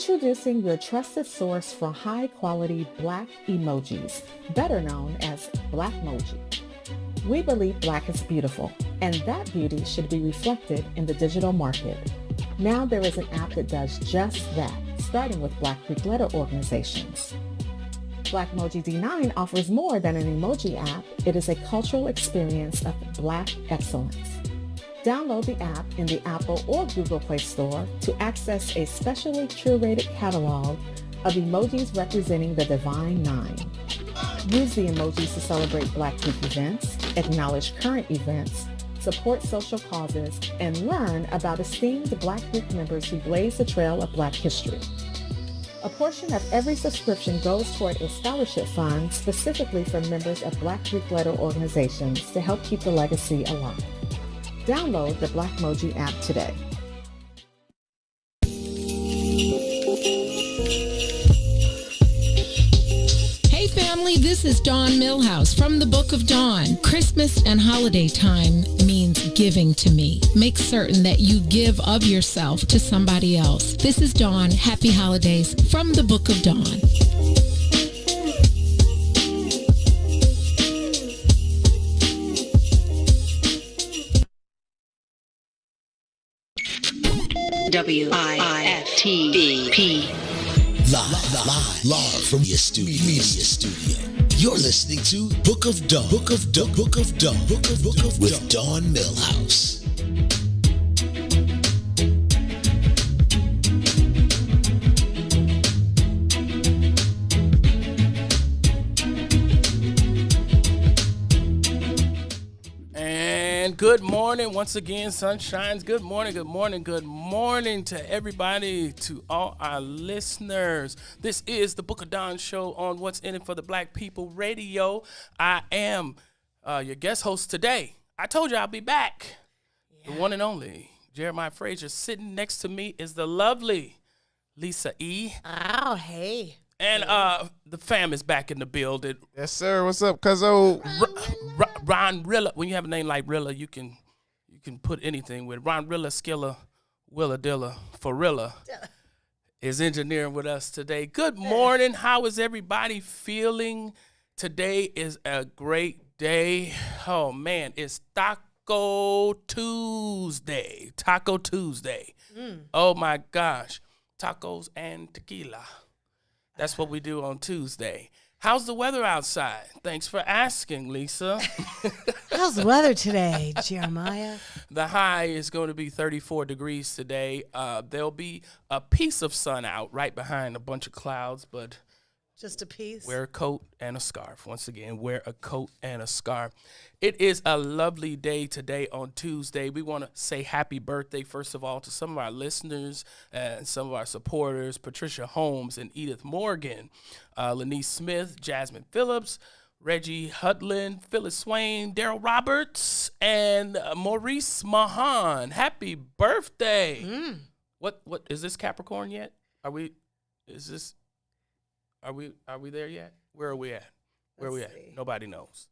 Introducing your trusted source for high-quality Black emojis, better known as Blackmoji. We believe Black is beautiful, and that beauty should be reflected in the digital market. Now there is an app that does just that, starting with Black Greek letter organizations. Blackmoji D9 offers more than an emoji app. It is a cultural experience of Black excellence. Download the app in the Apple or Google Play Store to access a specially curated catalog of emojis representing the Divine Nine. Use the emojis to celebrate Black Greek events, acknowledge current events, support social causes, and learn about esteemed Black Greek members who blaze the trail of Black history. A portion of every subscription goes toward a scholarship fund specifically for members of Black Greek letter organizations to help keep the legacy alive. Download the Blackmoji app today. Hey family, this is Dawn Millhouse from the Book of Dawn. Christmas and holiday time means giving to me. Make certain that you give of yourself to somebody else. This is Dawn. Happy holidays from the Book of Dawn. WIFTV. Live from your studio. You're listening to Book of Dawn. Book of with Dawn Millhouse. And good morning once again, sunshines. Good morning to everybody, to all our listeners. This is the Book of Dawn show on What's in It for the Black People Radio. I am your guest host today. I told you I'll be back. The one and only Jeremiah Frazier. Sitting next to me is the lovely Lisa E. Oh, hey. And the fam is back in the building. Yes, sir. What's up, cuzzo? Ron Rilla. When you have a name like Rilla, you can put anything with it. Ron Rilla, Skilla, Willa Dilla, Farilla is engineering with us today. Good morning. How is everybody feeling? Today is a great day. Oh, man. It's Taco Tuesday. Oh, my gosh. Tacos and tequila. That's what we do on Tuesday. How's the weather outside? Thanks for asking, Lisa. How's the weather today, Jeremiah? The high is going to be 34 degrees today. There'll be a piece of sun out right behind a bunch of clouds, but just a piece. Wear a coat and a scarf. Once again, wear a coat and a scarf. It is a lovely day today on Tuesday. We want to say happy birthday, first of all, to some of our listeners and some of our supporters, Patricia Holmes and Edith Morgan, Lanice Smith, Jasmine Phillips, Reggie Hudlin, Phyllis Swain, Daryl Roberts, and Maurice Mahan. Happy birthday. What is this Capricorn yet? Are we there yet? Where are we at? Nobody knows.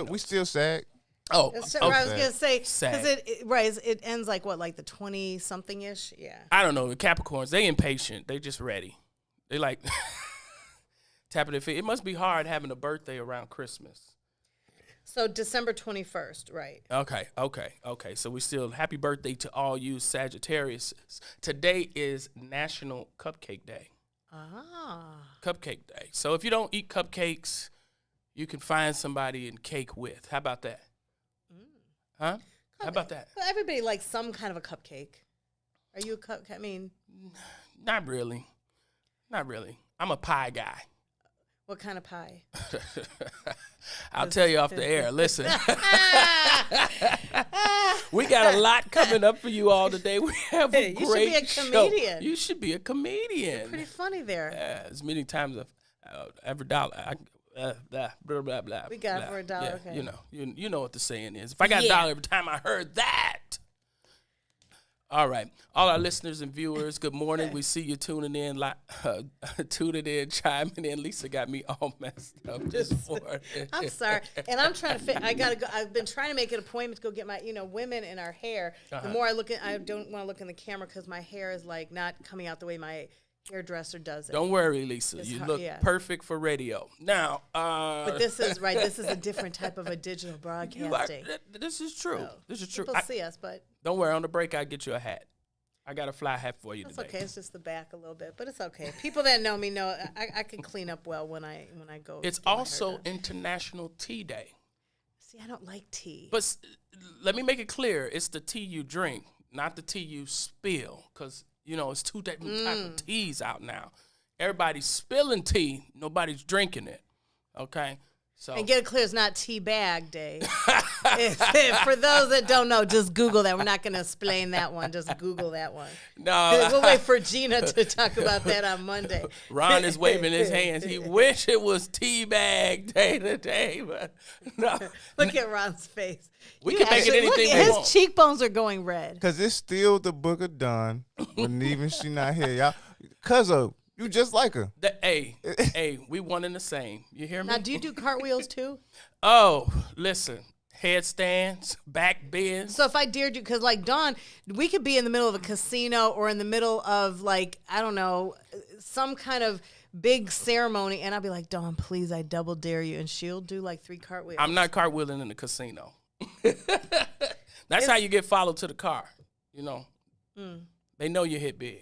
We still SAG. Oh, that's what I was gonna say, SAG. because it ends like what, like the 20-something-ish? Yeah. I don't know. The Capricorns, they impatient. They just ready. They like tapping their feet. It must be hard having a birthday around Christmas. So December 21st, right? Okay. So we still happy birthday to all you Sagittarius. Today is National Cupcake Day. Cupcake Day. So if you don't eat cupcakes, you can find somebody and cake with. How about that? Huh? How about that? Well, everybody likes some kind of a cupcake. Are you a cupcake? I mean, not really. I'm a pie guy. What kind of pie? I'll tell you off the air. Listen. We got a lot coming up for you all today. We have a great show. You should be a comedian. You're pretty funny there. As many times as every dollar. Blah, blah, blah. We got it for $1. Yeah, okay. You know what the saying is. If I got $1 every time I heard that. All right. All our listeners and viewers, good morning. We see you tuning in, chiming in. Lisa got me all messed up this morning. I'm sorry. And I'm trying to fit. I got to go. I've been trying to make an appointment to go get my, women in our hair. The more I don't want to look in the camera because my hair is like not coming out the way my hairdresser does it. Don't worry, Lisa. You look perfect for radio. Now, but this is right. This is a different type of a digital broadcasting. This is true. This is true. People see us, but don't worry. On the break, I'll get you a hat. I got a fly hat for you that's today. Okay. It's just the back a little bit, but it's okay. People that know me know I can clean up well when I go. It's also International Tea Day. See, I don't like tea. But let me make it clear. It's the tea you drink, not the tea you spill, because, it's two different type of teas out now. Everybody's spilling tea. Nobody's drinking it, okay? So. And get it clear, it's not tea bag day. For those that don't know, just Google that. We're not going to explain that one. Just Google that one. No. We'll wait for Gina to talk about that on Monday. Ron is waving his hands. He wish it was tea bag day today, but no. Look at Ron's face. We can make it anything we want. His cheekbones are going red. Because it's still the Book of Dawn when even she not here, y'all. Because of you just like her. Hey, we one and the same. You hear me? Now, do you do cartwheels too? Oh, listen. Headstands, back bends. So if I dared you, because like Dawn, we could be in the middle of a casino or in the middle of like, I don't know, some kind of big ceremony, and I'll be like, Dawn, please, I double dare you. And she'll do like 3 cartwheels. I'm not cartwheeling in the casino. That's how you get followed to the car, They know you hit big.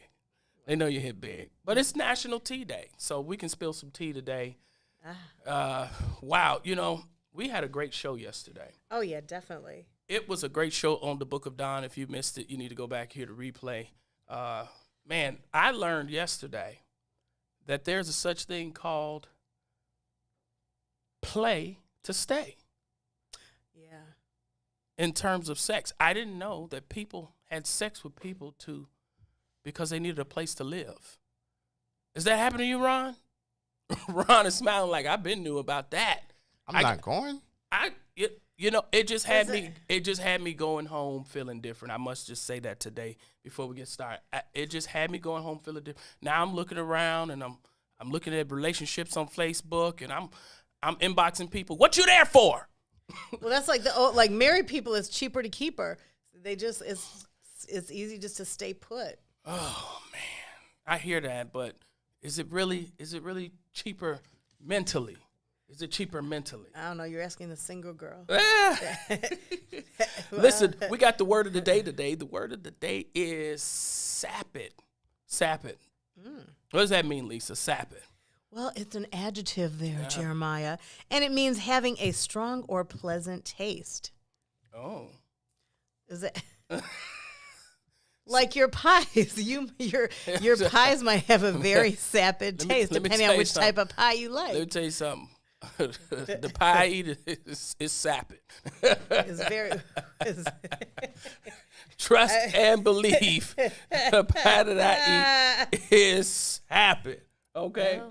But it's National Tea Day, so we can spill some tea today. Wow, we had a great show yesterday. Oh, yeah, definitely. It was a great show on the Book of Dawn. If you missed it, you need to go back here to replay. Man, I learned yesterday that there's a such thing called play to stay. Yeah. In terms of sex, I didn't know that people had sex with people because they needed a place to live. Is that happening to you, Ron? Ron is smiling like I've been knew about that. I'm not going. It just had me going home feeling different. I must just say that today before we get started. It just had me going home feeling different. Now I'm looking around and I'm looking at relationships on Facebook and I'm inboxing people. What you there for? Well, that's like married people. It's cheaper to keep her. They just it's easy just to stay put. Oh man, I hear that, but is it really cheaper mentally? Is it cheaper mentally? I don't know. You're asking the single girl. Listen, we got the word of the day today. The word of the day is sap it. Sap it. What does that mean, Lisa? Sap it. Well, it's an adjective there, Jeremiah, and it means having a strong or pleasant taste. Oh. Is it like your pies? Your pies might have a very sapid taste, depending on which type of pie you like. Let me tell you something. The pie I eat is sapid. It's very. Trust and believe. The pie that I eat is sapid. Okay.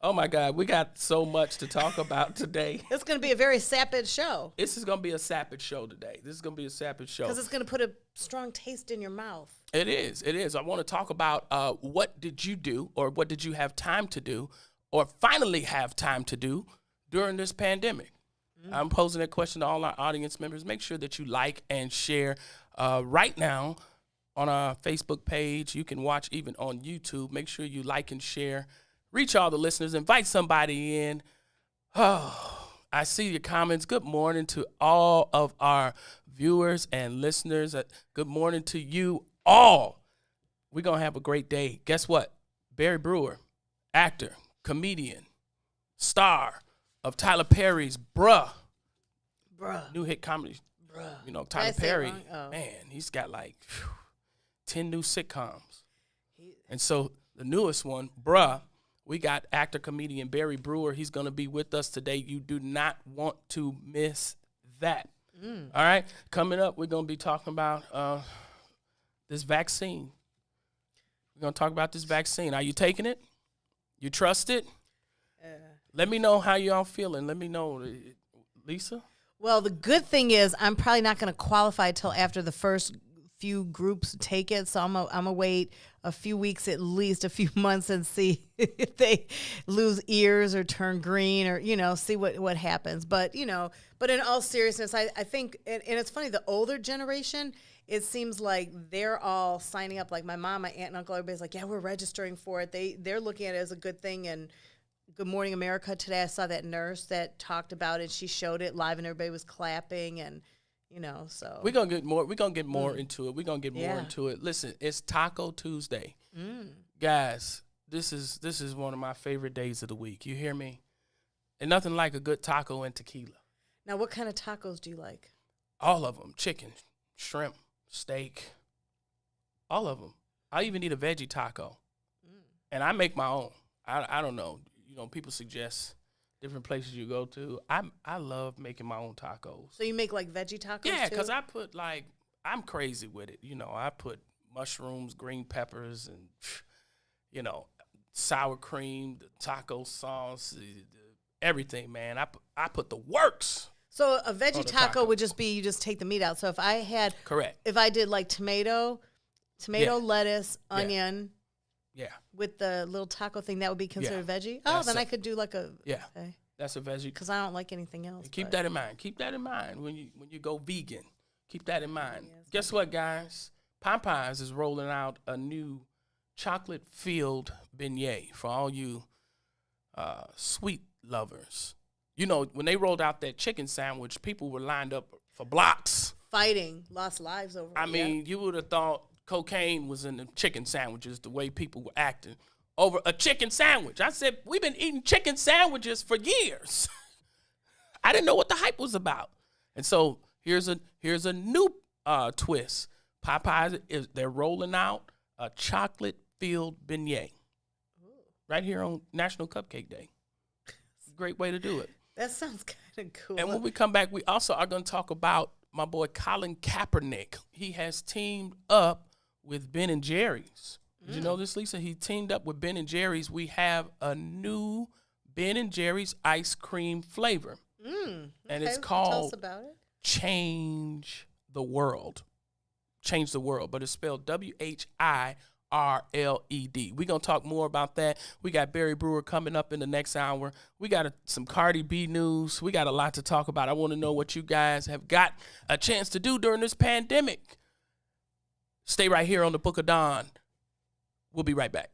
Oh my God, we got so much to talk about today. It's going to be a very sapid show. This is going to be a sapid show today. This is going to be a sapid show. Because it's going to put a strong taste in your mouth. It is. I want to talk about what did you do or what did you have time to do or finally have time to do during this pandemic? I'm posing that question to all our audience members. Make sure that you like and share right now on our Facebook page. You can watch even on YouTube. Make sure you like and share. Reach all the listeners. Invite somebody in. Oh, I see your comments. Good morning to all of our viewers and listeners. Good morning to you all. We're going to have a great day. Guess what? Barry Brewer, actor, comedian, star of Tyler Perry's Bruh. New hit comedy. Bruh. Tyler Perry, man, he's got like 10 new sitcoms. And so the newest one, Bruh, we got actor, comedian Barry Brewer. He's going to be with us today. You do not want to miss that. All right? Coming up, we're going to be talking about this vaccine. We're going to talk about this vaccine. Are you taking it? You trust it? Let me know how y'all feeling. Let me know. Lisa? Well, the good thing is I'm probably not going to qualify till after the first few groups take it. So I'm gonna wait a few weeks, at least a few months, and see if they lose ears or turn green, or see what happens. But but in all seriousness, I think, and it's funny, the older generation, it seems like they're all signing up. Like my mom, my aunt, and uncle, everybody's like, yeah, we're registering for it. They're looking at it as a good thing. And Good Morning America today, I saw that nurse that talked about it. She showed it live, and everybody was clapping, and so we're gonna get more. We're gonna get more into it. We're gonna get more into it. Listen, it's Taco Tuesday, guys. This is one of my favorite days of the week. You hear me? And nothing like a good taco and tequila. Now, what kind of tacos do you like? All of them: chicken, shrimp, steak, all of them. I even eat a veggie taco, and I make my own. I don't know. People suggest different places you go to. I love making my own tacos. So you make like veggie tacos? Yeah, too? because I put I'm crazy with it. I put mushrooms, green peppers, and sour cream, the taco sauce, everything. Man, I put the works. So a veggie taco would just be you just take the meat out. So if I had if I did like tomato, lettuce, onion. Yeah. With the little taco thing, that would be considered veggie? Oh, then I could do like a... Yeah, okay. That's a veggie. Because I don't like anything else. And keep that in mind. Keep that in mind when you go vegan. Keep that in mind. Guess what, guys? Popeyes is rolling out a new chocolate-filled beignet for all you sweet lovers. When they rolled out that chicken sandwich, people were lined up for blocks. Fighting. Lost lives over it. I mean, you would have thought cocaine was in the chicken sandwiches, the way people were acting over a chicken sandwich. I said, we've been eating chicken sandwiches for years. I didn't know what the hype was about. And so here's a new twist. Popeyes they're rolling out a chocolate-filled beignet right here on National Cupcake Day. Great way to do it. That sounds kind of cool. And when we come back, we also are going to talk about my boy Colin Kaepernick. He has teamed up with Ben & Jerry's. Did you know this, Lisa? He teamed up with Ben & Jerry's. We have a new Ben & Jerry's ice cream flavor. And it's called Tell us about it. Change the World. Change the World, but it's spelled WHIRLED. We're going to talk more about that. We got Barry Brewer coming up in the next hour. We got some Cardi B news. We got a lot to talk about. I want to know what you guys have got a chance to do during this pandemic. Stay right here on the Book of Dawn. We'll be right back.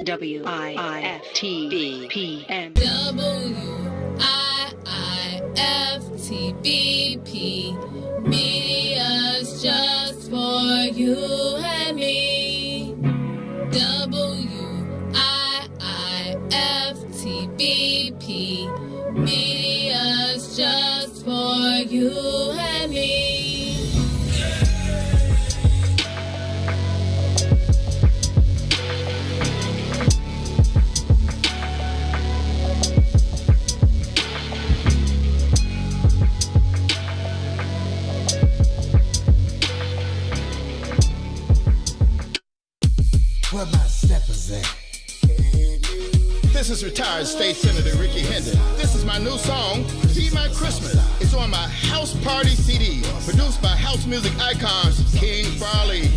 WIIFTBPM. WIIFTBP. Media's just for you and me. WIIFTBP. Media's just for you and me. Where my steppers at? This is retired State Senator Ricky Hendricks. This is my new song, Be My Christmas. It's on my House Party CD, produced by house music icons King Farley.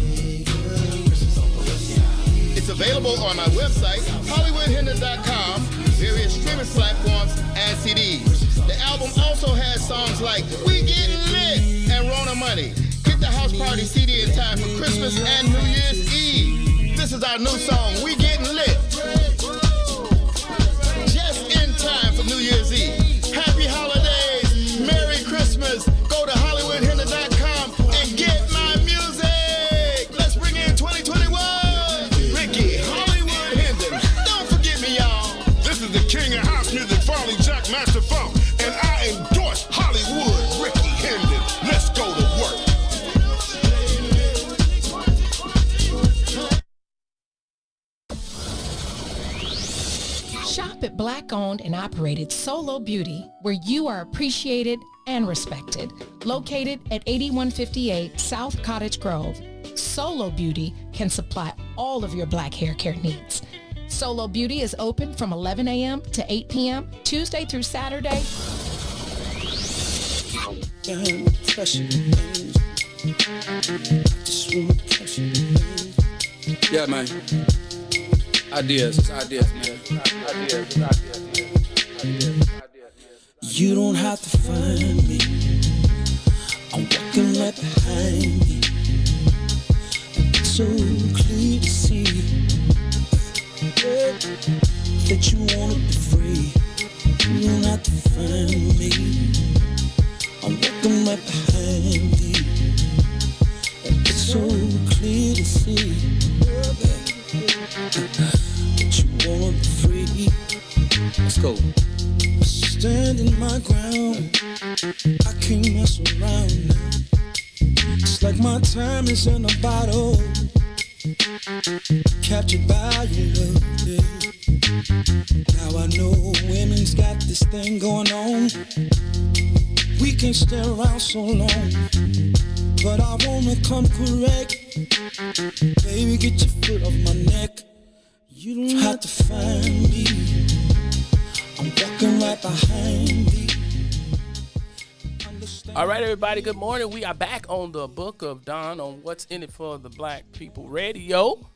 It's available on my website, HollywoodHendricks.com, various streaming platforms, and CDs. The album also has songs like We Getting Lit and Rona Money. Get the House Party CD in time for Christmas and New Year's Eve. This is our new song, We Getting Lit. Just in time for New Year's Eve. Happy holidays, Merry Christmas. Go to HollywoodHendricks.com and get my music. Let's bring in 2021. Ricky Hollywood Hendricks. Don't forget me, y'all. This is the king of house music, Farley Jack Master Funk, and I endorse Hollywood Ricky Hendricks. Let's go to work. Shop at Black-owned and operated Solo Beauty, where you are appreciated and respected. Located at 8158 South Cottage Grove, Solo Beauty can supply all of your black hair care needs. Solo Beauty is open from 11 a.m. to 8 p.m., Tuesday through Saturday. Just wanna press you, baby. Yeah, man. Ideas, it's ideas, man. You don't have to find me. I'm walking right behind you. It's so clear to see that you wanna be free. You don't have to find me. I'm walking right behind you. It's so clear to see that you wanna be free. Let's go. Standing my ground, I can't mess around now. It's like my time is in a bottle, captured by your love, yeah. Now I know women's got this thing going on. We can't stay around so long, but I wanna come correct. Baby, get your foot off my neck. You don't have to find me. I'm walking right behind thee. All right, everybody, good morning. We are back on the Book of Dawn on What's in It for the Black People Radio.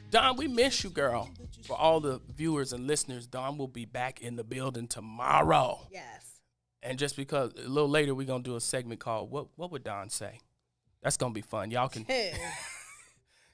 Dawn, we miss you, girl. For all the viewers and listeners, Dawn will be back in the building tomorrow. Yes. And just because a little later we're going to do a segment called What Would Dawn Say? That's going to be fun. Y'all can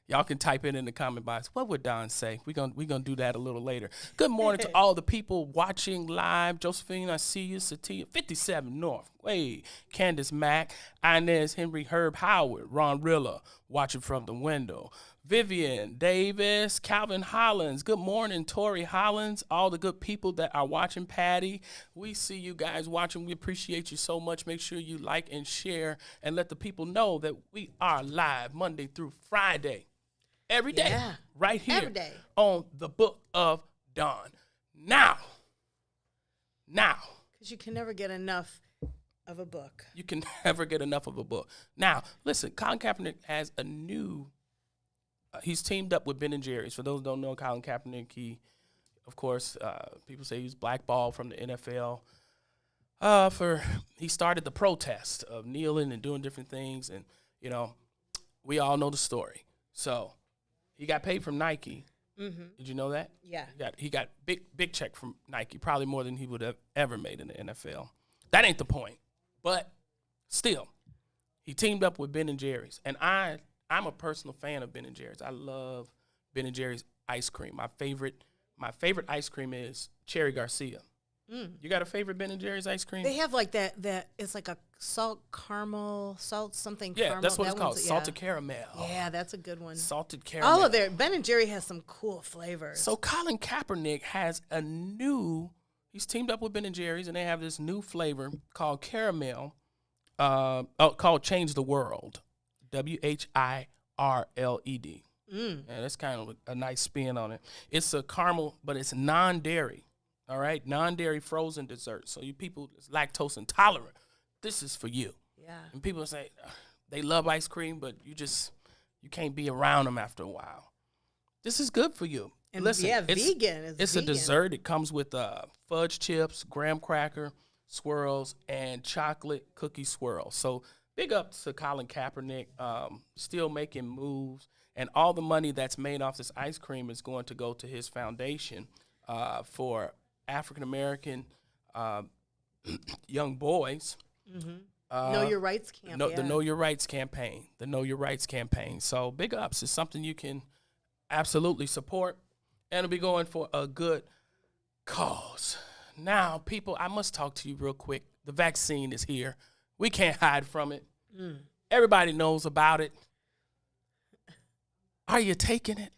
y'all can type it in the comment box. What would Dawn say? We're gonna do that a little later. Good morning to all the people watching live. Josephine, I see you. Satia, 57 North. Wait, Candace Mack, Inez Henry, Herb Howard, Ron Rilla, watching from the window. Vivian Davis, Calvin Hollins. Good morning, Tori Hollins. All the good people that are watching. Patty, we see you guys watching. We appreciate you so much. Make sure you like and share and let the people know that we are live Monday through Friday. Every day, right here Every day. on the Book of Dawn. Now. Because you can never get enough of a book. You can never get enough of a book. Now, listen, Colin Kaepernick has a new, he's teamed up with Ben & Jerry's. For those who don't know, Colin Kaepernick, he, of course, people say he's blackballed from the NFL. He started the protest of kneeling and doing different things. And, you know, we all know the story. So, he got paid from Nike. Mm-hmm. Did you know that? Yeah. He got big check from Nike, probably more than he would have ever made in the NFL. That ain't the point. But still, he teamed up with Ben & Jerry's. And I'm a personal fan of Ben & Jerry's. I love Ben & Jerry's ice cream. My favorite ice cream is Cherry Garcia. You got a favorite Ben & Jerry's ice cream? They have like that it's like a salt caramel, salt something Yeah, caramel. that's what it's called, yeah. salted caramel. Yeah, that's a good one. Salted caramel. All of their Ben & Jerry has some cool flavors. So Colin Kaepernick has he's teamed up with Ben & Jerry's, and they have this new flavor called caramel, called Change the World, WHIRLED. And that's kind of a nice spin on it. It's a caramel, but it's non-dairy. All right, non-dairy frozen dessert. So you people that's lactose intolerant, this is for you. Yeah. And people say they love ice cream, but you can't be around them after a while. This is good for you. And listen, vegan. It's a dessert. It comes with fudge chips, graham cracker swirls, and chocolate cookie swirls. So big up to Colin Kaepernick, still making moves. And all the money that's made off this ice cream is going to go to his foundation for African-American young boys. Mm-hmm. Know Your Rights campaign. The Know Your Rights campaign. The Know Your Rights campaign. So big ups. It's something you can absolutely support. And it'll be going for a good cause. Now, people, I must talk to you real quick. The vaccine is here. We can't hide from it. Everybody knows about it. Are you taking it?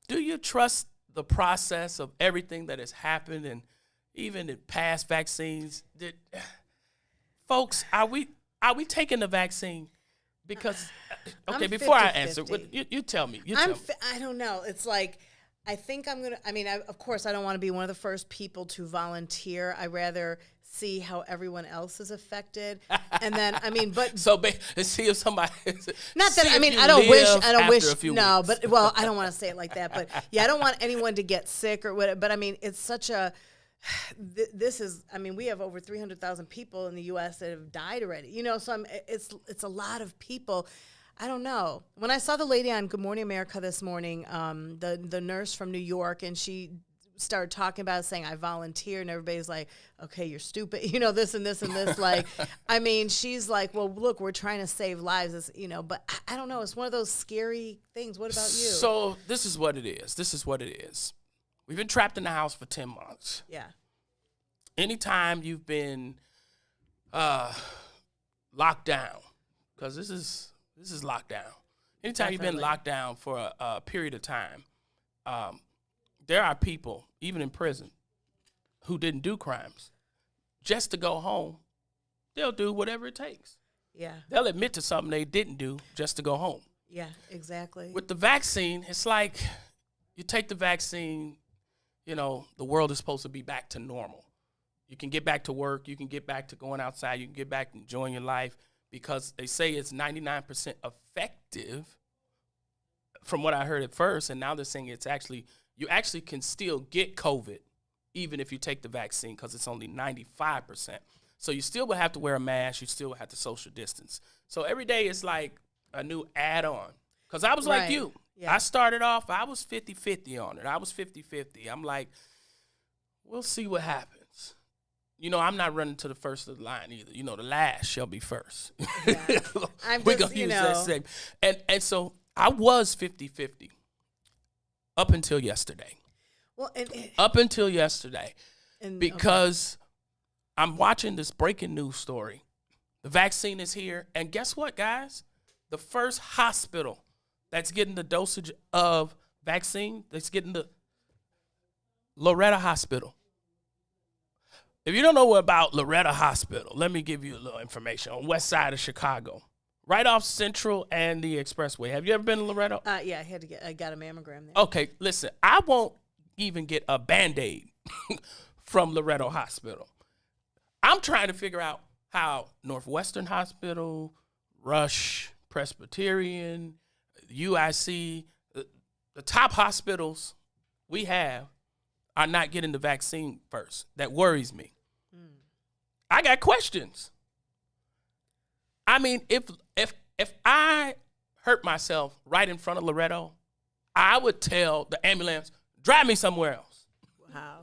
Do you trust the process of everything that has happened, and even in past vaccines? Folks, are we taking the vaccine? Because okay, before I answer, you tell me. I don't know. It's like, I think I'm going to, of course, I don't want to be one of the first people to volunteer. I rather see how everyone else is affected. And then, but. So, see if somebody. Not that, I don't wish, no, but, I don't want to say it like that. But yeah, I don't want anyone to get sick or whatever. But it's such a, this is, I mean, we have over 300,000 people in the U.S. that have died already. You know, so it's a lot of people. I don't know. When I saw the lady on Good Morning America this morning, the nurse from New York, and she started talking about it, saying, I volunteer, and everybody's like, okay, you're stupid, you know, this and this and this. Like, I mean, she's like, well, look, we're trying to save lives, it's, you know, but I don't know. It's one of those scary things. What about you? So this is what it is. We've been trapped in the house for 10 months. Yeah. Anytime you've been locked down, because this is lockdown. Anytime you've been locked down for a period of time, there are people, even in prison, who didn't do crimes. Just to go home, they'll do whatever it takes. Yeah. They'll admit to something they didn't do just to go home. Yeah, exactly. With the vaccine, it's like you take the vaccine, you know, the world is supposed to be back to normal. You can get back to work. You can get back to going outside. You can get back to enjoying your life because they say it's 99% effective from what I heard at first. And now they're saying you actually can still get COVID even if you take the vaccine because it's only 95%. So you still will have to wear a mask. You still will have to social distance. So every day is like a new add-on. Because I was like you. Yeah. I started off, I was 50-50 on it. I was 50-50. I'm like, we'll see what happens. You know, I'm not running to the first of the line either. You know, the last shall be first. Yeah. We're going to use that same. And so I was 50-50 up until yesterday. Well, up until yesterday. Because I'm watching this breaking news story. The vaccine is here. And guess what, guys? The first hospital that's getting the dosage of vaccine, that's getting the Loretta Hospital. If you don't know about Loretta Hospital, let me give you a little information on west side of Chicago, right off Central and the Expressway. Have you ever been to Loretta? Yeah, I got a mammogram there. Okay, listen, I won't even get a Band-Aid from Loretta Hospital. I'm trying to figure out how Northwestern Hospital, Rush, Presbyterian, UIC, the top hospitals we have are not getting the vaccine first. That worries me. I got questions. I mean, if I hurt myself right in front of Loretto, I would tell the ambulance, drive me somewhere else. Wow.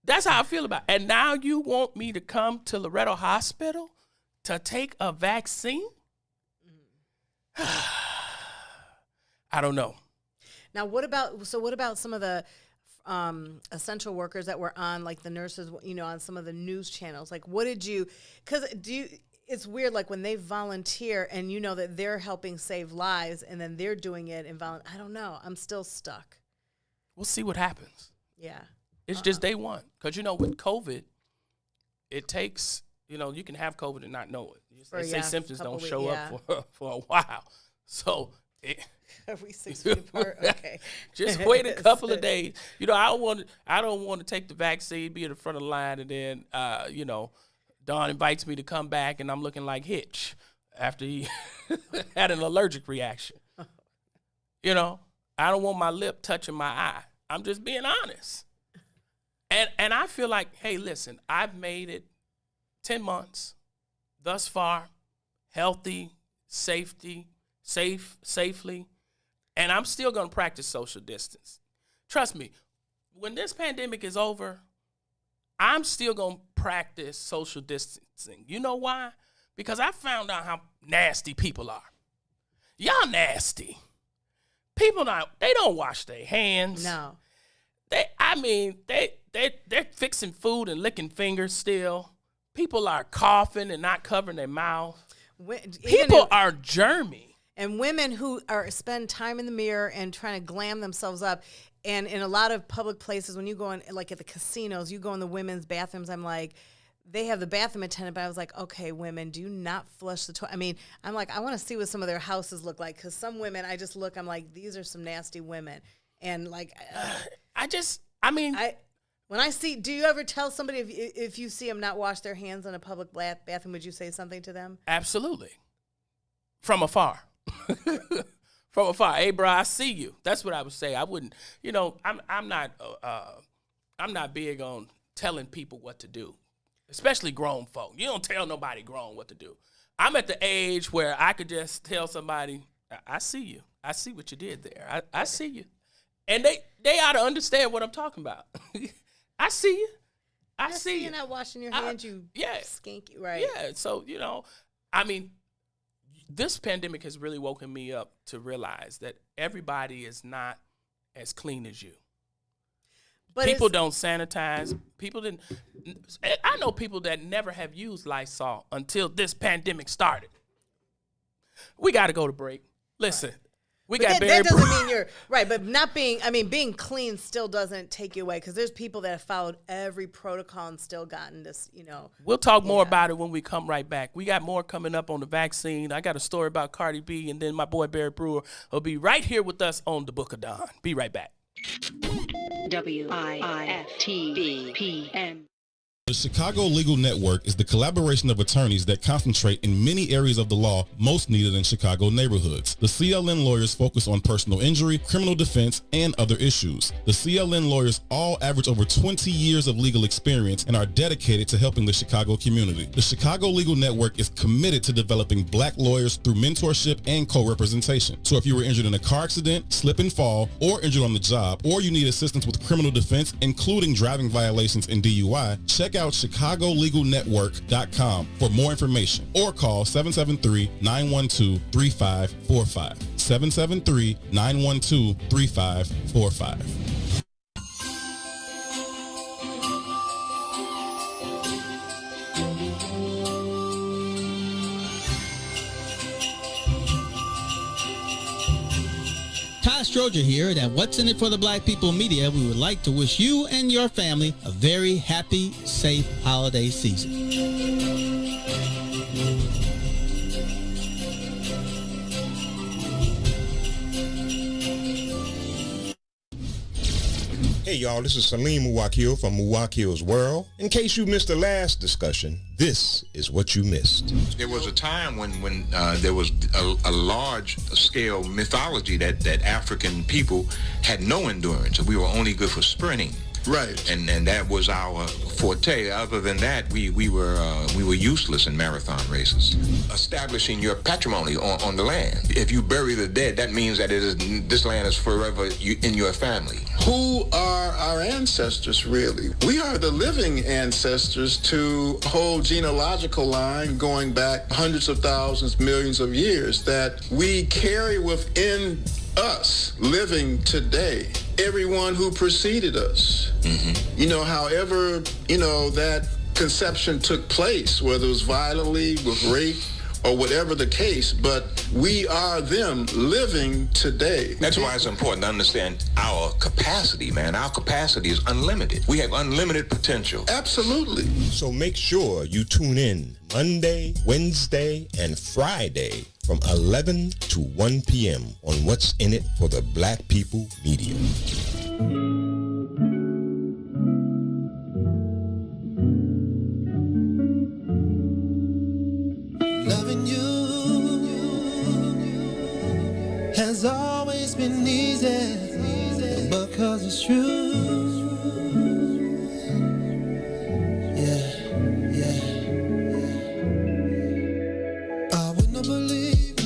That's how I feel about it. And now you want me to come to Loretto Hospital to take a vaccine? I don't know. Now, what about some of the essential workers that were on, like the nurses, you know, on some of the news channels? Like, what did you, it's weird, like when they volunteer and you know that they're helping save lives and then they're doing it and I don't know. I'm still stuck. We'll see what happens. Yeah. It's just day one. Because, you know, with COVID, it takes, you know, you can have COVID and not know it. They say symptoms don't show up for a while. So, are we 6 feet apart? Okay. Just wait a couple of days. You know, I don't want to take the vaccine, be in the front of the line, and then, you know, Dawn invites me to come back, and I'm looking like Hitch after he had an allergic reaction. You know, I don't want my lip touching my eye. I'm just being honest. And I feel like, hey, listen, I've made it 10 months thus far, healthy, safely, and I'm still going to practice social distance. Trust me, when this pandemic is over, I'm still going to practice social distancing. You know why? Because I found out how nasty people are. Y'all nasty. People they don't wash their hands. No. They're fixing food and licking fingers still. People are coughing and not covering their mouth. People are germy. And women who spend time in the mirror and trying to glam themselves up. And in a lot of public places, when you go in, like at the casinos, you go in the women's bathrooms, I'm like, they have the bathroom attendant, but I was like, okay, women, do not flush the toilet. I mean, I'm like, I want to see what some of their houses look like. Because some women, I just look, I'm like, these are some nasty women. And like, when I see, do you ever tell somebody if you see them not wash their hands in a public bathroom, would you say something to them? Absolutely. From afar. From afar. Hey, bro, I see you. That's what I would say. I wouldn't, you know, I'm not I'm not big on telling people what to do, especially grown folk. You don't tell nobody grown what to do. I'm at the age where I could just tell somebody, I see you. I see what you did there. I see you. And they ought to understand what I'm talking about. I see you. I see you. You're not washing your hands, you skanky, right? Yeah, so, I mean, this pandemic has really woken me up to realize that everybody is not as clean as you. But people don't sanitize. People didn't. I know people that never have used Lysol until this pandemic started. We got to go to break. Listen, we got that doesn't mean you're right, but being clean still doesn't take you away, because there's people that have followed every protocol and still gotten this, We'll talk more about it when we come right back. We got more coming up on the vaccine. I got a story about Cardi B, and then my boy Barry Brewer will be right here with us on the Book of Dawn. Be right back. WIFTVPM. The Chicago Legal Network is the collaboration of attorneys that concentrate in many areas of the law most needed in Chicago neighborhoods. The CLN lawyers focus on personal injury, criminal defense, and other issues. The CLN lawyers all average over 20 years of legal experience and are dedicated to helping the Chicago community. The Chicago Legal Network is committed to developing black lawyers through mentorship and co-representation. So if you were injured in a car accident, slip and fall, or injured on the job, or you need assistance with criminal defense, including driving violations and DUI, check out ChicagoLegalNetwork.com for more information, or call 773-912-3545. 773-912-3545. Stroger here at What's in It for the Black People Media. We would like to wish you and your family a very happy, safe holiday season. Hey y'all, this is Salim Muwakil from Muwakil's World. In case you missed the last discussion, this is what you missed. There was a time when there was a large-scale mythology that African people had no endurance. We were only good for sprinting. Right. And that was our forte. Other than that, we were useless in marathon races. Establishing your patrimony on the land. If you bury the dead, that means that this land is forever in your family. Who are our ancestors, really? We are the living ancestors to a whole genealogical line going back hundreds of thousands, millions of years that we carry within us living today. Everyone who preceded us. Mm-hmm. However, that conception took place, whether it was violently, with rape, or whatever the case, but we are them living today. That's why it's important to understand our capacity, man. Our capacity is unlimited. We have unlimited potential. Absolutely. So make sure you tune in Monday, Wednesday, and Friday from 11 to 1 p.m. on What's in It for the Black People Media. Loving you has always been easy, because it's true. I wouldn't have believed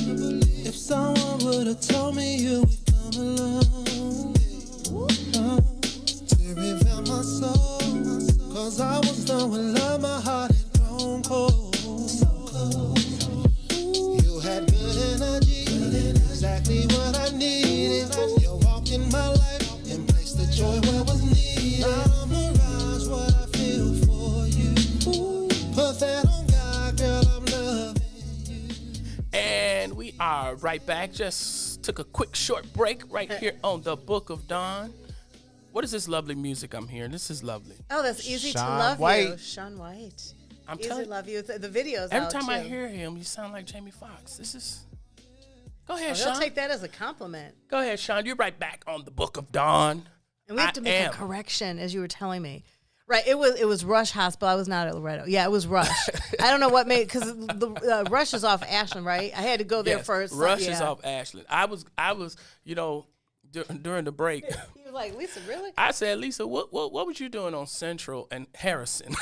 if someone would have told me you would come along to revive my soul, 'cause I was done with love, my heart had grown cold. You had good energy, exactly what I needed. You walked in my life and placed the joy where was needed. Not a mirage, what I feel for you. Put that on God, girl, I'm loving you. And we are right back. Just took a quick short break right here on the Book of Dawn. What is this lovely music I'm hearing? This is lovely. Oh, that's Easy to Shaun Love White. You. Shaun White. I'm Easy telling to Love You. The video's every out, time too. I hear him, you sound like Jamie Foxx. This is... Go Oh, ahead, they'll Sean. take that as a compliment. Go ahead, Sean. You're right back on the Book of Dawn. And we have to make a correction, as you were telling me. Right, it was Rush Hospital. I was not at Loretto. Yeah, it was Rush. I don't know what made, because the Rush is off Ashland, right? I had to go there first. Rush is off Ashland. I was, during the break. He was like, Lisa, really? I said, Lisa, what was you doing on Central and Harrison?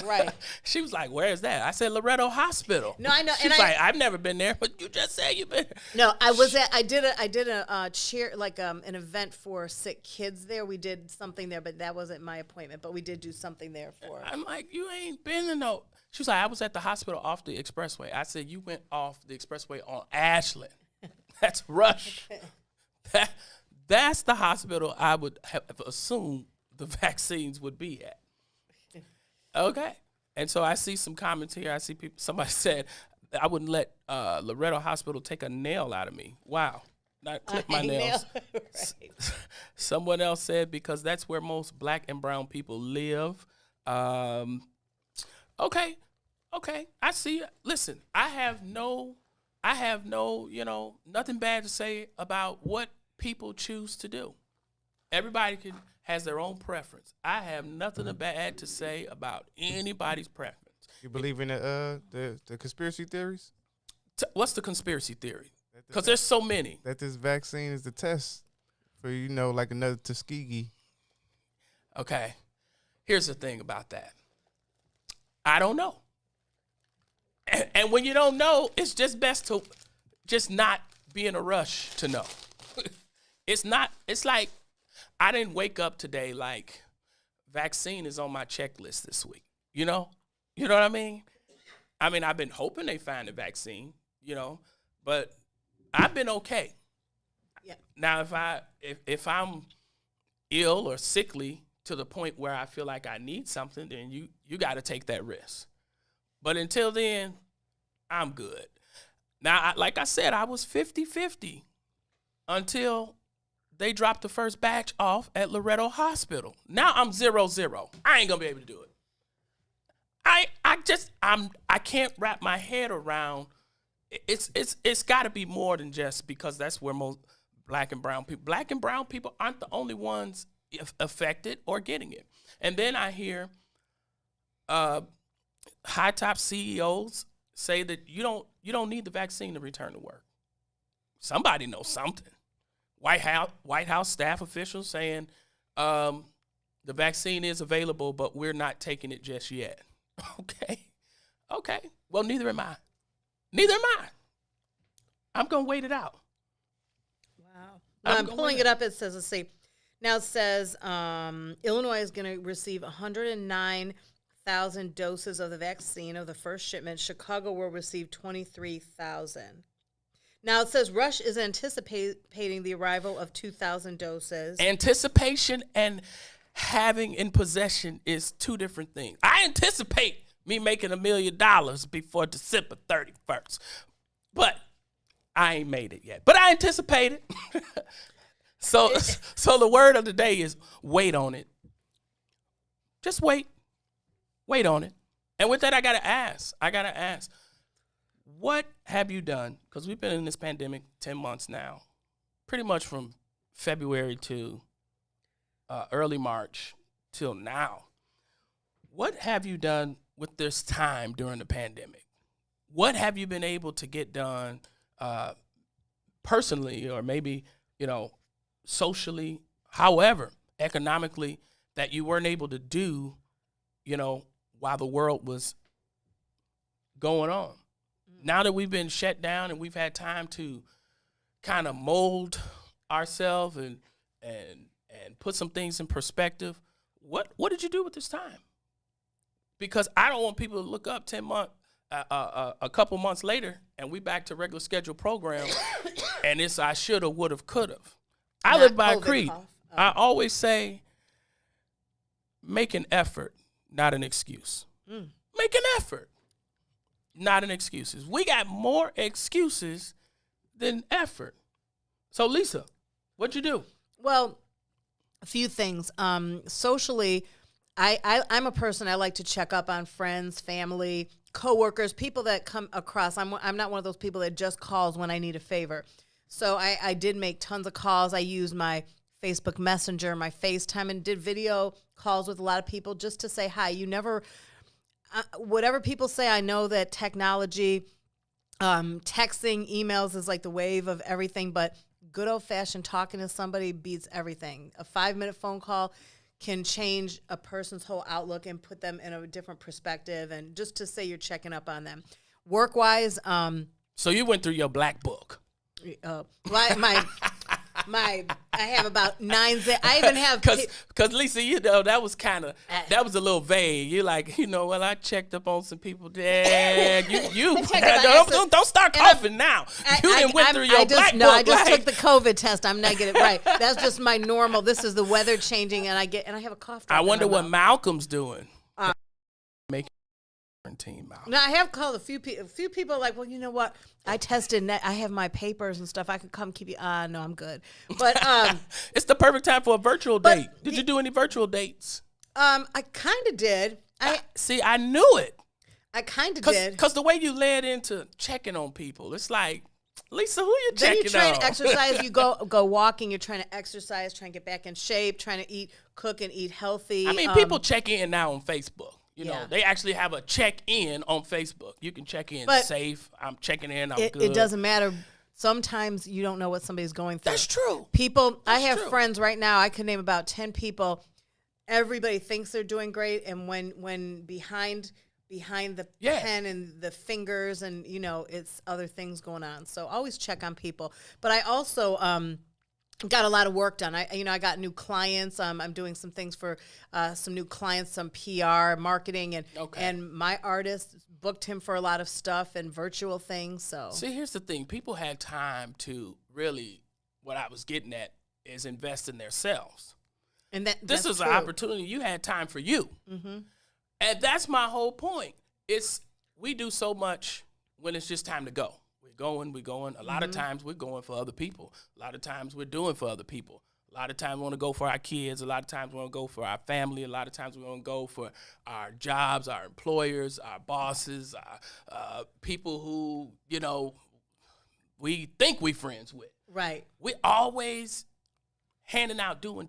Right. She was like, where is that? I said, Loretto Hospital. No, I know. She's like, I've never been there, but you just said you've been there. No, I did a cheer, like an event for sick kids there. We did something there, but that wasn't my appointment. But we did do something there for. I'm like, you ain't been to no. She was like, I was at the hospital off the expressway. I said, you went off the expressway on Ashland. That's Rush. That's the hospital I would have assumed the vaccines would be at. Okay. And so I see some comments here. I see people. Somebody said, I wouldn't let Loretto Hospital take a nail out of me. Wow. Not clip my nails. Right. Someone else said, because that's where most black and brown people live. Okay. I see. Listen, I have no, nothing bad to say about what people choose to do. Everybody has their own preference. I have nothing bad to say about anybody's preference. You believe in the conspiracy theories? What's the conspiracy theory? Because there's so many. That this vaccine is the test for, like another Tuskegee. Okay. Here's the thing about that. I don't know. And when you don't know, it's just best to just not be in a rush to know. It's like I didn't wake up today like vaccine is on my checklist this week. You know what I mean? I've been hoping they find a vaccine, but I've been okay. Yeah. Now, if I'm ill or sickly to the point where I feel like I need something, then you got to take that risk. But until then, I'm good. Now, like I said, I was 50-50 until they dropped the first batch off at Loretto Hospital. Now I'm 0-0. I ain't gonna be able to do it. I can't wrap my head around. It's got to be more than just because that's where most black and brown people aren't the only ones affected or getting it. And then I hear high top CEOs say that you don't need the vaccine to return to work. Somebody knows something. White House staff officials saying the vaccine is available, but we're not taking it just yet. Okay. Well, neither am I. I'm going to wait it out. Wow. I'm pulling it up. It says, let's see. Now it says Illinois is going to receive 109,000 doses of the vaccine of the first shipment. Chicago will receive 23,000. Now it says Rush is anticipating the arrival of 2,000 doses. Anticipation and having in possession is two different things. I anticipate me making $1 million before December 31st, but I ain't made it yet. But I anticipate it. So the word of the day is wait on it. Just wait. Wait on it. And with that, I gotta ask. What have you done? Because we've been in this pandemic 10 months now, pretty much from February to early March till now. What have you done with this time during the pandemic? What have you been able to get done personally or maybe, socially, however, economically, that you weren't able to do, while the world was going on? Now that we've been shut down and we've had time to kind of mold ourselves and put some things in perspective, what did you do with this time? Because I don't want people to look up 10 months, a couple months later, and we back to regular scheduled program, and it's I shoulda, woulda, coulda. I live by a creed. I always say, make an effort, not an excuse. Make an effort. Not an excuses. We got more excuses than effort. So, Lisa, what'd you do? Well, a few things. Socially, I'm a person, I like to check up on friends, family, coworkers, people that come across. I'm not one of those people that just calls when I need a favor. So I did make tons of calls. I used my Facebook Messenger, my FaceTime, and did video calls with a lot of people just to say hi. You never... whatever people say, I know that technology, texting, emails is like the wave of everything, but good old-fashioned talking to somebody beats everything. A 5-minute phone call can change a person's whole outlook and put them in a different perspective, and just to say you're checking up on them. Work-wise, so you went through your black book. I have about 9. I even have because Lisa, you know that was a little vague. You're like, well, I checked up on some people. Dad, don't start coughing now. You didn't went through your black book. I just took the COVID test. I'm negative. Right. That's just my normal. This is the weather changing, and I have a cough. I wonder what Malcolm's doing. Making quarantine, Malcolm. Now I have called a few people. A few people are like, well, you know what? I tested. I have my papers and stuff. I could come keep you. No, I'm good. But it's the perfect time for a virtual date. Did you do any virtual dates? I kind of did. I knew it. I kind of did. Because the way you led into checking on people, it's like, Lisa, who you checking on? Then you try to exercise. You go walking. You're trying to exercise, trying to get back in shape, trying to cook and eat healthy. I mean, people check in now on Facebook. They actually have a check-in on Facebook. You can check in safe. I'm checking in. I'm good. It doesn't matter. Sometimes you don't know what somebody's going through. That's true. I have friends right now. I could name about 10 people. Everybody thinks they're doing great, and when behind the pen and the fingers, and it's other things going on. So always check on people. But I also got a lot of work done. I got new clients. I'm doing some things for some new clients, some PR, marketing, and my artist booked him for a lot of stuff and virtual things. So see, here's the thing: people had time to really. What I was getting at is invest in themselves, and this is an opportunity. You had time for you, and that's my whole point. We do so much when it's just time to go. We're going. A lot of times we're going for other people. A lot of times we're doing for other people. A lot of times we want to go for our kids. A lot of times we want to go for our family. A lot of times we want to go for our jobs, our employers, our bosses, our people who, we think we friends with. Right. We always handing out, doing.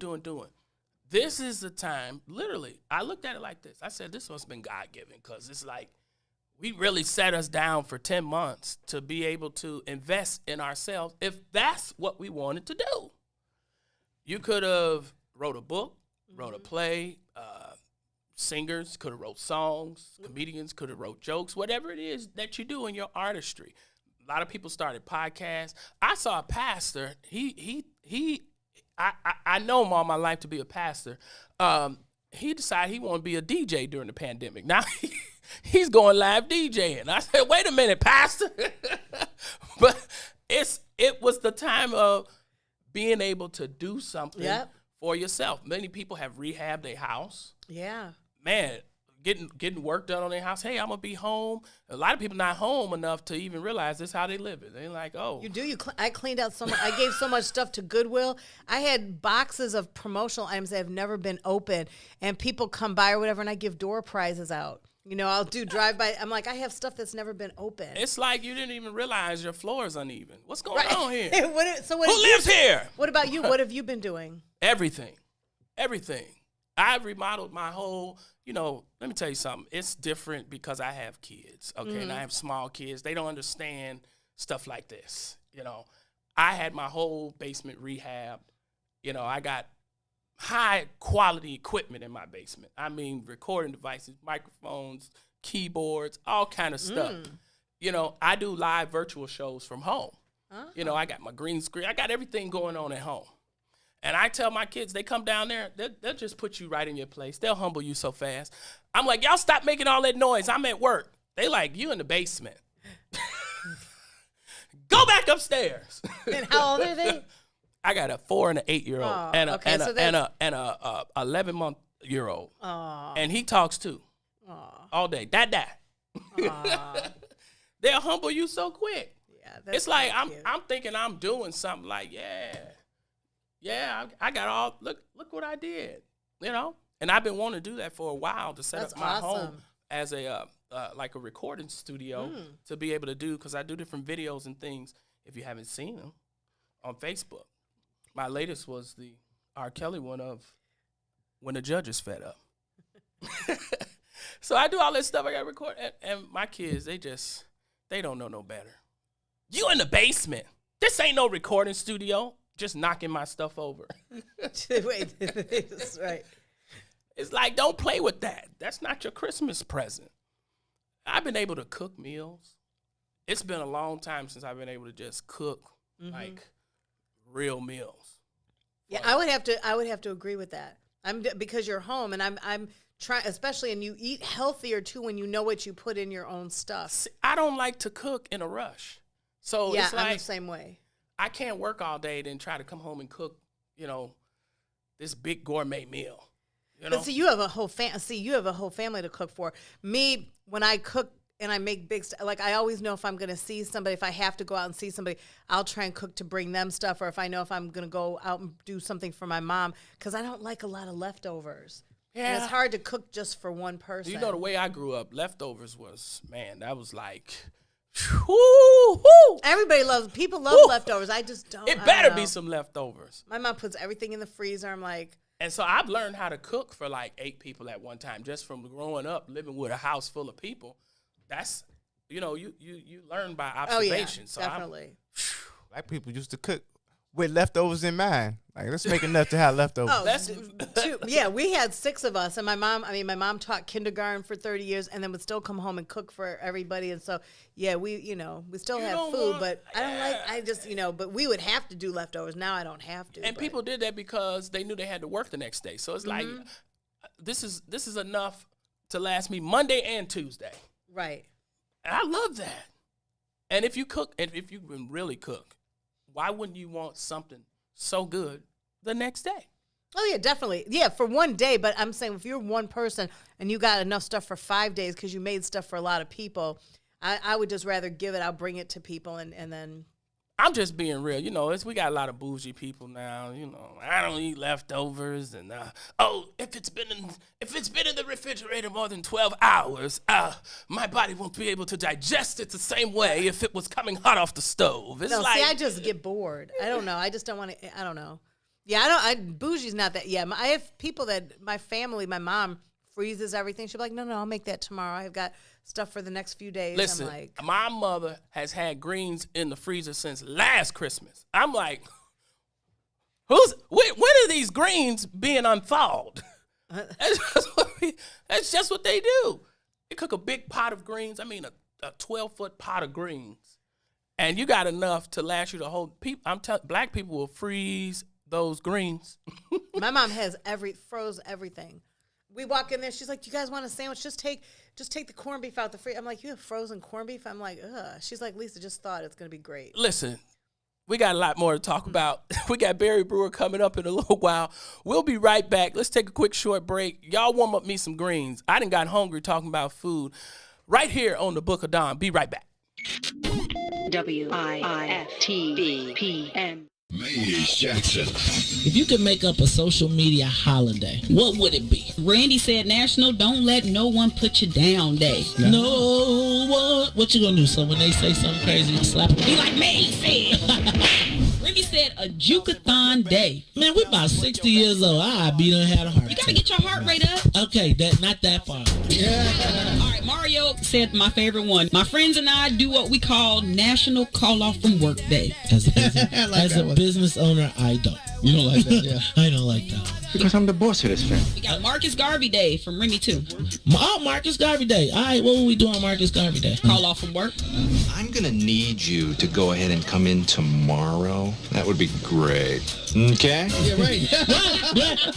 This is the time, literally, I looked at it like this. I said, this must have been God-given, because it's like, we really set us down for 10 months to be able to invest in ourselves if that's what we wanted to do. You could have wrote a book, wrote a play, singers could have wrote songs, comedians could have wrote jokes, whatever it is that you do in your artistry. A lot of people started podcasts. I saw a pastor. I know him all my life to be a pastor. He decided he wanted to be a DJ during the pandemic. Now he's going live DJing. I said, wait a minute, pastor. But it was the time of being able to do something for yourself. Many people have rehabbed their house. Yeah. Man, getting work done on their house. Hey, I'm going to be home. A lot of people not home enough to even realize this is how they live it. They're like, oh. You do. I cleaned out so much. I gave so much stuff to Goodwill. I had boxes of promotional items that have never been opened, and people come by or whatever, and I give door prizes out. I'll do drive-by. I'm like, I have stuff that's never been opened. It's like you didn't even realize your floor is uneven. What's going on here? Who lives here? What about you? What have you been doing? Everything. I've remodeled my whole, let me tell you something. It's different because I have kids, okay? And I have small kids. They don't understand stuff like this, I had my whole basement rehabbed. I got high-quality equipment in my basement. I mean, recording devices, microphones, keyboards, all kind of stuff. I do live virtual shows from home. I got my green screen. I got everything going on at home. And I tell my kids, they come down there, they'll just put you right in your place. They'll humble you so fast. I'm like, y'all stop making all that noise. I'm at work. They like, you in the basement. Go back upstairs. And how old are they? I got a 4 and an 8-year-old and a 11-month-year-old. And he talks too. All day. Dad. They'll humble you so quick. Yeah, that's it's like I'm thinking I'm doing something like, I got all look what I did. And I've been wanting to do that for a while, to set up my home as a like a recording studio to be able to do, because I do different videos and things. If you haven't seen them on Facebook, my latest was the R. Kelly one of When the Judge is Fed Up. So I do all this stuff. I got to record, and my kids, they don't know no better. You in the basement. This ain't no recording studio. Just knocking my stuff over. Wait, that's right. It's like, don't play with that. That's not your Christmas present. I've been able to cook meals. It's been a long time since I've been able to just cook like real meals. Yeah, I would have to agree with that. Because you're home, and I'm trying, especially, and you eat healthier too when you know what you put in your own stuff. See, I don't like to cook in a rush. So yeah, it's like, I'm the same way. I can't work all day then try to come home and cook, this big gourmet meal. But see, you have a whole family to cook for. Me, when I cook and I make big stuff, like I always know if I'm going to see somebody, if I have to go out and see somebody, I'll try and cook to bring them stuff. Or if I know if I'm going to go out and do something for my mom, because I don't like a lot of leftovers. Yeah. And it's hard to cook just for one person. The way I grew up, leftovers was, man, that was like, whoo. People love leftovers. I just don't. It better be some leftovers. My mom puts everything in the freezer. I'm like. And so I've learned how to cook for like 8 people at one time, just from growing up, living with a house full of people. That's, you learn by observation. Oh, yeah, definitely. Black people used to cook with leftovers in mind. Like, let's make enough to have leftovers. Yeah, we had 6 of us, and my mom taught kindergarten for 30 years, and then would still come home and cook for everybody. And so, yeah, we still have food, but but we would have to do leftovers. Now I don't have to. And people did that because they knew they had to work the next day. So it's like, this is enough to last me Monday and Tuesday. Right. And I love that. And if you cook, and if you can really cook, why wouldn't you want something so good the next day? Oh, yeah, definitely. Yeah, for one day. But I'm saying if you're one person and you got enough stuff for 5 days because you made stuff for a lot of people, I would just rather give it. I'll bring it to people and then. I'm just being real. We got a lot of bougie people now. I don't eat leftovers. And, if it's been in the refrigerator more than 12 hours, my body won't be able to digest it the same way if it was coming hot off the stove. It's I just get bored. I don't know. I just don't want to, I don't know. Yeah, bougie's not that. Yeah, I have people that, my family, my mom freezes everything. She'll be like, no, I'll make that tomorrow. I've got stuff for the next few days. Listen, I'm like, my mother has had greens in the freezer since last Christmas. I'm like, when are these greens being unthawed? That's just what they do. They cook a big pot of greens. I mean, a 12-foot pot of greens. And you got enough to last you the whole, black people will freeze those greens. My mom has froze everything. We walk in there, she's like, "You guys want a sandwich? Just take the corned beef out the freezer." I'm like, "You have frozen corned beef?" I'm like, "Ugh." She's like, "Lisa just thought it's gonna be great." Listen, we got a lot more to talk about. We got Barry Brewer coming up in a little while. We'll be right back. Let's take a quick short break. Y'all warm up me some greens. I done got hungry talking about food. Right here on the Book of Dawn. Be right back. WIFTBPM. Maze Jackson. If you could make up a social media holiday, what would it be? Randy said National Don't Let No One Put You Down Day. No one. What you gonna do? So when they say something crazy, you slap them? Be like Maze said. Randy said a Jukathon Day. Man, we about 60 years old. I be done had a heart. You gotta get your heart rate up. Okay, not that far. All right, Mario said my favorite one. My friends and I do what we call National Call Off from Work Day. As a business owner, I don't. You don't like that, yeah? I don't like that. Because I'm the boss of this family. We got Marcus Garvey Day from Remy too. Oh, Marcus Garvey Day. All right, what will we do on Marcus Garvey Day? Call off from work. I'm going to need you to go ahead and come in tomorrow. That would be great. Okay? Yeah, right.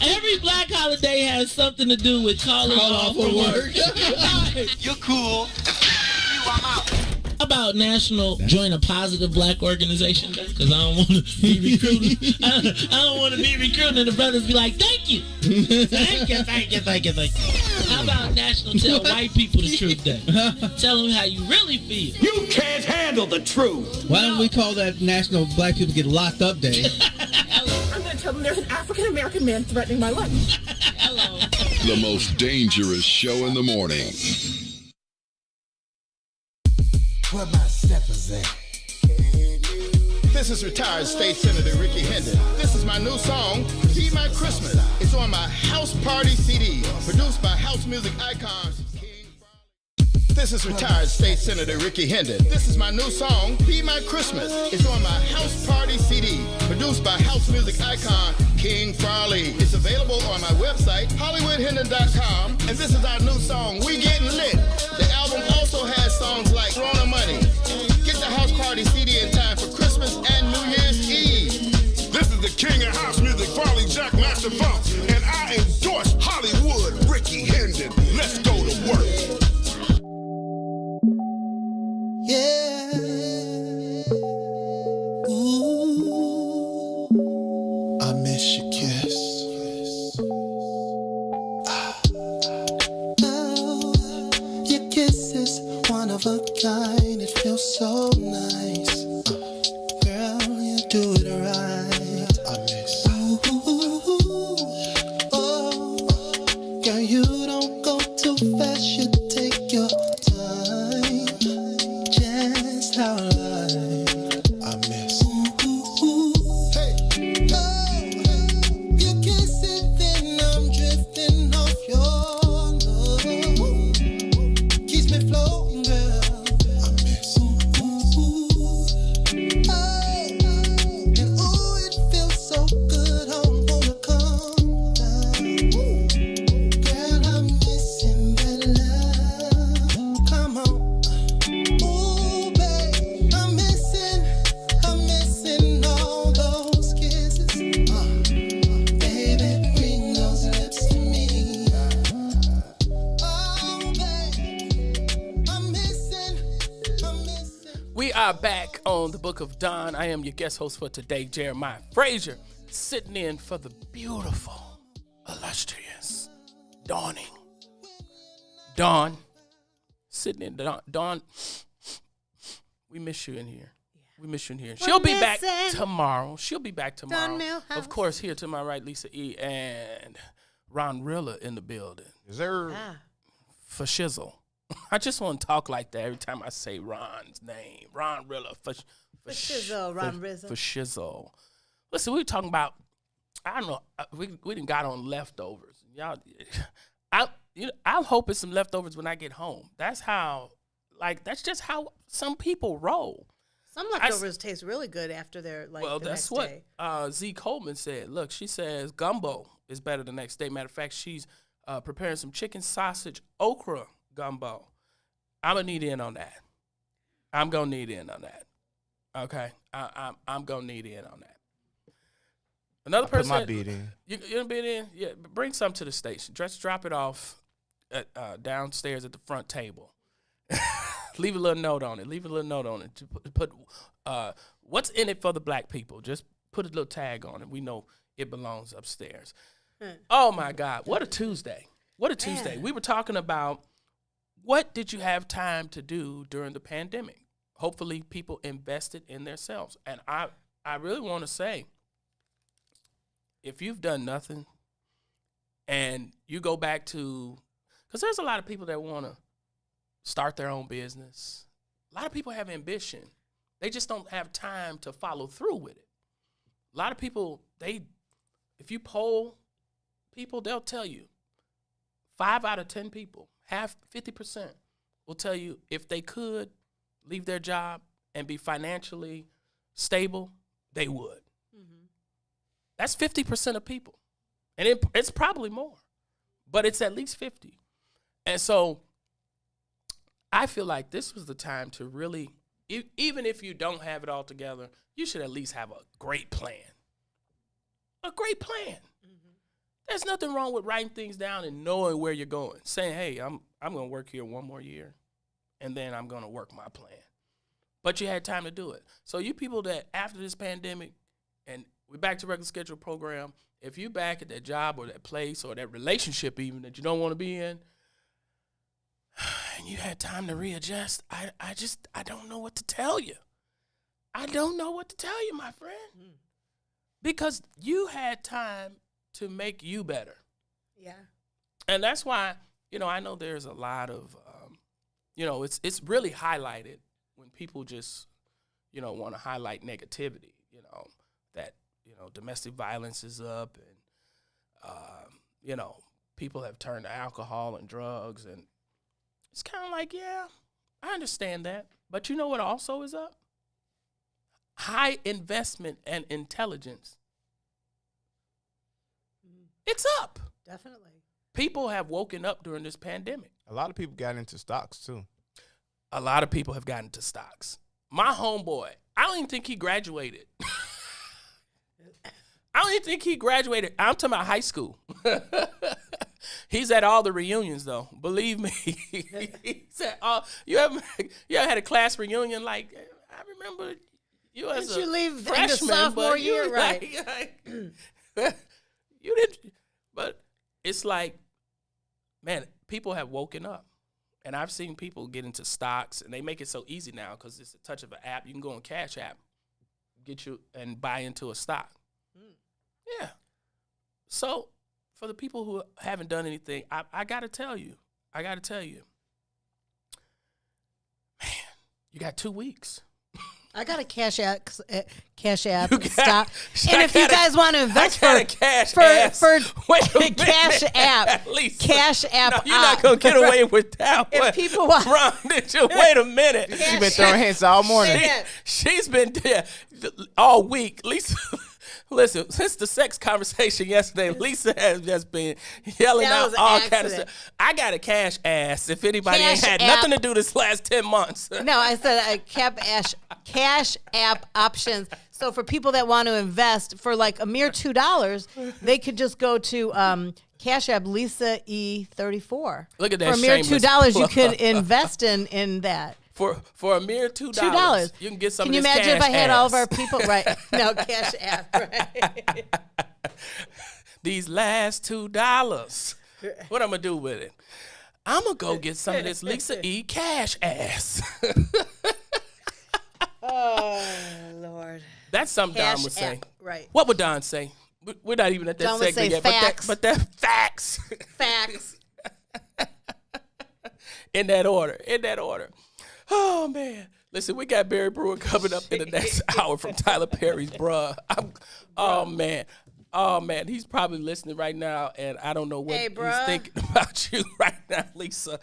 Every black holiday has something to do with calling off from work. You're cool. I'm out. About National Join a Positive Black Organization Day? Because I don't want to be recruited. I don't want to be recruited and the brothers be like, thank you. Thank you. How about National Tell White People the Truth Day? Tell them how you really feel. You can't handle the truth. Why don't we call that National Black People Get Locked Up Day? I'm going to tell them there's an African-American man threatening my life. Hello. The most dangerous show in the morning. Where my steppers at? This is retired State Senator Ricky Hendricks. This is my new song, Be My Christmas. It's on my House Party CD, produced by house music icons. This is retired State Senator Ricky Hendon. This is my new song, Be My Christmas. It's on my House Party CD, produced by house music icon King Farley. It's available on my website, HollywoodHendon.com. And this is our new song, We Getting Lit. The album also has songs like Rona Money. Get the House Party CD in time for Christmas and New Year's Eve. This is the king of house music, Farley Jack Master Funk, and I endorse Hollywood Ricky Hendon. Let's go to work. Yeah. Ooh. I miss your kiss. Oh, your kiss is one of a kind. It feels so nice. Girl, you do it right. I miss. Ooh. Oh, girl, you don't go too fast. You take your time. Just how I miss. Hey. Oh, you kiss it, then I'm drifting off your love. Keeps me floating, girl. I miss. And ooh, it feels so good. I'm gonna come down. Girl, I'm missing that love. Come on. Ooh, babe, I'm missing all those kisses. Baby, bring those lips to me. Oh, babe, I'm missing. We are back on the Book of Dawn. I am your guest host for today, Jeremiah Frazier, sitting in for the beautiful, illustrious, dawning. Dawn, sitting in. Dawn, we miss you in here. We miss you in here. She'll be back tomorrow. Dawn Millhouse. Of course, here to my right, Lisa E. and Ron Rilla in the building. Is there For shizzle. I just want to talk like that every time I say Ron's name. Ron Rilla. For shizzle, Ron Rizzo. For shizzle. Listen, we were talking about, I don't know, we didn't got on leftovers. Y'all, I'll hope it's some leftovers when I get home. That's just how some people roll. Some leftovers taste really good after they're like the that's next day. what Z Coleman said. Look, she says gumbo is better the next day. Matter of fact, she's preparing some chicken sausage okra gumbo. I'm gonna need in on that. Okay, I'm gonna need in on that. Another person. Put my beat in. You gonna bid in? Yeah, bring some to the station. Just drop it off at, downstairs at the front table. Leave a little note on it. To put what's in it for the black people. Just put a little tag on it. We know it belongs upstairs. Oh my God! What a Tuesday! We were talking about what did you have time to do during the pandemic. Hopefully, people invested in themselves, and I really want to say, if you've done nothing, and you go back to, because there's a lot of people that want to start their own business. A lot of people have ambition. They just don't have time to follow through with it. A lot of people, if you poll people, they'll tell you 5 out of 10 people, 50% will tell you if they could leave their job and be financially stable, they would. Mm-hmm. That's 50% of people. And it's probably more, but it's at least 50. And so I feel like this was the time to really, even if you don't have it all together, you should at least have a great plan. A great plan. Mm-hmm. There's nothing wrong with writing things down and knowing where you're going. Saying, hey, I'm going to work here one more year, and then I'm going to work my plan. But you had time to do it. So you people that after this pandemic, and we're back to regular scheduled program, if you back at that job or that place or that relationship even that you don't want to be in, and you had time to readjust, I don't know what to tell you. I don't know what to tell you, my friend. Because you had time to make you better. Yeah. And that's why, I know there's a lot of, it's really highlighted when people just, want to highlight negativity, that, domestic violence is up and, people have turned to alcohol and drugs. And It's kind of like, yeah, I understand that. But you know what also is up? High investment and intelligence. It's up. Definitely. People have woken up during this pandemic. A lot of people got into stocks too. A lot of people have gotten to stocks. My homeboy, I don't even think he graduated. I don't even think he graduated. I'm talking about high school. He's at all the reunions, though. Believe me. He's at all. You ever had a class reunion? Like, I remember you as Did a you leave in the freshman, sophomore but year, you, right? You didn't. But it's like, man, people have woken up. And I've seen people get into stocks, and they make it so easy now because it's a touch of an app. You can go on Cash App, get you, and buy into a stock. Yeah. So for the people who haven't done anything, I got to tell you, man, you got 2 weeks. I got a Cash App stop. And if you guys want to invest for Cash App, Cash App. No, you're not gonna get away with that. If people want, wait a minute. She's been throwing hints all morning. She's been there all week. Lisa, listen, since the sex conversation yesterday, Lisa has just been yelling out all kind of stuff. I got a cash ass. If anybody ain't had nothing to do this last 10 months. No, I said Cash App options. So for people that want to invest for like a mere $2, they could just go to Cash App Lisa E34. Look at that. For a mere $2, you could invest in that. For a mere $2, you can get some. Can of you this imagine if cash I had ass. all of our people right? No, Cash App. Right. These last $2. What I'm gonna do with it? I'm gonna go get some of this Lisa E cash ass. Oh Lord. That's something Cash Don would say. App, right. What would Don say? We're not even at that Don would segment say yet. facts. But that facts. Facts. In that order. Oh man. Listen, we got Barry Brewer coming up in the next hour from Tyler Perry's Bruh. Oh man, he's probably listening right now, and I don't know what he's thinking about you right now, Lisa.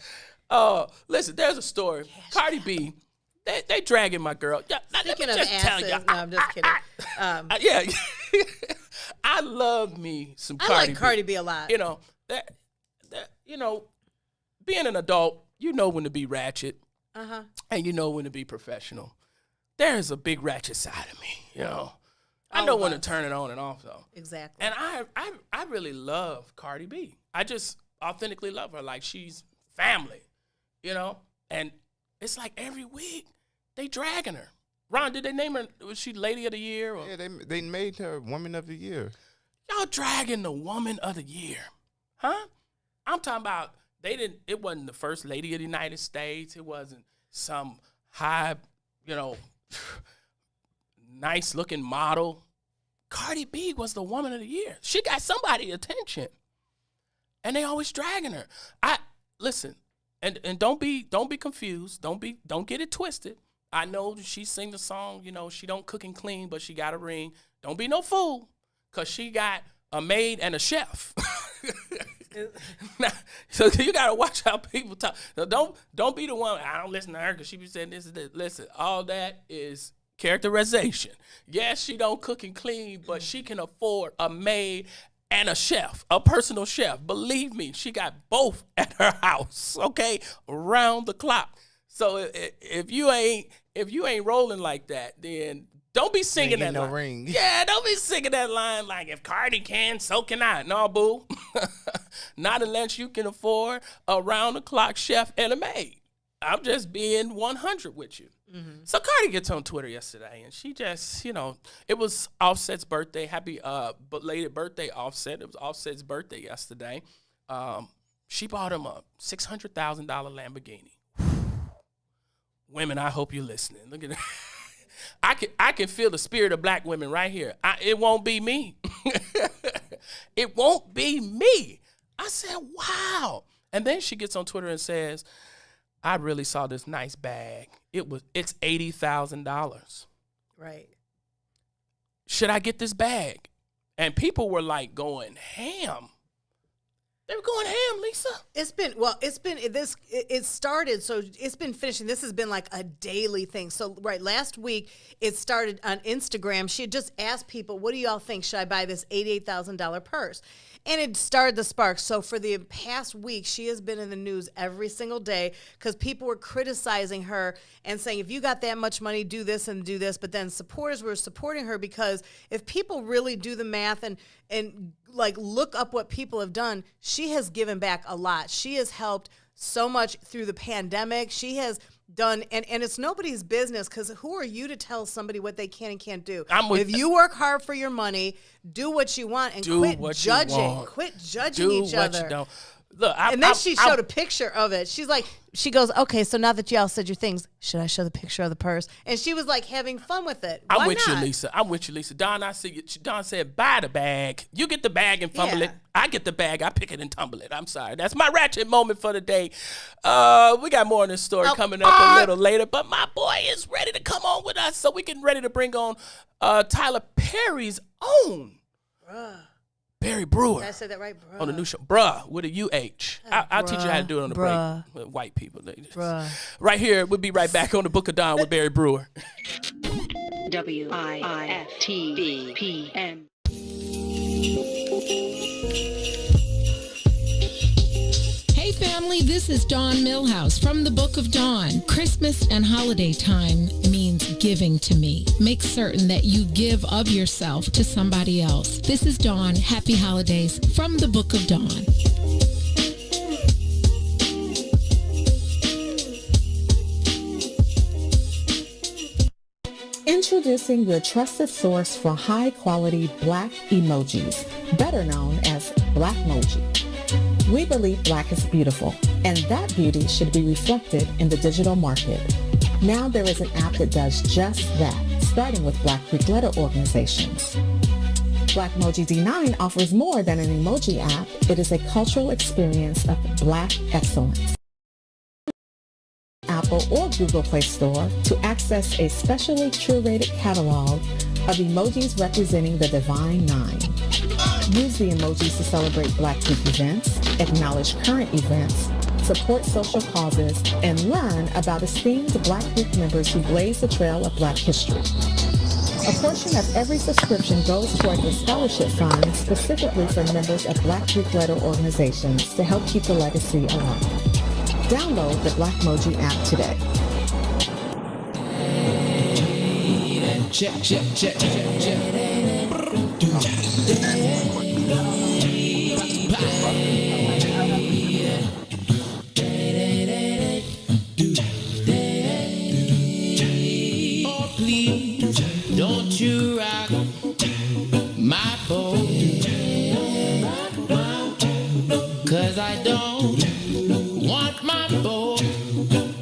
Listen, there's a story. Cardi B, they dragging my girl. Yeah, Speaking of just asses, tell you, no, I'm just kidding. yeah, I love me some Cardi B. I like Cardi B a lot. You know that being an adult, you know when to be ratchet, and you know when to be professional. There's a big ratchet side of me, you know. I know when to turn it on and off, though. Exactly. And I really love Cardi B. I just authentically love her. Like, she's family, you know? And it's like every week they dragging her. Ron, did they name her? Was she Lady of the Year? Or? Yeah, they made her Woman of the Year. Y'all dragging the Woman of the Year. Huh? I'm talking about it wasn't the first lady of the United States. It wasn't some high, nice looking model. Cardi B was the Woman of the Year. She got somebody's attention, and they always dragging her. Listen, and don't be confused. Don't get it twisted. I know she sing the song. She don't cook and clean, but she got a ring. Don't be no fool, cause she got a maid and a chef. Now, so you gotta watch how people talk. So don't be the one. I don't listen to her because she be saying this and this. Listen, all that is characterization. Yes, she don't cook and clean, but she can afford a maid and a chef, a personal chef. Believe me, she got both at her house. Okay, around the clock. So if you ain't rolling like that, then don't be singing that line. Ring. Yeah, don't be singing that line like, if Cardi can, so can I. No, boo. Not unless you can afford a round-the-clock chef and a maid. I'm just being 100 with you. Mm-hmm. So Cardi gets on Twitter yesterday, and she just, it was Offset's birthday. Happy belated birthday, Offset. It was Offset's birthday yesterday. She bought him a $600,000 Lamborghini. Women, I hope you're listening. Look at that. I can feel the spirit of black women right here. It won't be me. It won't be me. I said, wow. And then she gets on Twitter and says, I really saw this nice bag. It's $80,000. Right. Should I get this bag? And people were like going ham. They were going ham, Lisa. It started, so it's been finishing. This has been like a daily thing. So last week it started on Instagram. She had just asked people, what do y'all think? Should I buy this $88,000 purse? And it started the spark. So for the past week, she has been in the news every single day because people were criticizing her and saying, if you got that much money, do this and do this. But then supporters were supporting her because if people really do the math and like look up what people have done, she has given back a lot. She has helped so much through the pandemic. She has done, and it's nobody's business because who are you to tell somebody what they can and can't do? If you work hard for your money, do what you want and quit judging. Quit judging each other. You don't. Look, and then she showed a picture of it. She goes, okay, so now that y'all said your things, should I show the picture of the purse? And she was like having fun with it. I'm with you, Lisa. Don, I see you. Don said, buy the bag. You get the bag and fumble it. I get the bag. I pick it and tumble it. I'm sorry. That's my ratchet moment for the day. We got more on this story coming up a little later, but my boy is ready to come on with us, so we can ready to bring on Tyler Perry's own. Barry Brewer. Did I say that right? Bruh. On the new show. Bruh, with a U-H. I'll teach you how to do it on the break. With white people. Bruh. Right here, we'll be right back on the Book of Dawn with Barry Brewer. WIFTBPN. Hey family, this is Dawn Millhouse from the Book of Dawn. Christmas and holiday time means giving to me. Make certain that you give of yourself to somebody else. This is Dawn. Happy holidays from the Book of Dawn. Introducing your trusted source for high-quality Black emojis, better known as Blackmoji. We believe Black is beautiful, and that beauty should be reflected in the digital market. Now there is an app that does just that, starting with Black Greek letter organizations. Blackmoji D9 offers more than an emoji app. It is a cultural experience of Black excellence. Apple or Google Play Store to access a specially curated catalog of emojis representing the Divine Nine. Use the emojis to celebrate Black Greek events, acknowledge current events, support social causes, and learn about esteemed Black Greek members who blaze the trail of Black history. A portion of every subscription goes toward a scholarship fund specifically for members of Black Greek letter organizations to help keep the legacy alive. Download the Blackmoji app today. Check, check, check, check, check. Oh, please, don't you rock my boat, 'cause I don't want my boat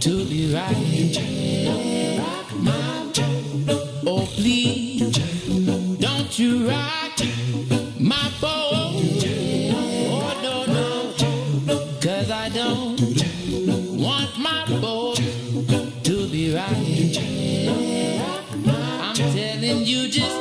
to be right. Oh, please, don't you rock my boat. Oh, no, no, 'cause I don't want my boat to be right. I'm telling you just,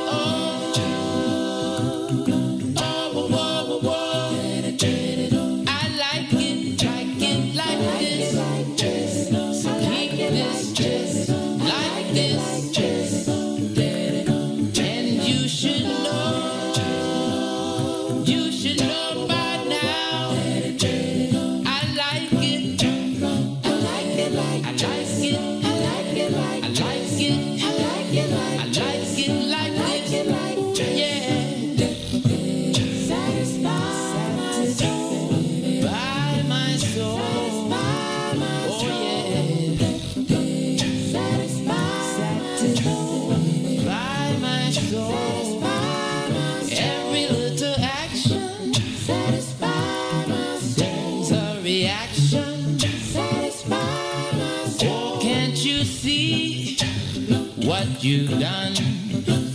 you've done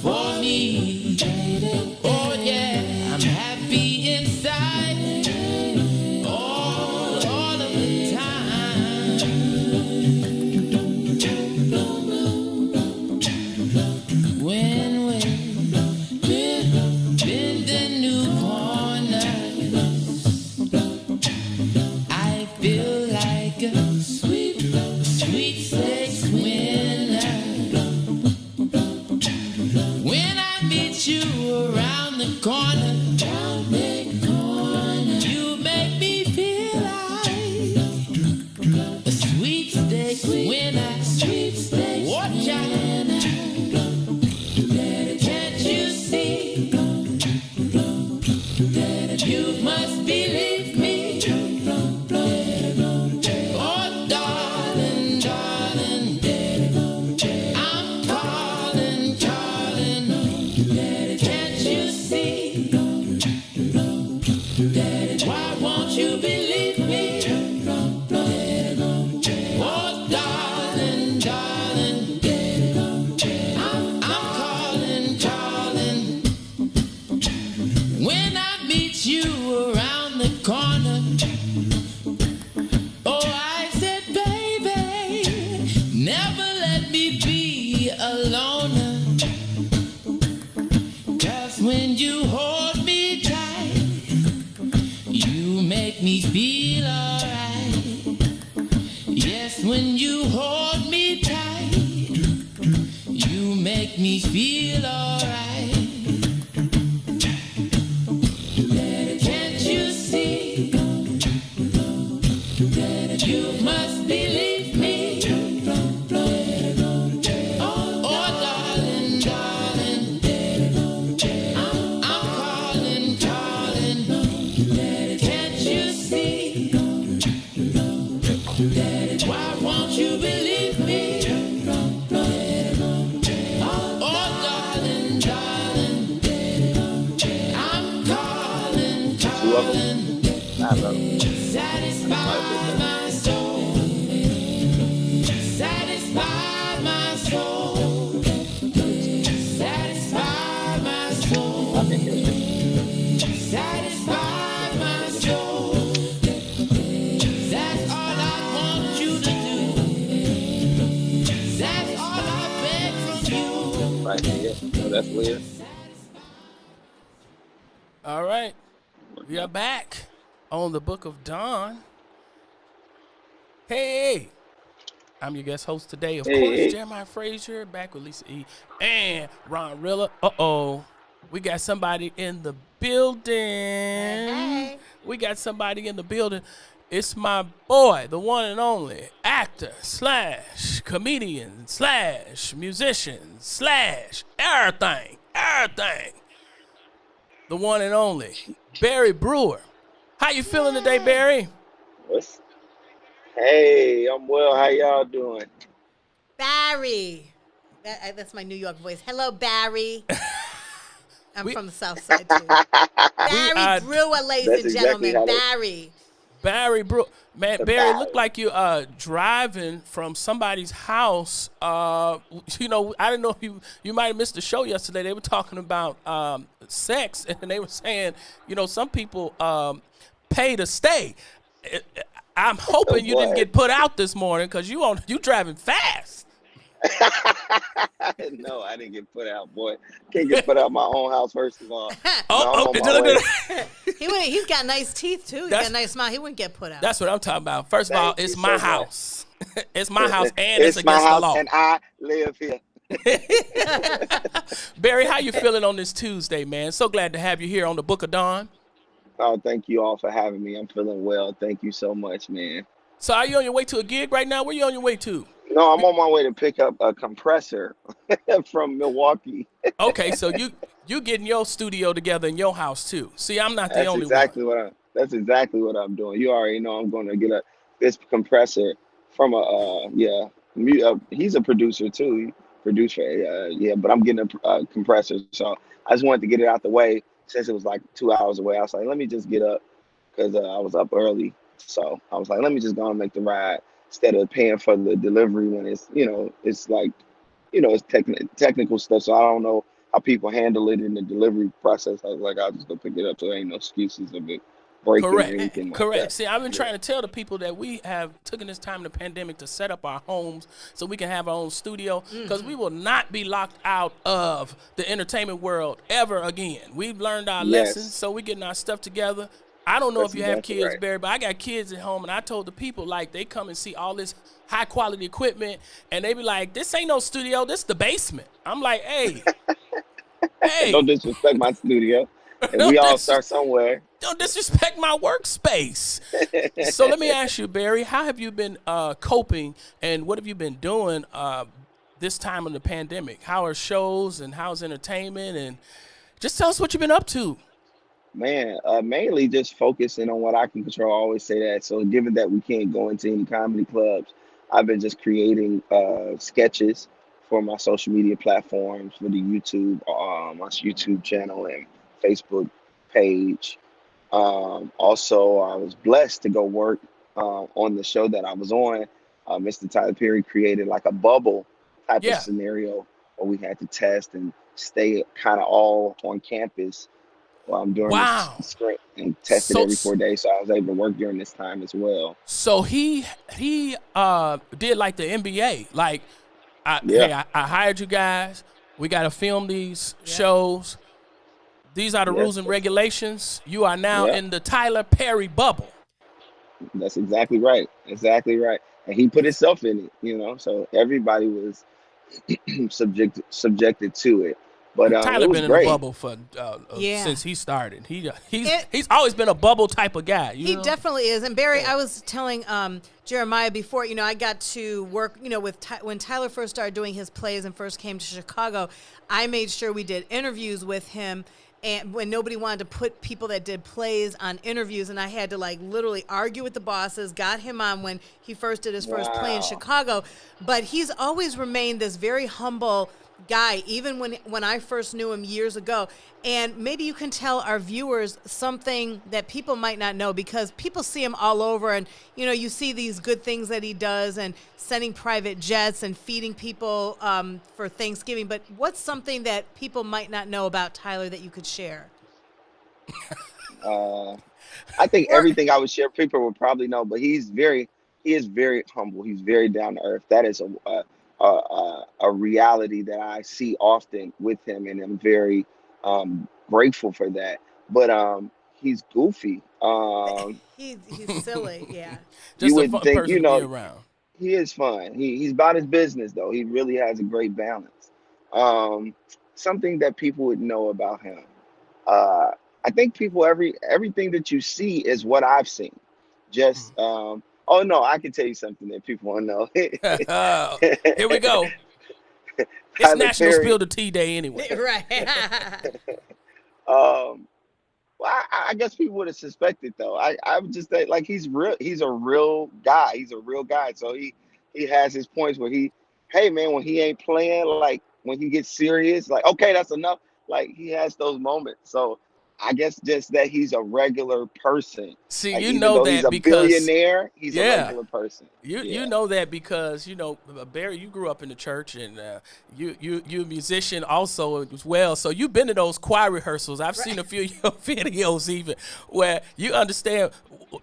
for me. Oh yeah, I'm happy inside all of the time. When we bend the new corner, corner. You make me feel like a sweet steak when I watch out. Can't you see? You must believe me. Oh, darling, darling, I'm calling, calling. Can't you see? Why won't you believe me? Oh, darling, darling, I'm calling, calling. When I meet you around the corner, oh, I said, baby, never let me be alone. 'Cause when you hold me tight, you make me feel alright. Yes, when you hold me tight, you make me feel alright. Can't you see? You must believe me. Oh, darling, darling, I'm calling, calling. Can't you see? Why won't you believe me? Oh, darling, darling, I'm calling, calling. Satisfy my soul. Satisfy my soul. Satisfy my soul. Satisfy my soul. That's all I want you to do. That's all I beg from you. Right here. Oh, that's Leah. All right. We are back on the Book of Dawn. Hey, I'm your guest host today, of course, Jeremiah Frazier, back with Lisa E. and Ron Rilla. Uh-oh. We got somebody in the building. Hey. We got somebody in the building. It's my boy, the one and only actor / comedian / musician / everything. The one and only Barry Brewer. How you feeling today, Barry? Hey, I'm well. How y'all doing? Barry. That's my New York voice. Hello, Barry. I'm from the South Side, too. Barry Brewer, ladies and gentlemen. Barry Brewer. Man, Barry, looked like you driving from somebody's house. You know, I don't know if you might have missed the show yesterday. They were talking about sex, and they were saying, you know, some people pay to stay. I'm hoping you didn't get put out this morning because you driving fast. No, I didn't get put out, boy. Can't get put out my own house, first of all. He's got nice teeth, too. He's got a nice smile. He wouldn't get put out. That's what I'm talking about. First of all, it's my house. It's my house, and it's against the law. And I live here. Barry, how you feeling on this Tuesday, man? So glad to have you here on the Book of Dawn. Oh, thank you all for having me. I'm feeling well. Thank you so much, man. So are you on your way to a gig right now? Where you on your way to? No, I'm on my way to pick up a compressor from Milwaukee. Okay, so you getting your studio together in your house too. See, I'm not the only one. That's exactly what I'm doing. You already know I'm going to get this compressor from he's a producer too. He produced for but I'm getting a compressor. So I just wanted to get it out the way since it was like 2 hours away. I was like, let me just get up because I was up early. So I was like, let me just go and make the ride instead of paying for the delivery when it's, it's like, it's technical stuff. So I don't know how people handle it in the delivery process. I was like, I'll just go pick it up. So there ain't no excuses of it breaking or anything like that. See, I've been trying to tell the people that we have taken this time in the pandemic to set up our homes so we can have our own studio because we will not be locked out of the entertainment world ever again. We've learned our lessons, so we're getting our stuff together. I don't know if you have kids, Barry, but I got kids at home, and I told the people, like, they come and see all this high-quality equipment, and they be like, this ain't no studio, this the basement. I'm like, hey. Don't disrespect my studio. And we all start somewhere. Don't disrespect my workspace. So let me ask you, Barry, how have you been coping, and what have you been doing this time of the pandemic? How are shows and how's entertainment? And just tell us what you've been up to. Man, mainly just focusing on what I can control. I always say that. So given that we can't go into any comedy clubs, I've been just creating sketches for my social media platforms, for the my YouTube channel and Facebook page. Also, I was blessed to go work on the show that I was on. Mr. Tyler Perry created like a bubble type of scenario where we had to test and stay kind of all on campus while I'm doing this script and tested every 4 days. So I was able to work during this time as well. So he did like the NBA. Like, hey, I hired you guys. We got to film these shows. These are the rules and regulations. You are now in the Tyler Perry bubble. That's exactly right. Exactly right. And he put himself in it, so everybody was subjected to it. But Tyler it was been great. in a bubble for since he started. He's always been a bubble type of guy. He definitely is. And Barry, I was telling Jeremiah before, I got to work, with when Tyler first started doing his plays and first came to Chicago, I made sure we did interviews with him. And when nobody wanted to put people that did plays on interviews, and I had to literally argue with the bosses, got him on when he first did his first play in Chicago. But he's always remained this very humble guy, even when I first knew him years ago. And maybe you can tell our viewers something that people might not know, because people see him all over, and you see these good things that he does and sending private jets and feeding people for Thanksgiving. But what's something that people might not know about Tyler that you could share? I think everything I would share, people would probably know, but he is very humble. He's very down to earth. That is a reality that I see often with him, and I'm very grateful for that. But he's goofy. He's silly, yeah. Just you a would fun think, person to be around. He is fun. He's about his business though. He really has a great balance. Something that people would know about him. I think everything that you see is what I've seen. Just oh no, I can tell you something that people want to know. Here we go. It's Tyler National Perry. Spill the Tea Day anyway. Right. Well, I guess people would have suspected though. I would just say he's real. He's a real guy. He's a real guy. So he has his points where hey man, when he ain't playing, when he gets serious, okay, that's enough. He has those moments. So I guess just that he's a regular person. See, even though he's a billionaire, he's a regular person. You know that because Barry, you grew up in the church, and you're a musician also as well. So you've been to those choir rehearsals. I've seen a few of your videos even where you understand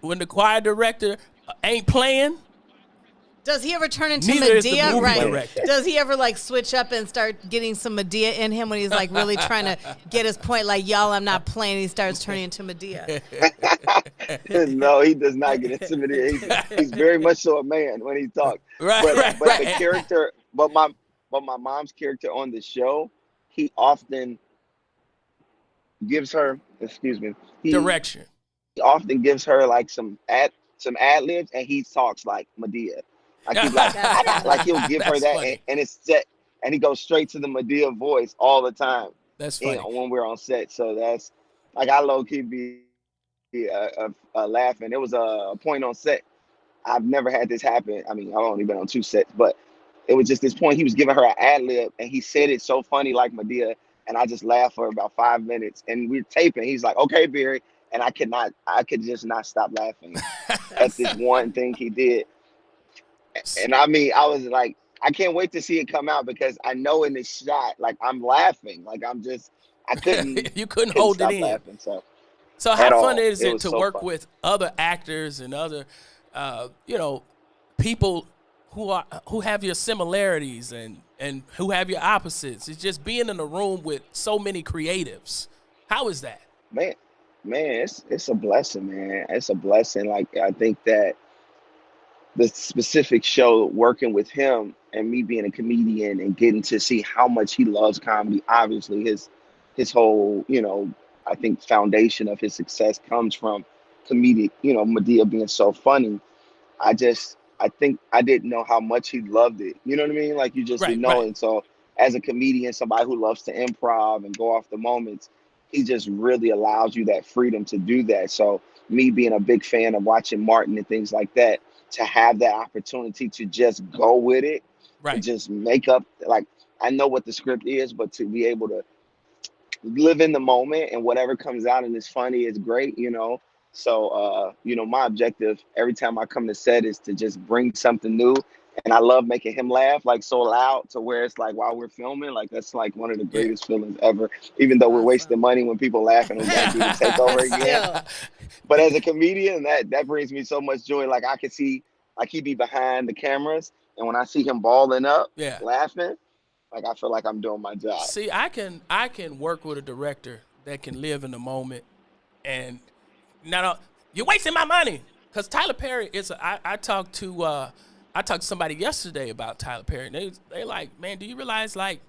when the choir director ain't playing. Does he ever turn into Neither is the Medea? movie Right. director. Does he ever switch up and start getting some Medea in him when he's really trying to get his point? Y'all, I'm not playing. He starts turning into Medea. No, he does not get intimidated. He's very much so a man when he talks. But the character, but my mom's character on the show, he often gives her, direction. He often gives her some ad libs, and he talks like Medea. He'll give her that, and it's set, and he goes straight to the Medea voice all the time. That's funny. When we're on set. So that's I low key be laughing. It was a point on set. I've never had this happen. I mean, I've only been on 2 sets, but it was just this point. He was giving her an ad lib, and he said it so funny like Medea, and I just laughed for about 5 minutes. And we're taping. He's like, "Okay, Barry," and I could just not stop laughing at this one thing he did. And I mean, I was like, I can't wait to see it come out, because I know in the shot, I'm laughing, I couldn't. You couldn't hold stop it in. laughing, so how fun is it was to so work fun. with other actors and other, people who have your similarities and who have your opposites? It's just being in a room with so many creatives. How is that? Man, it's a blessing, man. It's a blessing. I think that the specific show, working with him and me being a comedian and getting to see how much he loves comedy, obviously his whole, I think foundation of his success comes from comedic, Medea being so funny. I think I didn't know how much he loved it. You know what I mean? Like you just didn't know. And so as a comedian, somebody who loves to improv and go off the moments, he just really allows you that freedom to do that. So me being a big fan of watching Martin and things like that, to have that opportunity to just go with it, to just make up, like, I know what the script is, but to be able to live in the moment and whatever comes out and is funny is great, So, my objective every time I come to set is to just bring something new. And I love making him laugh like so loud to where it's like while we're filming, like that's like one of the greatest feelings ever, even though we're wasting money when people laugh and we gotta do the takeover again. But as a comedian, that brings me so much joy. Like I could see, like he be behind the cameras, and when I see him balling up, laughing, like I feel like I'm doing my job. See, I can work with a director that can live in the moment, and you're wasting my money. Because Tyler Perry is I talked to somebody yesterday about Tyler Perry, and they like, man, do you realize like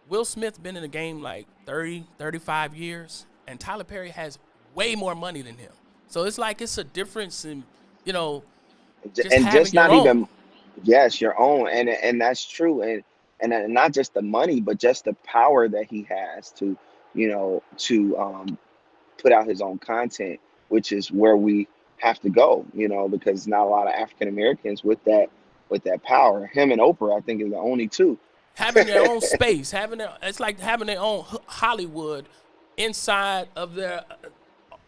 Will Smith's been in the game like 30, 35 years, and Tyler Perry has way more money than him. So it's like it's a difference in, just not even, yes, your own, and that's true, and not just the money, but just the power that he has to, put out his own content, which is where we have to go, because not a lot of African Americans with that power. Him and Oprah, I think, is the only two. Having their own space, it's like having their own Hollywood inside of their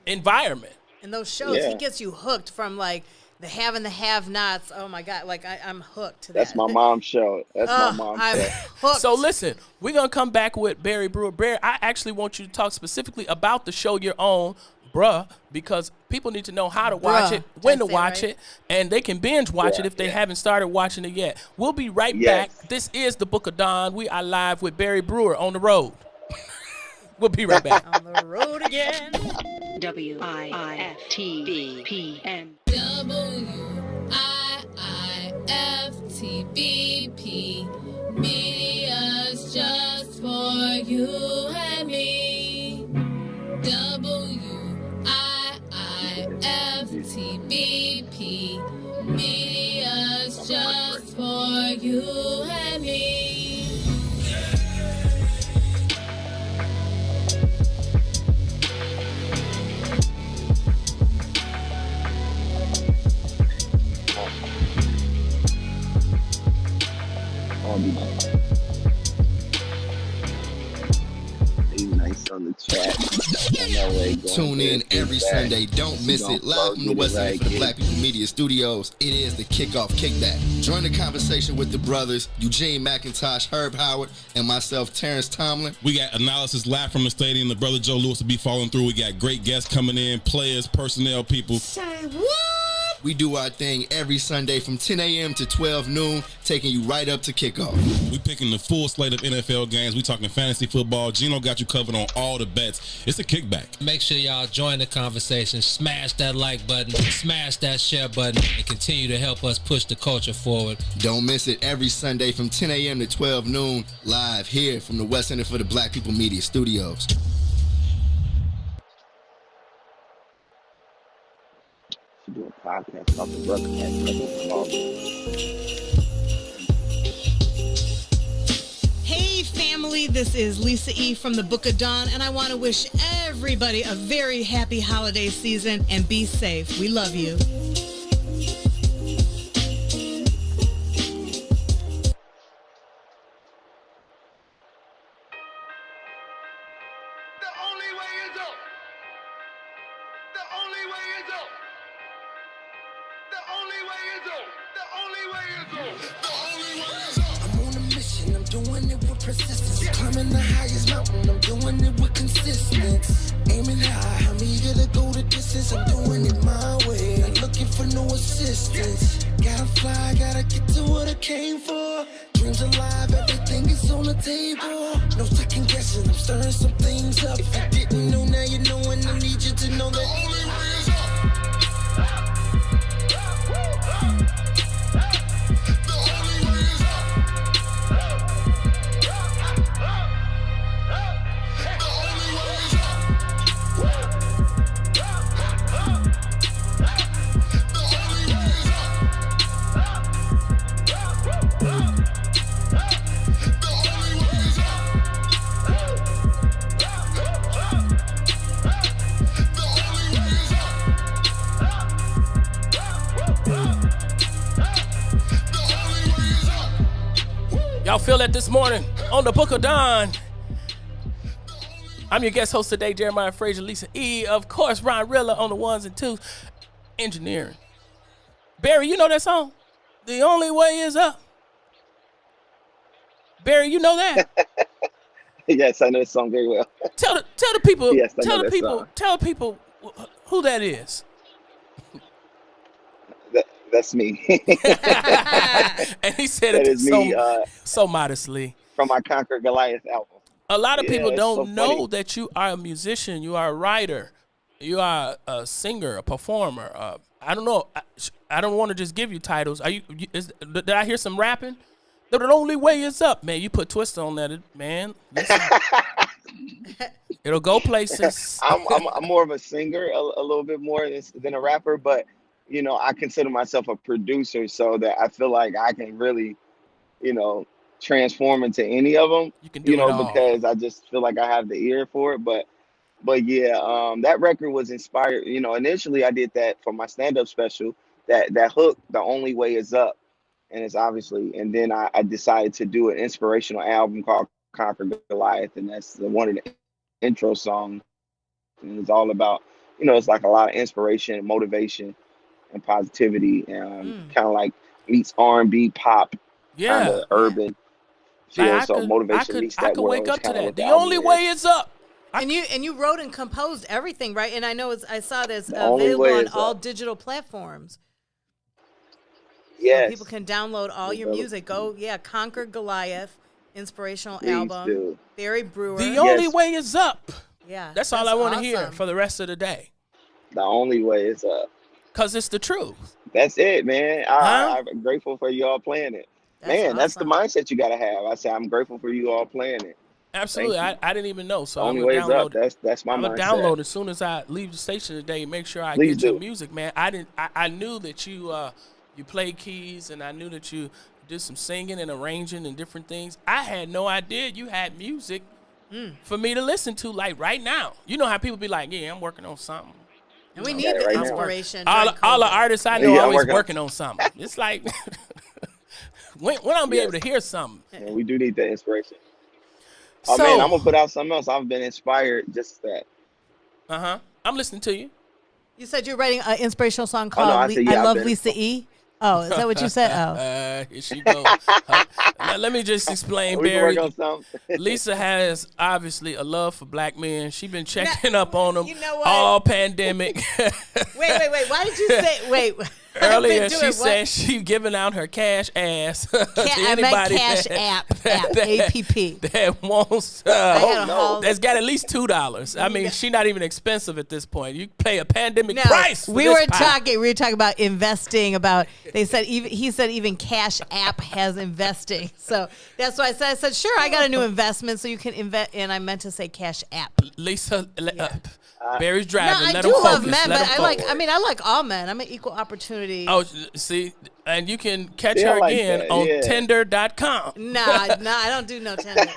environment. And those shows, he gets you hooked from like the have and the have-nots. Oh my God, like I'm hooked to that. That's my mom's show. I'm hooked. So listen, we're gonna come back with Barry Brewer. Barry, I actually want you to talk specifically about the show you're on, bruh, because people need to know how to watch it, when to watch it, and they can binge watch it if they haven't started watching it yet. We'll be right back. This is the Book of Dawn. We are live with Barry Brewer on the road. We'll be right back. On the road again. WIIFTBPM. WIIFTBP. Media's just for you and me. WIIFTBP. Media's just for you and me. Nice on the chat. Tune in every Sunday. Don't miss it. Live from the West End for the Black People Media Studios. It is the Kickoff Kickback. Join the conversation with the brothers Eugene McIntosh, Herb Howard, and myself, Terrence Tomlin. We got analysis live from the stadium. The brother Joe Lewis will be following through. We got great guests coming in, players, personnel, people. Say what? We do our thing every Sunday from 10 a.m. to 12 noon, taking you right up to kickoff. We picking the full slate of NFL games. We talking fantasy football. Gino got you covered on all the bets. It's a kickback. Make sure y'all join the conversation. Smash that like button, smash that share button, and continue to help us push the culture forward. Don't miss it every Sunday from 10 a.m. to 12 noon, live here from the West End for the Black People Media Studios. Do a podcast about the brother. Hey family, this is Lisa E. from the Book of Dawn, and I want to wish everybody a very happy holiday season and be safe. We love you. Climbing the highest mountain, I'm doing it with consistency. Aiming high, I'm eager to go the distance. I'm doing it my way, not looking for no assistance. Gotta fly, gotta get to what I came for. Dreams alive, everything is on the table. No second guessing, I'm stirring some things up. If you didn't know, now you know, and I need you to know that the only way is up. feel that this morning on the Book of Dawn. I'm your guest host today, Jeremiah Frazier, Lisa E. Of course, Ron Rilla on the ones and twos. Engineering. Barry, you know that song? The Only Way Is Up. Barry, you know that? Yes, I know the song very well. Tell the people. Yes, I tell know the that people. song. Tell the people who that is. That's me. And he said That it is me, so modestly. From my Conquer Goliath album. A lot of Yeah, people it's don't so know funny. that you are a musician. You are a writer. You are a singer, a performer. I don't know. I don't want to just give you titles. Did I hear some rapping? The only way is up, man. You put twist on that, man. Listen. It'll go places. I'm more of a singer, a little bit more than a rapper, but you know, I consider myself a producer, so that I feel like I can really, you know, transform into any of them. You can do it all. Because I just feel like I have the ear for it. But yeah, that record was inspired. You know, initially I did that for my stand-up special. That hook, The Only Way Is Up, and it's obviously. And then I decided to do an inspirational album called Conquer Goliath, and that's one of the intro songs. And it's all about, you know, it's like a lot of inspiration, motivation, and positivity, and kind of like meets R&B, pop, kind of urban feel. Like, So motivation meets that I could world. wake is up to kinda that. what The album only is. way is up. And you wrote and composed everything, right? And I know I saw this The only available way on is all up. digital platforms. Yes. So people can download all your music. Go, Conquer Goliath, inspirational Please album. do. Barry Brewer. The only way is up. Yeah. That's all I want to hear for the rest of the day. The only way is up. Because it's the truth. That's it, man. Huh? I'm grateful for you all playing it. That's the mindset you got to have. I say I'm grateful for you all playing it. Absolutely. Thank I didn't even know. So The I'm only going way to is up. download it. That's my I'm mindset. gonna download as soon as I leave the station today. Make sure I Please get your do. music, man. I knew that you played keys, and I knew that you did some singing and arranging and different things. I had no idea you had music for me to listen to like right now. You know how people be like, yeah, I'm working on something. And we need the inspiration. All the artists I know Yeah, are I'm always working working on something. It's like when I'm be able to hear something. Yeah, we do need that inspiration. Oh So- man, I'm gonna put out something else. I've been inspired just that. I'm listening to you. You said you're writing an inspirational song no, called I said, yeah, I've Love been- Lisa E. Oh, is that what you said? Oh. Here she goes. Now, let me just explain, We can Barry. work on something. Lisa has obviously a love for black men. She been checking up on them You know what? all pandemic. Wait. Why did you say wait? Earlier, Been she doing said what? she giving out her cash ass to I meant anybody cash app, APP. that wants had a whole- that's got at least $2. I mean, she not even expensive at this point. You pay a pandemic No, price. For we this were pie. talking. We were talking about investing. He said even Cash App has investing. So that's why I said sure. I got a new investment, so you can invest. And I meant to say Cash App. Lisa, Barry's driving. No, I Let do him love focus. men, Let but him I focus. like all men. I'm an equal opportunity. Oh, see, and you can catch Yeah, I her like again that, on yeah. Tinder.com. Nah, I don't do no Tinder.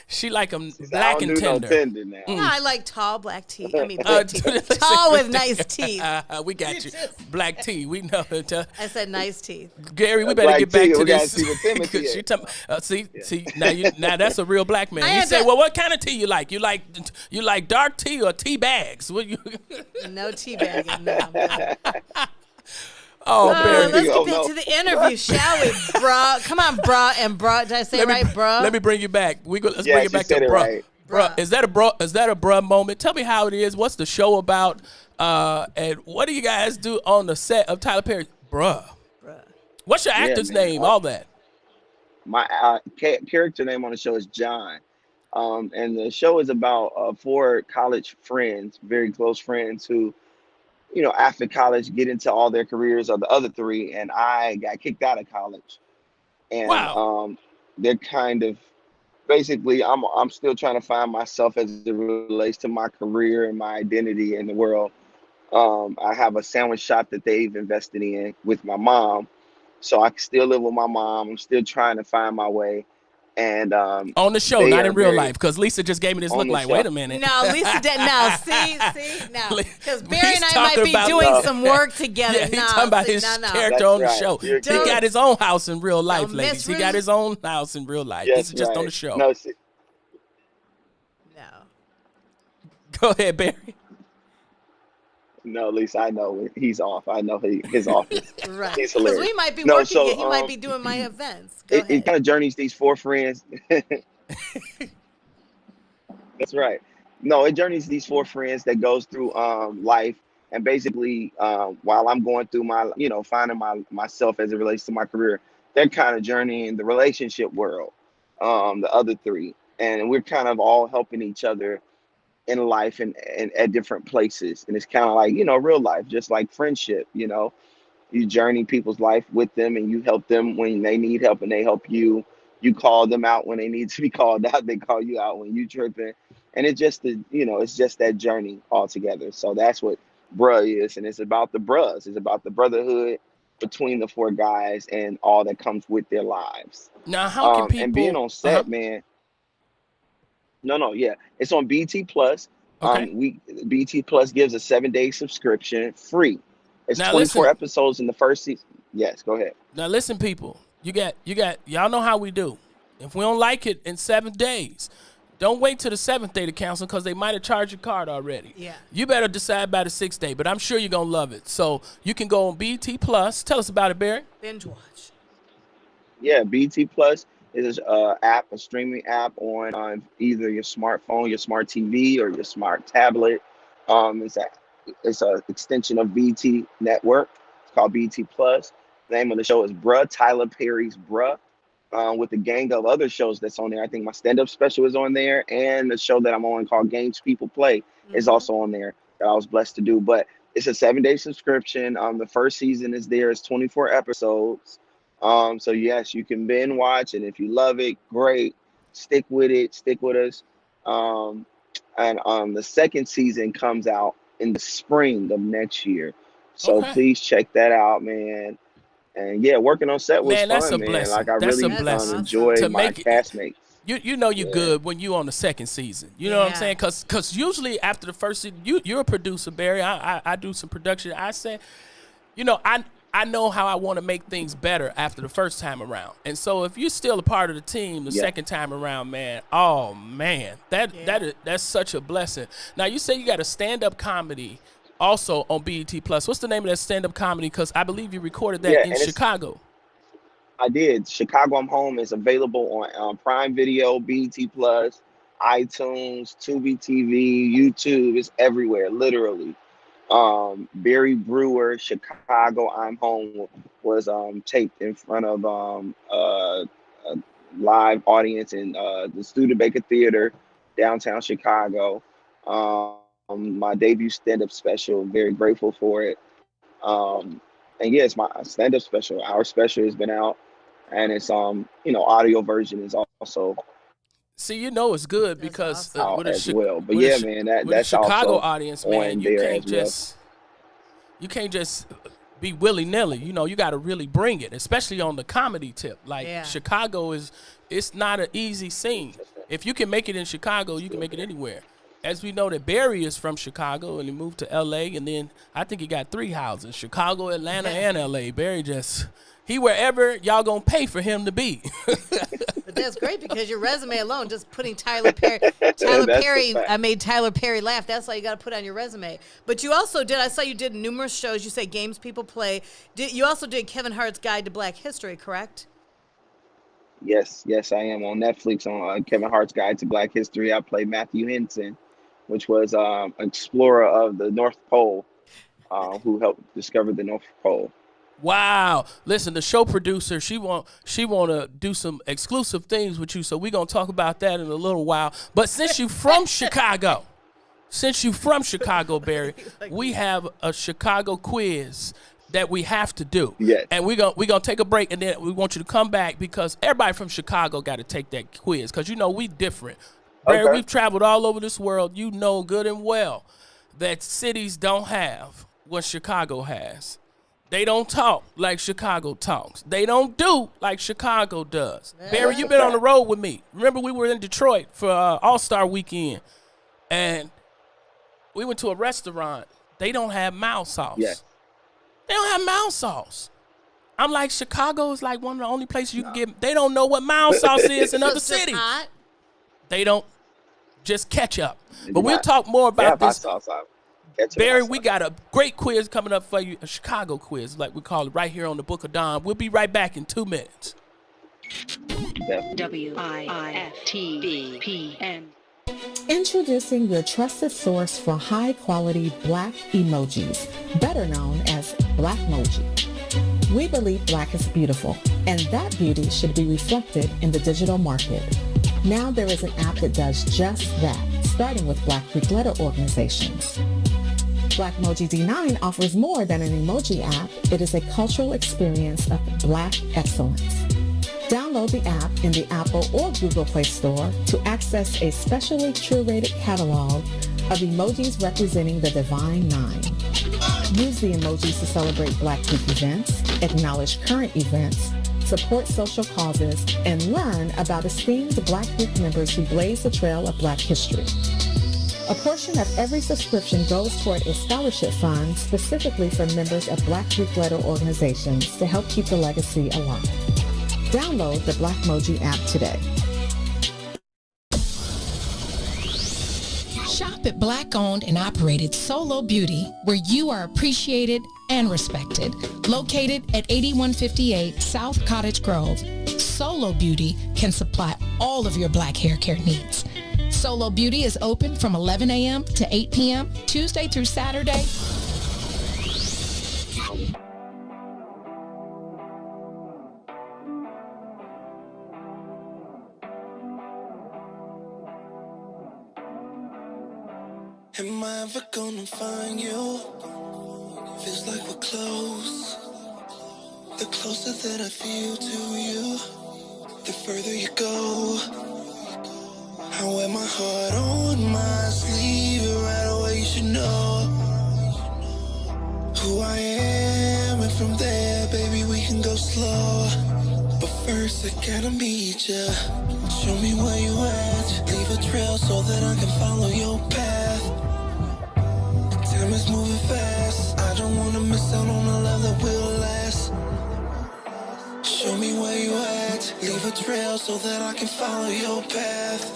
She like them I black don't and do no tender. Tinder now. No, I like tall black teeth. I mean, Uh, black teeth. Tall with nice teeth. We got you. Black tea. We know it. I said nice teeth. Gary, we A better black get back tea, to we gotta this. see what Timothy is. She see now that's a real black man. I He had said, to- "Well, what kind of tea you like? You like dark tea or tea bags? What you?" No tea bagging. No, I'm good. Oh, Barry. Let's get Oh, back no. to the interview, shall we, bruh? Come on, bruh and bruh. Did I say it right, bruh? Let me bring you back. Let's Yeah, bring it she back to said it bruh. right. Bruh, is that a bruh moment? Tell me how it is. What's the show about? And what do you guys do on the set of Tyler Perry? Bruh. What's your actor's man. name? All that. My character name on the show is John. And the show is about 4 college friends, very close friends who, you know, after college get into all their careers of the other 3. And I got kicked out of college. And Wow. they're kind of, basically, I'm still trying to find myself as it relates to my career and my identity in the world. I have a sandwich shop that they've invested in with my mom. So I can still live with my mom. I'm still trying to find my way. And on the show, they not are in real very- life, because Lisa just gave me this on look the like, show. wait a minute. No, Lisa did. No, see, now. Because Barry and I might talking be about- doing No. some work together. Yeah, he's No, talking about see, his no. character That's on the right. show. You're He correct. got his own house in real life, Miss ladies. He Ruth- got his own house in real life. Yes, This is just on right. the show. No, see, Go ahead, Barry. no, Lisa, I know he's off. I know his office. Right. He's Because hilarious. we might be No, working. so, He might be doing my events. It kind of journeys these four friends. That's right. No, it journeys these four friends that goes through life, and basically while I'm going through my, finding myself as it relates to my career, they're kind of journeying the relationship world, the other three, and we're kind of all helping each other in life and at different places, and it's kind of like real life, just like friendship. You journey people's life with them, and you help them when they need help, and they help you. You call them out when they need to be called out. They call you out when you tripping, and it's just it's just that journey altogether. So that's what bruh is, and it's about the bruhs. It's about the brotherhood between the four guys and all that comes with their lives. Now, how can people... And being on set, man. No, yeah, it's on BT Plus. Okay. BT Plus gives a 7-day subscription free. It's Now 24 listen. episodes in the first season. Yes, go ahead. Now listen, people. You got y'all know how we do. If we don't like it in 7 days, don't wait till the 7th day to cancel, because they might have charged your card already. Yeah. You better decide by the 6th day, but I'm sure you're gonna love it. So you can go on BT Plus. Tell us about it, Barry. Binge watch. Yeah, BT Plus is a streaming app on either your smartphone, your smart TV, or your smart tablet. It's a extension of BT Network. It's called BT Plus. The name of the show is Bruh, Tyler Perry's Bruh, with a gang of other shows that's on there. I think my stand-up special is on there, and the show that I'm on called Games People Play is also on there that I was blessed to do. But it's a 7-day subscription. The first season is there. It's 24 episodes. So yes, you can binge watch, and if you love it, great. Stick with it. Stick with us. And the second season comes out in the spring of next year. So Okay. please check that out, man. And yeah, working on set was Man, that's fun, a man. blessing. Like I That's really a blessing. enjoyed To my make it- castmates. You know you good when you on the second season. You know what I'm saying? Cause usually after the first season, you're a producer, Barry. I do some production. I say, I know how I want to make things better after the first time around. And so if you're still a part of the team the second time around, man, oh man, that's such a blessing. Now you say you got a stand-up comedy also on BET Plus. What's the name of that stand-up comedy? Because I believe you recorded that in and Chicago. I did. Chicago I'm Home is available on Prime Video, BT Plus, iTunes, Tubi TV, YouTube. It's everywhere, literally. Barry Brewer, Chicago I'm Home was taped in front of a live audience in the Studebaker Theater, downtown Chicago. My debut stand-up special, very grateful for it. And yeah, it's my stand-up special. Our special has been out, and it's audio version is also See, it's good because out with a as well. But with a yeah, Chi- man, with that's a Chicago also audience, man, on you there can't as well. you can't just be willy-nilly. You got to really bring it, especially on the comedy tip. Like Chicago it's not an easy scene. If you can make it in Chicago, you can make it anywhere. As we know that Barry is from Chicago and he moved to L.A. and then I think he got 3 houses, Chicago, Atlanta, and L.A. Barry he wherever y'all gonna pay for him to be. But that's great because your resume alone, just putting Tyler Perry, I made Tyler Perry laugh. That's all you got to put on your resume. But you also I saw you did numerous shows. You say Games People Play. You also did Kevin Hart's Guide to Black History, correct? Yes, I am on Netflix on Kevin Hart's Guide to Black History. I played Matthew Henson, which was an explorer of the North Pole, who helped discover the North Pole. Wow. Listen, the show producer, she want to do some exclusive things with you, so we're going to talk about that in a little while. But since you from Chicago, Barry, we have a Chicago quiz that we have to do. Yes. And we're gonna take a break, and then we want you to come back because everybody from Chicago got to take that quiz because we different. Barry, we've traveled all over this world. You know good and well that cities don't have what Chicago has. They don't talk like Chicago talks. They don't do like Chicago does. Barry, you've been on the road with me. Remember, we were in Detroit for All-Star Weekend, and we went to a restaurant. They don't have mouth sauce. Yes. They don't have mouth sauce. I'm like, Chicago is like one of the only places you can get. They don't know what mouth sauce is in other cities. Hot? They don't. Just ketchup. But we'll talk more about this. Barry, we got a great quiz coming up for you, a Chicago quiz, like we call it, right here on the Book of Dawn. We'll be right back in 2 minutes. WIIFTBPN. Introducing your trusted source for high-quality black emojis, better known as Blackmoji. We believe black is beautiful, and that beauty should be reflected in the digital market. Now there is an app that does just that, starting with Black Greek letter organizations. Blackmoji D9 offers more than an emoji app. It is a cultural experience of black excellence. Download the app in the Apple or Google Play Store to access a specially curated catalog of emojis representing the Divine Nine. Use the emojis to celebrate Black Greek events, acknowledge current events, support social causes, and learn about esteemed Black Greek members who blaze the trail of Black history. A portion of every subscription goes toward a scholarship fund specifically for members of Black Greek letter organizations to help keep the legacy alive. Download the Blackmoji app today. Shop at Black-owned and operated Solo Beauty, where you are appreciated and respected. Located at 8158 South Cottage Grove, Solo Beauty can supply all of your black hair care needs. Solo Beauty is open from 11 a.m. to 8 p.m., Tuesday through Saturday. Am I ever gonna find you? Feels like we're close. The closer that I feel to you, the further you go. I wear my heart on my sleeve, and right away you should know who I am, and from there, baby, we can go slow. But first I gotta meet ya. Show me where you at. Leave a trail so that I can follow your path. Time is moving fast. I don't wanna miss out on the love that will last. Show me where you at. Leave a trail so that I can follow your path.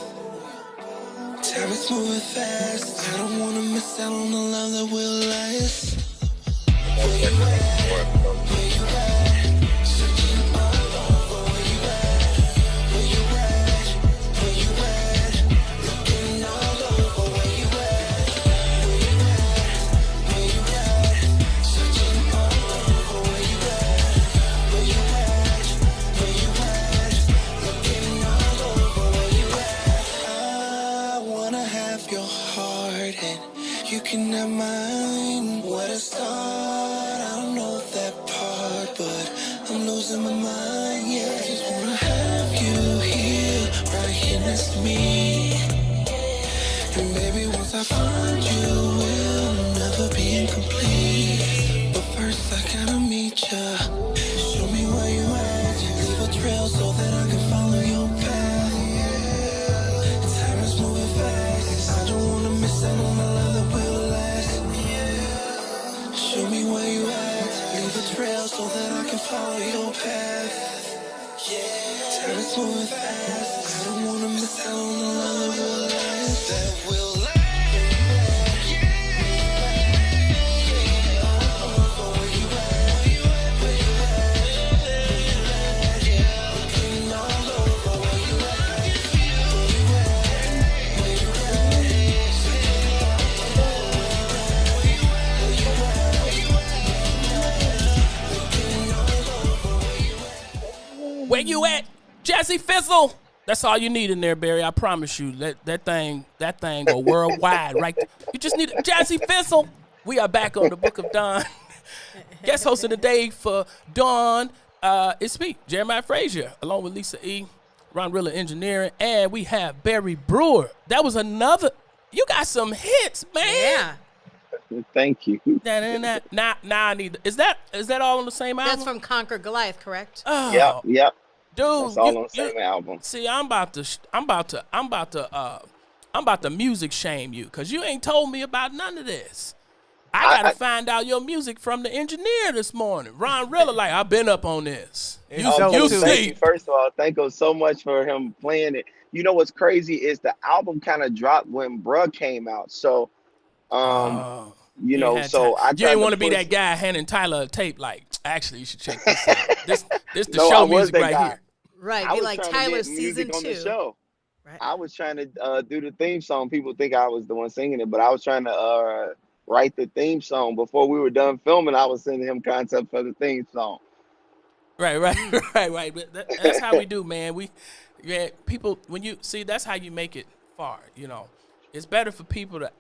Time is moving fast. I don't wanna miss out on the love that will last. Where you at? Where you at? Searching all over. Where you at? Where you at? Where you at? Looking all over. Where you at? Where you at? Where you at? Searching all over. Where you at? Where you at? Where you at? Looking all over. Where you at? I wanna have your heart and you can have mine. Where to start? I don't know that part, but I'm losing my mind. Yeah, I just wanna have you here, right here next to me. And baby, once I find you, we'll never be incomplete. But first I gotta meet ya. Show me where you at. Leave a trail so that I can follow your path. Time is moving fast. I don't wanna miss out on the love that will last. Show me where you at. Leave a trail so that I can follow your path. Time is moving fast. I don't wanna miss out on the love that will last. That will last. Where you at, Jazzy Fizzle? That's all you need in there, Barry. I promise you. That thing go worldwide, right? You just need a Jazzy Fizzle. We are back on the Book of Dawn. Guest hosting today for Dawn, it's me, Jeremiah Frazier, along with Lisa E., Ron Rilla Engineering, and we have Barry Brewer. That was another. You got some hits, man. Yeah. Thank you. Now I need. Is that all on the same album? That's from Conquer Goliath, correct? Oh, Yep. dude, That's all on the same album. See, I'm about to music shame you because you ain't told me about none of this. I gotta find out your music from the engineer this morning. Ron Rilla, like, I've been up on this. You see. First of all, thank you so much for him playing it. You know what's crazy is the album kind of dropped when Bruh came out. So, you know, so I you ain't want to be that guy handing Tyler a tape. Like, actually, you should check this out. This the No, I show was music that right guy. here. Right, I be was like trying to Tyler get season music on the 2. show. Right. I was trying to do the theme song. People think I was the one singing it, but I was trying to write the theme song before we were done filming. I was sending him concept for the theme song. Right. But that's how we do, man. People, when you see, that's how you make it far. You know, it's better for people to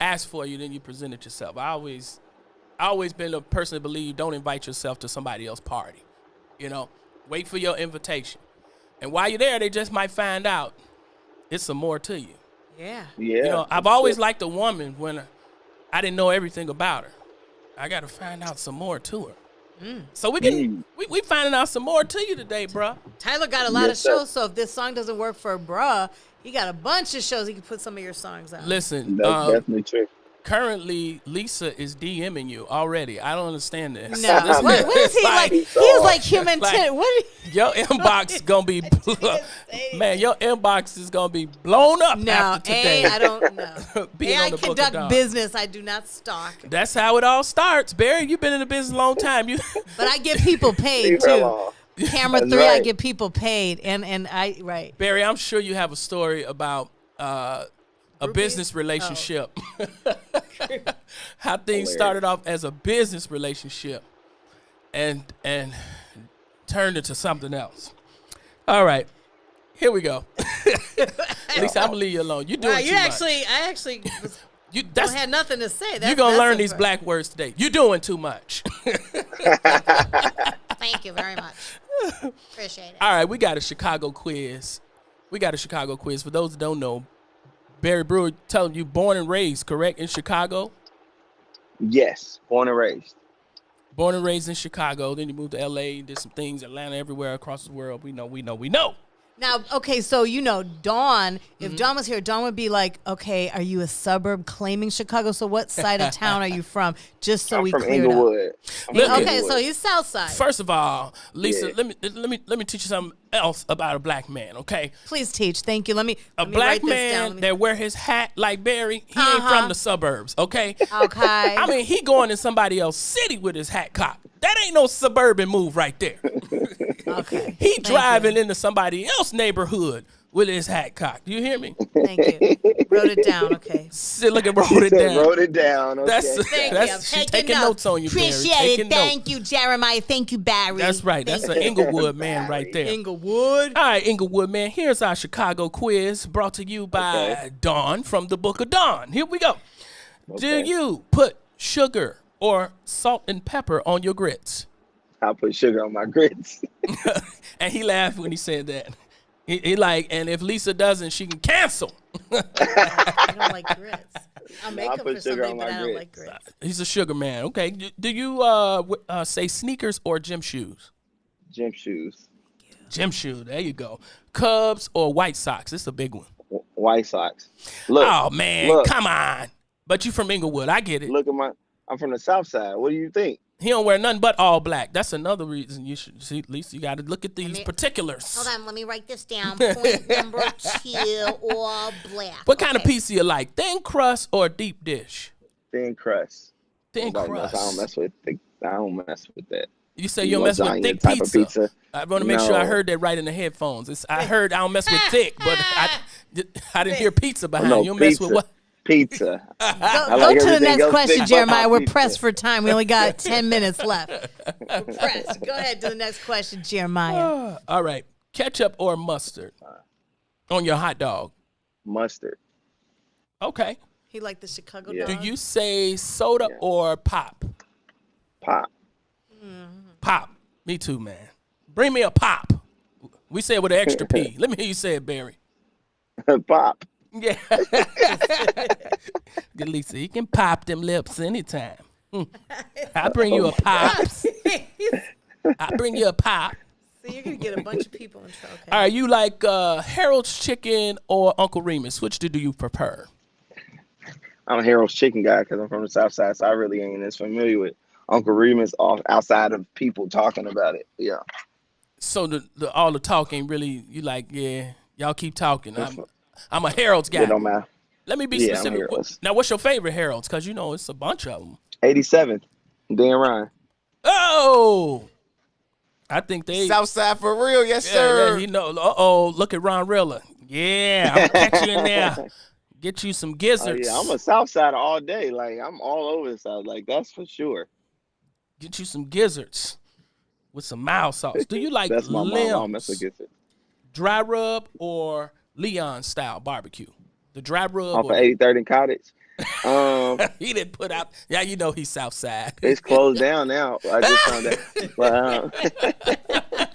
ask for you than you present it yourself. I always been a person that believe don't invite yourself to somebody else's party. You know, wait for your invitation, and while you're there, they just might find out it's some more to you. Yeah. You know, I've always liked a woman when I didn't know everything about her. I got to find out some more to her. So we finding out some more to you today, bruh. Tyler got a lot of shows, so if this song doesn't work for Bruh, he got a bunch of shows he can put some of your songs on. Listen, That's definitely true. currently Lisa is DMing you already. I don't understand this. No, what is he like? He is like human. Your inbox gonna be, man. Your inbox is gonna be blown up after today. I don't know. I on the conduct business. I do not stalk. That's how it all starts, Barry. You've been in the business a long time. But I get people paid too. Camera 3, I get people paid, and I right. Barry, I'm sure you have a story about a business relationship. How things started off as a business relationship and turned into something else. All right. Here we go. At least I'm gonna leave you alone. You doing too much. I actually had nothing to say. You're gonna learn these black words today. You're doing too much. Thank you very much. Appreciate it. All right, we got a Chicago quiz. For those that don't know, Barry Brewer, telling you born and raised, correct, in Chicago? Yes, born and raised. Born and raised in Chicago. Then you moved to L.A., did some things, Atlanta, everywhere across the world. We know. Now, okay, so Dawn, if Dawn was here, Dawn would be like, okay, are you a suburb claiming Chicago? So what side of town are you from? Just so I'm we from cleared Inglewood. up. Okay, so he's south side. First of all, Lisa, let me teach you something else about a black man, okay? Please teach. Thank you. Let me black write this man down. that wear his hat like Barry, he ain't from the suburbs, okay? Okay. I mean, he going in somebody else's city with his hat cocked. That ain't no suburban move right there. Okay. He driving into somebody else's neighborhood with his hat cocked. You hear me? Thank you. Wrote it down. Okay. Look at wrote it down. Wrote it down. Okay. Thank you. She's taking notes on you, Barry. Appreciate it. Thank you, Jeremiah. Thank you, Barry. That's right. That's an Inglewood man right there. Inglewood. All right, Inglewood man. Here's our Chicago quiz brought to you by Dawn from the Book of Dawn. Here we go. Do you put sugar or salt and pepper on your grits? I put sugar on my grits. And he laughed when he said that. He like, and if Lisa doesn't, she can cancel. I don't like grits. I'll make them put for sugar somebody, on but my I don't like grits. grits. He's a sugar man. Okay. Do you say sneakers or gym shoes? Gym shoes. Gym shoe. There you go. Cubs or White Sox? This is a big one. White Sox. Look. Oh man, come on. But you from Inglewood. I get it. Look at I'm from the South Side. What do you think? He don't wear nothing but all black. That's another reason you should see. At least you got to look at these particulars. Hold on, let me write this down. Point number 2, all black. What kind of pizza you like? Thin crust or deep dish? Thin crust. Thin crust. I don't mess with that. You say you don't mess with thick pizza. I want to make sure I heard that right in the headphones. I heard I don't mess with thick, but I didn't hear pizza behind you. You don't mess with what? Pizza. Go to the next question, Jeremiah. We're pressed for time. We only got 10 minutes left. We're pressed. Go ahead to the next question, Jeremiah. All right. Ketchup or mustard on your hot dog? Mustard. Okay. He liked the Chicago dog. Do you say soda or pop? Pop. Pop. Me too, man. Bring me a pop. We say it with an extra P. Let me hear you say it, Barry. Pop. Yeah. Lisa, he can pop them lips anytime. I bring you a pop. I bring you a pop. So you're gonna get a bunch of people in trouble. Okay. All right, you like Harold's Chicken or Uncle Remus? Which do you prefer? I'm a Harold's Chicken guy because I'm from the South Side, so I really ain't as familiar with Uncle Remus outside of people talking about it. Yeah. So the all the talk ain't really, you like, yeah, y'all keep talking. I'm a Harold's guy. It don't matter. Let me be Yeah, I'm specific. Harold's. Now, what's your favorite Harold's? Because, you know, it's a bunch of them. 87th, Dan Ryan. Oh! I think they... Southside for real, yes, sir. Yeah, you know, look at Ron Rilla. Yeah, I'll catch you in there. Get you some gizzards. Yeah, I'm a Southsider all day. Like, I'm all over the South. Like, that's for sure. Get you some gizzards with some mild sauce. Do you like That's my mom. I'll mess with limbs, gizzards. dry rub, or Leon style barbecue? The dry rub. Off of 83rd and Cottage. He didn't put out. Yeah, you know he's Southside. It's closed down now. I just found out. But,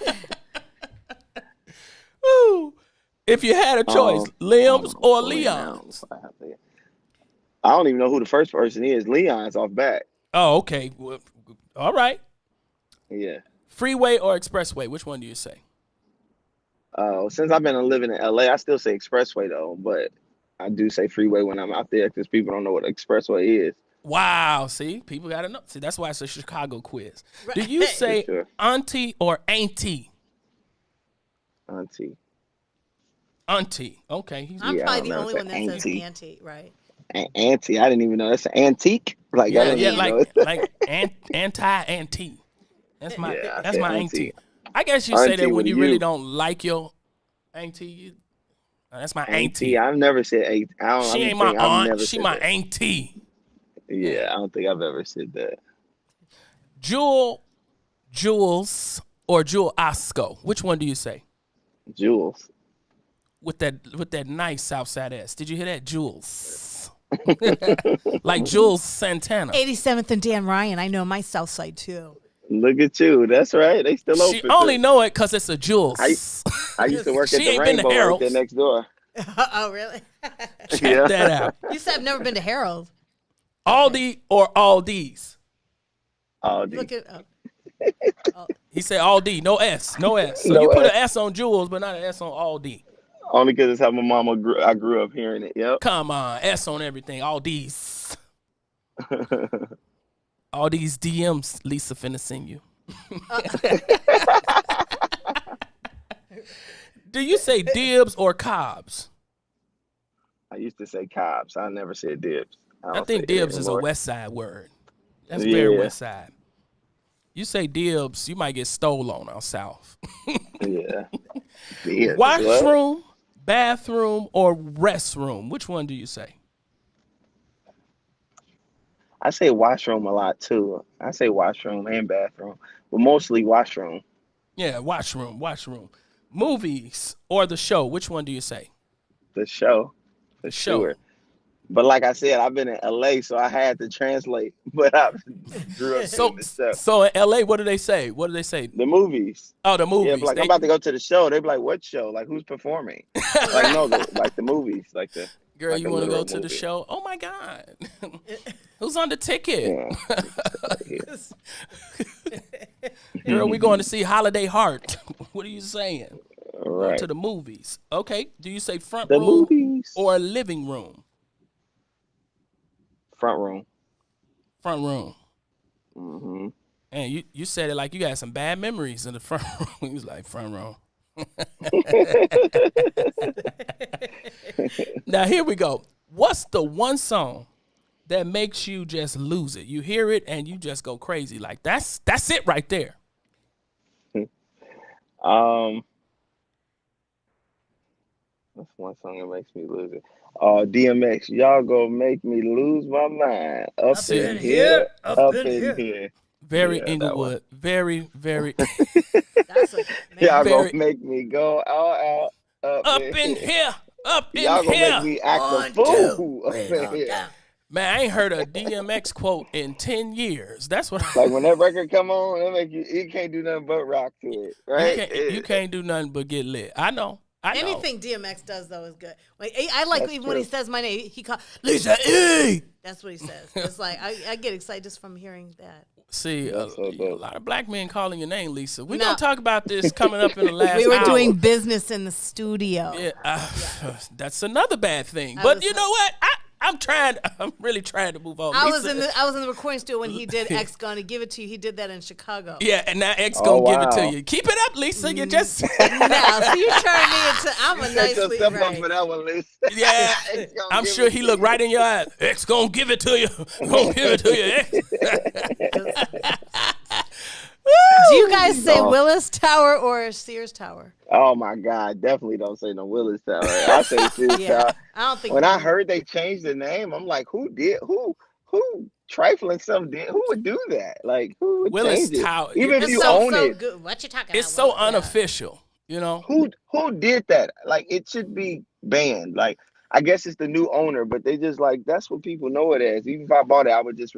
Woo. If you had a choice, limbs or Leon's. Leon's? I don't even know who the first person is. Leon's off back. Oh, okay. Well, all right. Yeah. Freeway or expressway? Which one do you say? Since I've been living in LA, I still say expressway though, but I do say freeway when I'm out there because people don't know what expressway is. Wow. See, people got to know. See, that's why it's a Chicago quiz. Do you say Sure. auntie or auntie? Auntie. Auntie. Okay. I'm Yeah, I probably don't the know. only It's one that an says auntie. auntie, right? Auntie. I didn't even know that's an antique. Like I Yeah, didn't yeah, even know. like anti-auntie. That's my Yeah, that's my auntie. auntie. I guess you say Auntie that when with you really you. don't like your auntie. That's my auntie. Auntie. I've never said auntie. She ain't my aunt. She my auntie. Yeah, I don't think I've ever said that. Jules, or Jewel Osco. Which one do you say? Jules. With that nice Southside S. Did you hear that? Jules. Like Jules Santana. 87th and Dan Ryan. I know my South Side too. Look at you. That's right. They still open. She only know it because it's a Jules. I used to work She at the ain't been to Rainbow right Harold's. there next door. Oh, really? Check that out. You said I've never been to Harold. Aldi or Aldi's? Aldi. Look it up. He said Aldi, no S, no S. So No you put S. an S on Jules, but not an S on Aldi. Only because it's how my mama I grew up hearing it. Yep. Come on, S on everything. Aldi's. All these DMs Lisa finna send you. Do you say dibs or cobs? I used to say cobs. I never said dibs. I don't think say it dibs is a anymore. West Side word. That's very Yeah. West Side. You say dibs, you might get stole on out south. Yeah. Dibs. What? Washroom, bathroom, or restroom? Which one do you say? I say washroom a lot too. I say washroom and bathroom, but mostly washroom. Yeah, washroom. Movies or the show? Which one do you say? The show. For show. sure. But like I said, I've been in LA, so I had to translate. But I grew up So, in the show. so in LA, what do they say? What do they say? The movies. Oh, the movies. Yeah, but like They- I'm about to go to the show. They be like, "What show? Like who's performing?" Like no, like the movies, like the. Girl, like you a want to go literal to the movie. show? Oh my God. Who's on the ticket? Girl, we going to see Holiday Heart. What are you saying? Right. To the movies. Okay. Do you say front The room movies. or living room? Front room. Front room. Mm-hmm. And you said it like you got some bad memories in the front room. You was like, front row. Now, here we go. What's the one song that makes you just lose it? You hear it and you just go crazy. Like, that's it right there. That's one song that makes me lose it. DMX, y'all gonna make me lose my mind. Up in here, up in here. Very Yeah, that Inglewood. Very, very. Y'all very- gonna make me go all out. Up in here. Up in Y'all gonna here. make me act a fool. Up in here. Man, I ain't heard a DMX quote in 10 years. That's what Like when that record come on, it make you can't do nothing but rock to it, right? You can't do nothing but get lit. I know. I know. Anything DMX does though is good. Like, I like That's even when he true. says my name, he calls Lisa E. That's what he says. It's like I get excited just from hearing that. See, a lot of black men calling your name, Lisa. We're No. going to talk about this coming up in the last We were hour. doing business in the studio. Yeah, that's another bad thing. But you know what? I'm really trying to move on. I Lisa, was in the recording studio when he did X Gonna Give It To You. He did that in Chicago. Yeah, and now X gonna give it to wow. you. Keep it up, Lisa. You just Now, so you turned me into I'm a Set nicely yourself up right. for that one, Liz. yeah. It's gonna I'm give sure it he to looked you. right in your eyes. X gonna give it to you. Gonna give it to you. X. Do you guys say Willis Tower or Sears Tower? Oh my God! Definitely don't say no Willis Tower. I say Sears Yeah, Tower. I don't think When I heard they changed the name, I'm like, who trifling something did? Who would do that? Like, who would Willis change it? Tower. Even if It's you so own it, good. What you talking It's about? so Willis? Yeah. unofficial, you know. who did that? Like, it should be banned. Like, I guess it's the new owner, but they just like that's what people know it as. Even if I bought it, I would just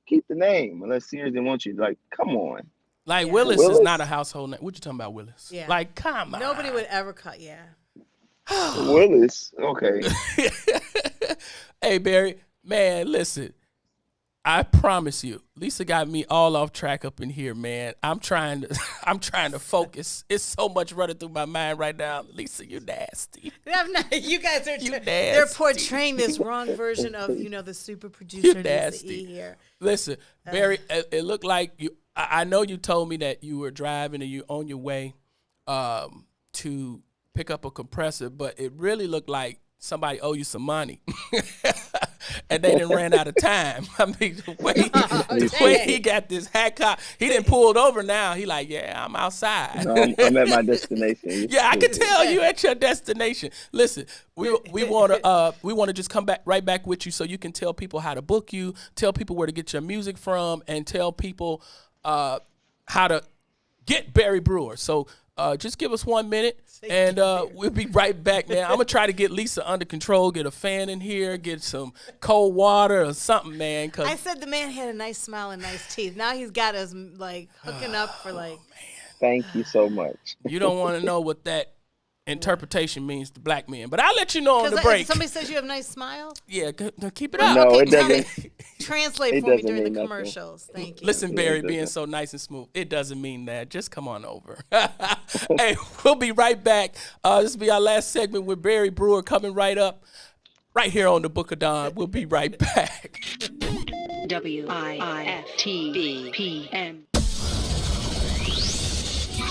keep the name unless Sears didn't want you. Like, come on. Like Yeah. Willis is Willis? not a household name. What you talking about, Willis? Yeah. Like, come on. Nobody would ever cut. Yeah. Willis, okay. Hey Barry, man, listen. I promise you, Lisa got me all off track up in here, man. I'm trying to focus. It's so much running through my mind right now. Lisa, you nasty. I'm not, you guys are. You They're nasty. portraying this wrong version of the super You producer Lisa nasty. E here. Listen, Barry, it looked like you. I know you told me that you were driving and you on your way to pick up a compressor, but it really looked like somebody owe you some money. And they done ran out of time. I mean, the way he got this hat cop, he didn't pulled over now. He like, yeah, I'm outside. No, I'm at my destination. Yeah, I can tell you at your destination. Listen, we want to just come right back with you so you can tell people how to book you, tell people where to get your music from, and tell people how to get Barry Brewer. So just give us 1 minute, and we'll be right back now. I'm going to try to get Lisa under control, get a fan in here, get some cold water or something, man. Cause I said the man had a nice smile and nice teeth. Now he's got us like hooking up for like. Thank you so much. you don't want to know what that interpretation means to black men. But I'll let you know on the break. Somebody says you have a nice smile. Yeah, keep it up. No, Okay, it doesn't. Translate It for me doesn't during the mean nothing. commercials. Thank you. Listen, Barry, being so nice and smooth, it doesn't mean that. Just come on over. Hey, we'll be right back. This will be our last segment with Barry Brewer coming right up, right here on the Book of Dawn. We'll be right back. WIFTV-PM.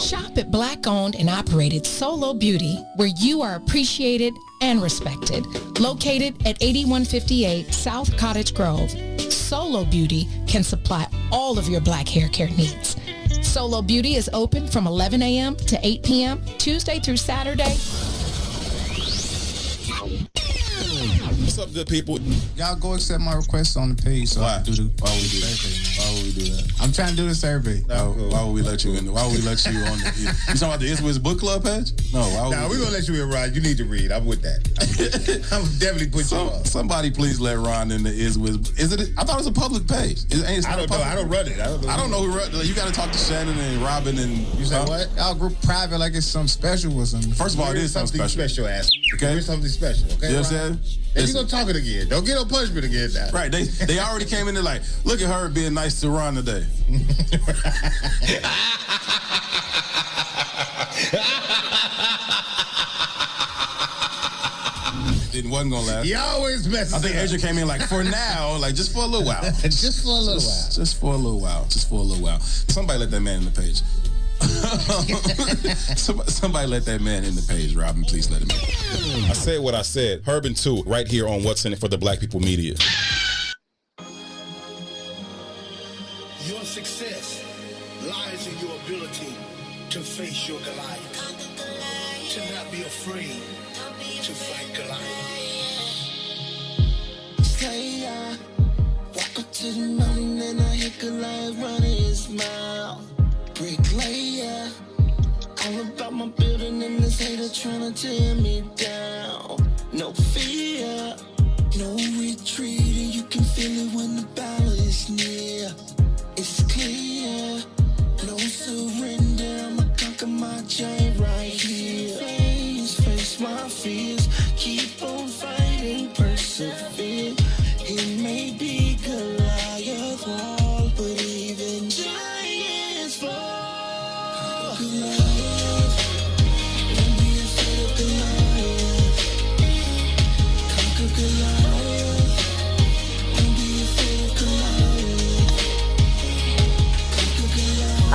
Shop at Black-owned and operated Solo Beauty, where you are appreciated and respected. Located at 8158 South Cottage Grove, Solo Beauty can supply all of your black hair care needs. Solo Beauty is open from 11 a.m. to 8 p.m., Tuesday through Saturday. What's up, good people? Y'all go accept my request on the page. So Why? I can do the Why would we do that? Why would we do that? I'm trying to do the survey. Why would we let you in? Why would we let you on the? You talking about the Iswiz book club page? No, why would Nah, we we're gonna let you in, Ron. You need to read. I'm with that. I'm definitely put you on. Somebody please let Ron in the Iswiz. Is it? I thought it was a public page. I don't know. I don't run it. I don't know who run it. You got to talk to Shannon and Robin and. You say what? Our group private like it's something special or something. First of all, it is something special. ass. Okay, There's something special. Okay, you know what I'm Ron? saying? Then you gonna talk it again. Don't get no punishment again now. Right. They already came in there like, look at her being nice to Ron today. It wasn't gonna last. You always mess. I think Asia came in like, for now, like just for a little while. Just for a little while. Just for a little while. Just for a little while. Somebody let that man in the page. Somebody let that man in the page, Robin. Please let him in. I said what I said. Herb 2, right here on What's in It for the Black People Media. Your success lies in your ability to face your Goliath. To not be afraid to fight Goliath. Slayer, walk up to the mountain and I hit Goliath running his mouth. Bricklayer, all about my building and this hater trying to tear me down. No fear, no retreating, you can feel it when the battle is near. It's clear, no surrender, I'ma conquer my giant right here.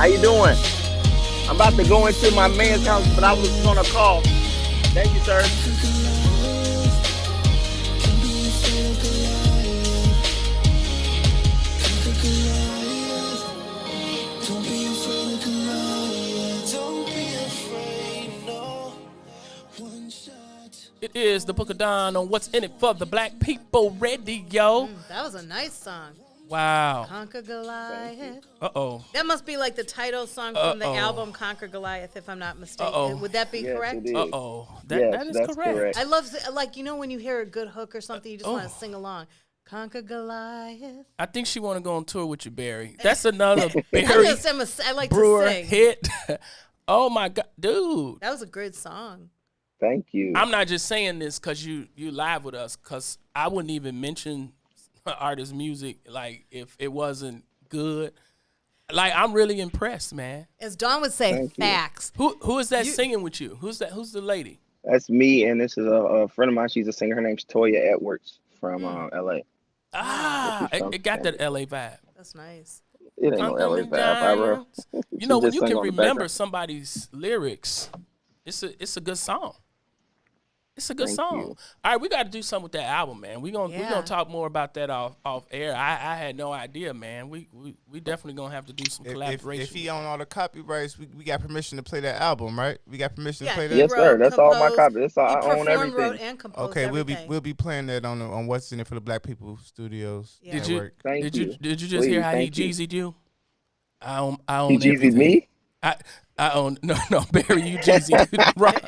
you doing? I'm about to go into my man's house, but I was gonna call. Thank you, sir. It is the Book of Dawn on What's in It for the Black People Radio. That was a nice song. Wow. Conquer Goliath. Uh-oh. That must be like the title song from the album Conquer Goliath, if I'm not mistaken. Would that be correct? Uh-oh. Yes, That is that's correct. I love, like, you know when you hear a good hook or something, you just want to sing along. Conquer Goliath. I think she want to go on tour with you, Barry. That's another Barry I like Brewer to sing. hit. Oh, my God. Dude. That was a great song. Thank you. I'm not just saying this because you live with us, because I wouldn't even mention artist music like if it wasn't good. Like, I'm really impressed, man. As Dawn would say, Thank you. facts. Who is that singing with you? Who's that? Who's the lady? That's me, and this is a friend of mine. She's a singer. Her name's Toya Edwards from L.A. Ah, it got that L.A. vibe. That's nice. It ain't no LA vibe. You know, when you can remember somebody's lyrics, it's a good song. It's a good song. All right, we got to do something with that album, man. We're gonna talk more about that off air. I had no idea, man. We definitely gonna have to do some collaboration. If he own all the copyrights, we got permission to play that album, right? We got permission to play that. Yes, sir. That's all my copy. That's all I own everything. Wrote, and composed okay, everything. we'll be playing that on What's in It for the Black People Studios. Yeah. Network. Did you just hear how he Jeezy'd you? I own he Jeezy'd me? I own no Barry, you Jeezy. Right.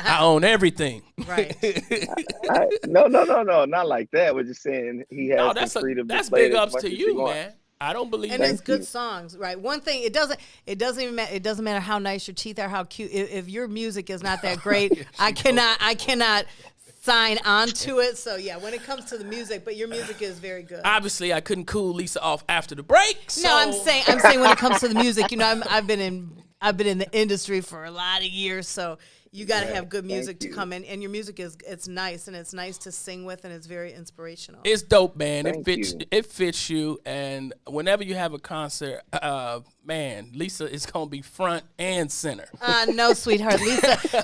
I own everything. Right. No, not like that. We're just saying he has some freedom. That's to play big ups as to much as you, he wants. man. I don't believe. And it's good songs, right? One thing, it doesn't even matter. It doesn't matter how nice your teeth are, how cute. If your music is not that great, I cannot sign on to it. So yeah, when it comes to the music, but your music is very good. Obviously, I couldn't cool Lisa off after the break. So. No, I'm saying when it comes to the music, you know, I've been in the industry for a lot of years, so you got to have good music to come in, and your music it's nice, and it's nice to sing with, and it's very inspirational. It's dope, man. It fits you, and whenever you have a concert, man, Lisa is gonna be front and center. No, sweetheart,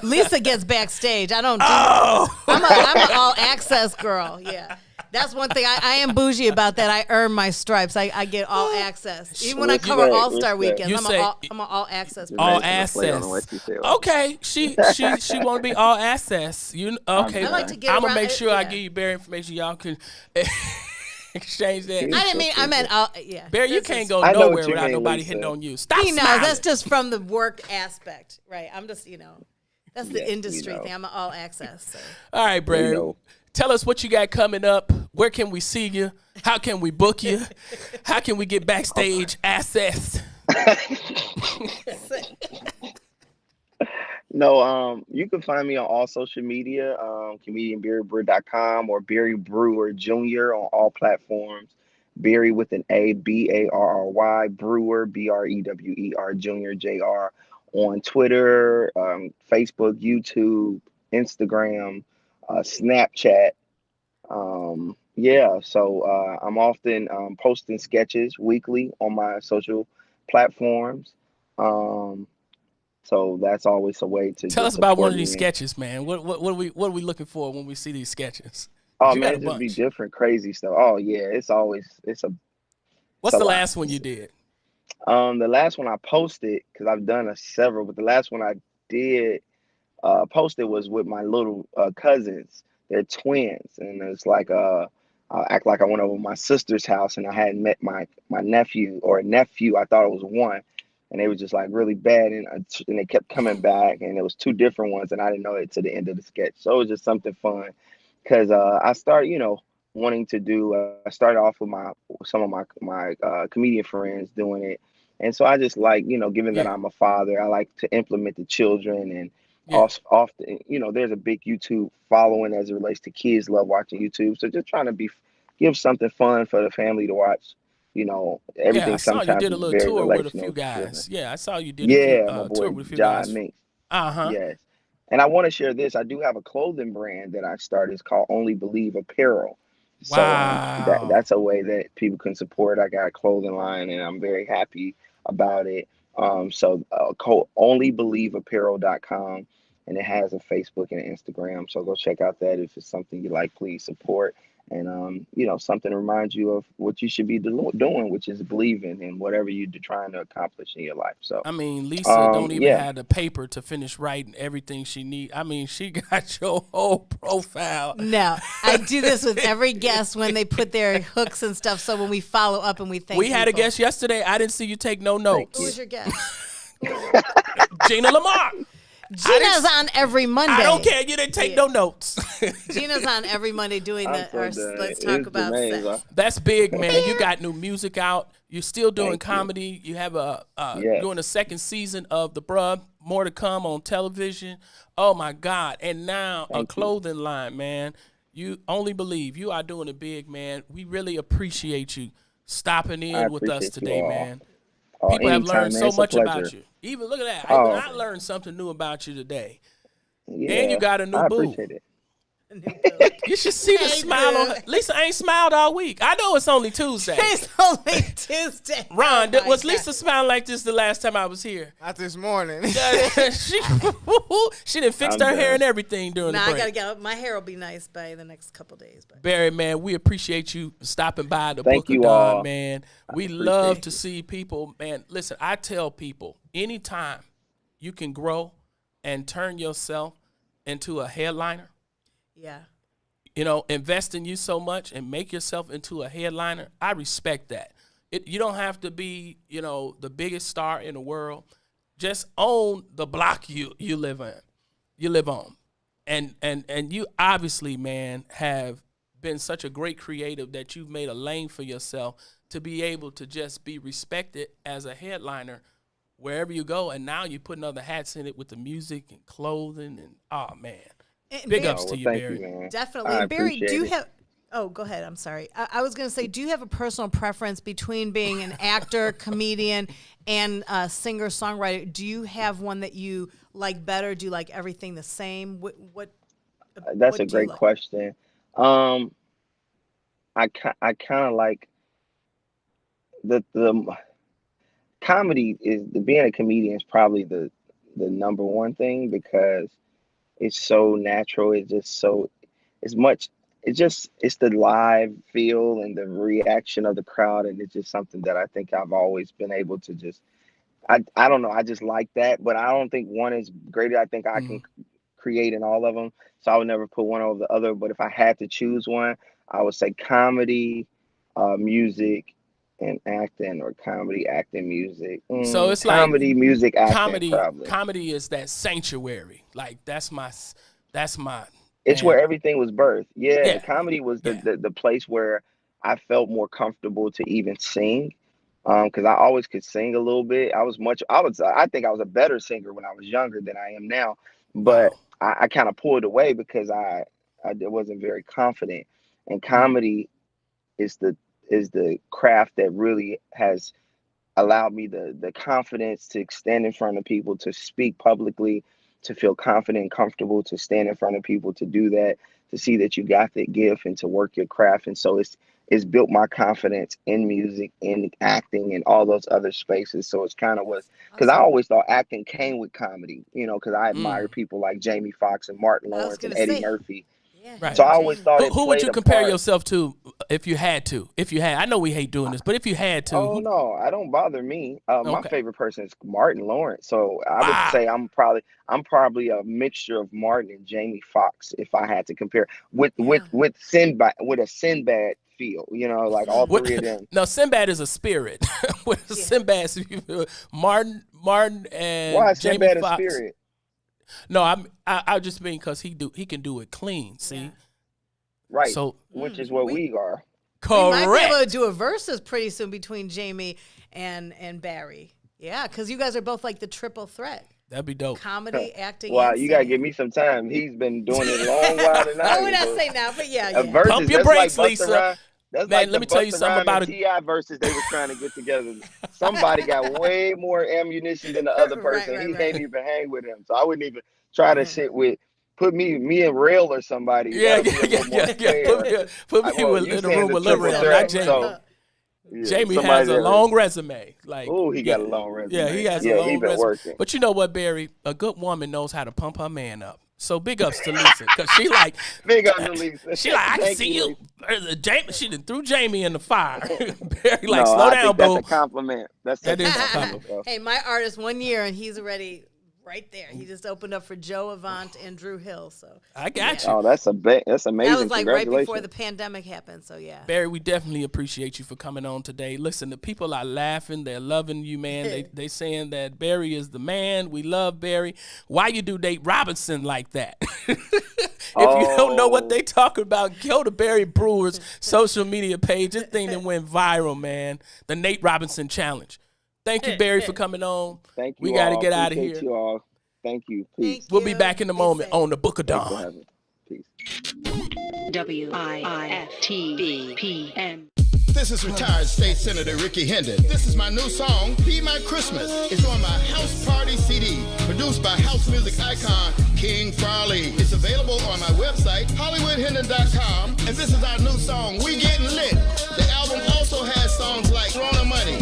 Lisa gets backstage. I don't. I'm an all access girl. Yeah. That's one thing. I am bougie about that. I earn my stripes. I get all access. Even when I cover All-Star weekends, I'm an all access. All access. Okay, she want to be all access. Okay, I like to get I'm gonna make sure I give you Barry information. Y'all can exchange that. I didn't mean. I meant yeah. Barry, you can't go nowhere without nobody hitting on you. Stop. He knows. That's just from the work aspect, right? I'm just that's the industry thing. I'm an all access. So. All right, Barry. Tell us what you got coming up. Where can we see you? How can we book you? How can we get backstage access? No, you can find me on all social media, comedianbarrybrewer.com or Barry Brewer Jr. on all platforms. Barry with an A, Barry, Brewer, Brewer Jr. Jr. on Twitter, Facebook, YouTube, Instagram, Snapchat. So I'm often posting sketches weekly on my social platforms. So that's always a way to tell us about one of these sketches, man. What are we looking for when we see these sketches? Oh man, it just be different, crazy stuff. Oh yeah, it's a. What's the last one you did? The last one I posted, because I've done several, but the last one I did posted was with my little cousins. They're twins, and it's like I act like I went over to my sister's house, and I hadn't met my nephew or nephew. I thought it was one, and they were just like really bad, and they kept coming back, and it was two different ones, and I didn't know it to the end of the sketch. So it was just something fun, because I started, wanting to do. I started off with some of my comedian friends doing it, and so I just like, given that I'm a father, I like to implement the children and. Often, there's a big YouTube following as it relates to kids love watching YouTube. So just trying to give something fun for the family to watch. Everything. Yeah, I saw you did a little tour with a few guys. Yeah, I saw you did a tour with a few guys. Yes. And I want to share this. I do have a clothing brand that I started. It's called Only Believe Apparel. So that's a way that people can support. I got a clothing line, and I'm very happy about it. onlybelieveapparel.com, and it has a Facebook and an Instagram. So go check out that. If it's something you like, please support. And something to remind you of what you should be doing, which is believing in whatever you're trying to accomplish in your life. So I mean, Lisa don't even have the paper to finish writing everything she needs. I mean, she got your whole profile. No, I do this with every guest when they put their hooks and stuff. So when we follow up and we thank we had a guest yesterday. I didn't see you take no notes. Who was your guest? Gina Lamar. Gina's on every Monday. I don't care. You didn't take no notes. Gina's on every Monday doing that. Let's talk about sex. That's big, man. You got new music out. You're still doing comedy. You have doing a second season of The Bruh. More to come on television. Oh my God! And now a clothing line, man. You only believe. You are doing it big, man. We really appreciate you stopping in with us today, man. People have learned so much about you. Even look at that. I learned something new about you today. Yeah, and you got a new boo. Appreciate it. You should see the smile on her. Lisa ain't smiled all week. I know it's only Tuesday. It's only Tuesday. Ron, was Lisa smiling like this the last time I was here? Not this morning. she done fixed her hair and everything during the break. I gotta go. My hair will be nice by the next couple days. Barry, man, we appreciate you stopping by the Book of Dawn, man. We love to see people, man. Listen, I tell people, anytime you can grow and turn yourself into a headliner, invest in you so much and make yourself into a headliner, I respect that. You don't have to be, the biggest star in the world. Just own the block you live in. You live on. And you obviously, man, have been such a great creative that you've made a lane for yourself to be able to just be respected as a headliner wherever you go. And now you're putting other hats in it with the music and clothing and, oh, man. Big ups to you, Barry. You, definitely. And Barry, do you have... Oh, go ahead. I'm sorry. I was going to say, do you have a personal preference between being an actor, comedian, and a singer-songwriter? Do you have one that you like better? Do you like everything the same? That's a great question. I kind of like the comedy being a comedian is probably the number one thing because it's so natural. It's the live feel and the reaction of the crowd. And it's just something that I think I've always been able to I don't know. I just like that, but I don't think one is greater. I think I can create in all of them. So I would never put one over the other. But if I had to choose one, I would say comedy, music, and acting, or comedy, acting, music. So it's comedy, like music, acting. Comedy is that sanctuary. Like that's my. It's where everything was birthed. Yeah. Comedy was the place where I felt more comfortable to even sing. Because I always could sing a little bit. I think I was a better singer when I was younger than I am now. But I kind of pulled away because I wasn't very confident. And comedy is the craft that really has allowed me the confidence to stand in front of people, to speak publicly, to feel confident and comfortable, to stand in front of people, to do that, to see that you got that gift and to work your craft. And so it's built my confidence in music, in acting, and all those other spaces. So it's kind of because I always thought acting came with comedy, because I admire people like Jamie Foxx and Martin Lawrence and Eddie Murphy. Right. So I always thought who would you compare yourself to if you had to? I know we hate doing this, but if you had to. Oh, no, I don't bother me. My favorite person is Martin Lawrence. So I would say I'm probably a mixture of Martin and Jamie Foxx if I had to compare with Sinbad, with a Sinbad feel, like all three of them. No, Sinbad is a spirit. With Sinbad, Martin and why Jamie Sinbad Foxx. A spirit? No, I just mean because he can do it clean. See, right? So which is what we are. Correct. We might be able to do a versus pretty soon between Jamie and Barry. Yeah, because you guys are both like the triple threat. That'd be dope. Comedy, acting. Well, and you gotta singing. give me some time. He's been doing it a long while tonight. I would not say now, but yeah. Versus, pump your brakes, Lisa. That's man, like let me tell you something about it. T.I. versus they were trying to get together. Somebody got way more ammunition than the other person. He can't even hang with him. So I wouldn't even try to sit with. Put me and Rail or somebody. Yeah. Put me in the room with Lil Rail, not Jamie. Jamie somebody has a that- long resume. Like, Oh, he got a long resume. Yeah, he has Yeah, a long he been resume. working. But you know what, Barry? A good woman knows how to pump her man up. So big ups to Lisa, because she like big ups to Lisa. She like, I can Thank see you, you. Jamie, she done threw Jamie in the fire. Barry like, No, slow I down, think boo. that's a compliment. That is a compliment. bro. Hey, my artist 1 year and he's already right there. He just opened up for Joe Avant and Drew Hill. So I got you. Oh, that's amazing. that was like right before the pandemic happened. So yeah. Barry, we definitely appreciate you for coming on today. Listen, the people are laughing. They're loving you, man. They saying that Barry is the man. We love Barry. Why you do Nate Robinson like that? If you don't know what they talking about, go to Barry Brewer's social media page. This thing that went viral, man. The Nate Robinson Challenge. Thank you, Barry, for coming on. Thank you. We got to all. get out of Appreciate here. You all. Thank you. Peace. We'll be back in a moment on the Book of Thanks for Dawn. having me. WIIFTBPM. This is retired State Senator Ricky Hendon. This is my new song, Be My Christmas. It's on my House Party CD, produced by house music icon King Farley. It's available on my website, HollywoodHendon.com. And this is our new song, We Getting Lit. The album also has songs like Throwing Money.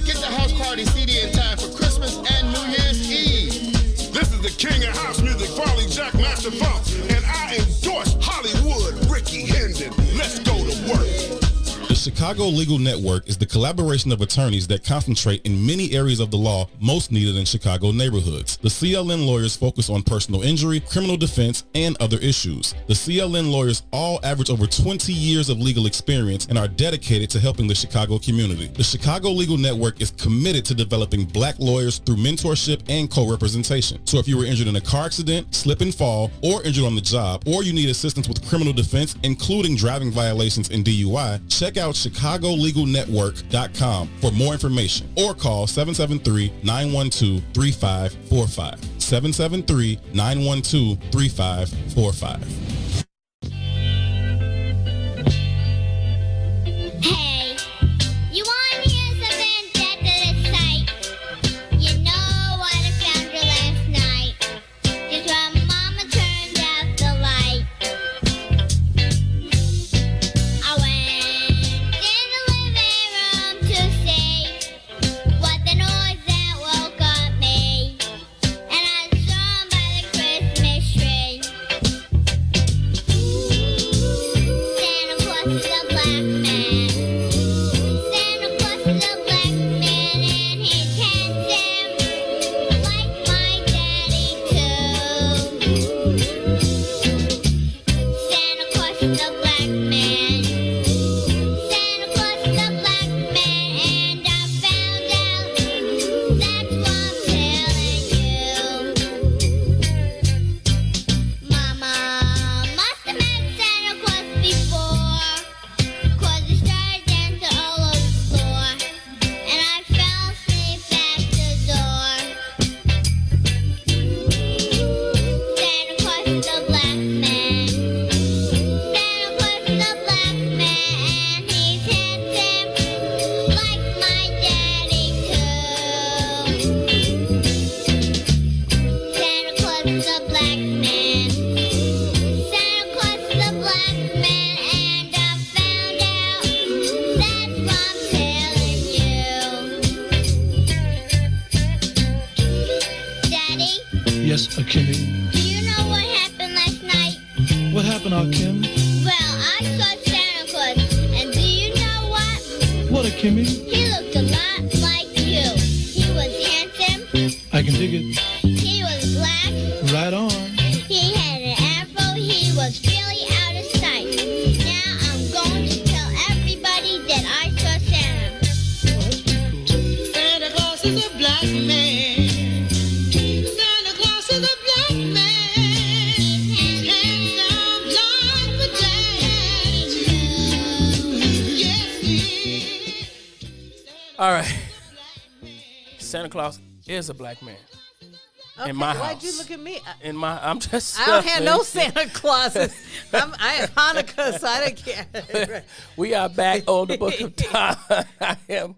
Get the House Party CD in time for Christmas and New Year's Eve. This is the king of house music, Farley Jack Master Funk, and I endorse Hollywood Ricky Hendon. Let's go to work. The Chicago Legal Network is the collaboration of attorneys that concentrate in many areas of the law most needed in Chicago neighborhoods. The CLN lawyers focus on personal injury, criminal defense, and other issues. The CLN lawyers all average over 20 years of legal experience and are dedicated to helping the Chicago community. The Chicago Legal Network is committed to developing black lawyers through mentorship and co-representation. So if you were injured in a car accident, slip and fall, or injured on the job, or you need assistance with criminal defense, including driving violations and DUI, check out ChicagoLegalNetwork.com for more information or call 773-912-3545. 773-912-3545. Hey, you want to hear something that excites? You know what I found you last night. Just when Mama turned out the light. I went in the living room to see what the noise that woke up me. And I saw him by the Christmas tree. Santa Claus is a black man. Santa Claus is a black man and he's handsome like my daddy too. Santa Claus is a black man. Santa Claus is a black man and I found out that's why I'm telling you. Mama must have met Santa Claus before, 'cause he started dancing all over the floor, and I fell asleep at the door. Santa Claus is a black man. Santa Claus is a black man, and he's handsome like my daddy too. Santa Claus is a black man. Santa Claus is a black man, and I found out that's why I'm telling you. Daddy, Yes, Kimmy. do you know what happened last night? What happened, Kim? Well, I saw Santa Claus, and do you know what? What, Kimmy? He looked a lot like you. He was handsome, I can dig it. he was black, Right on. he had an afro, he was really out of sight. Now I'm going to tell everybody that I saw Santa. Santa Claus is a black man. Santa Claus is a black man. He's handsome like the daddy too. Yes, he is. All right. Santa Claus is a black man. Okay, In my why'd house. you look at me? In my, I'm just. I don't have no Santa Clauses. I have Hanukkah, so I don't care. We are back on the Book of Dawn. I am,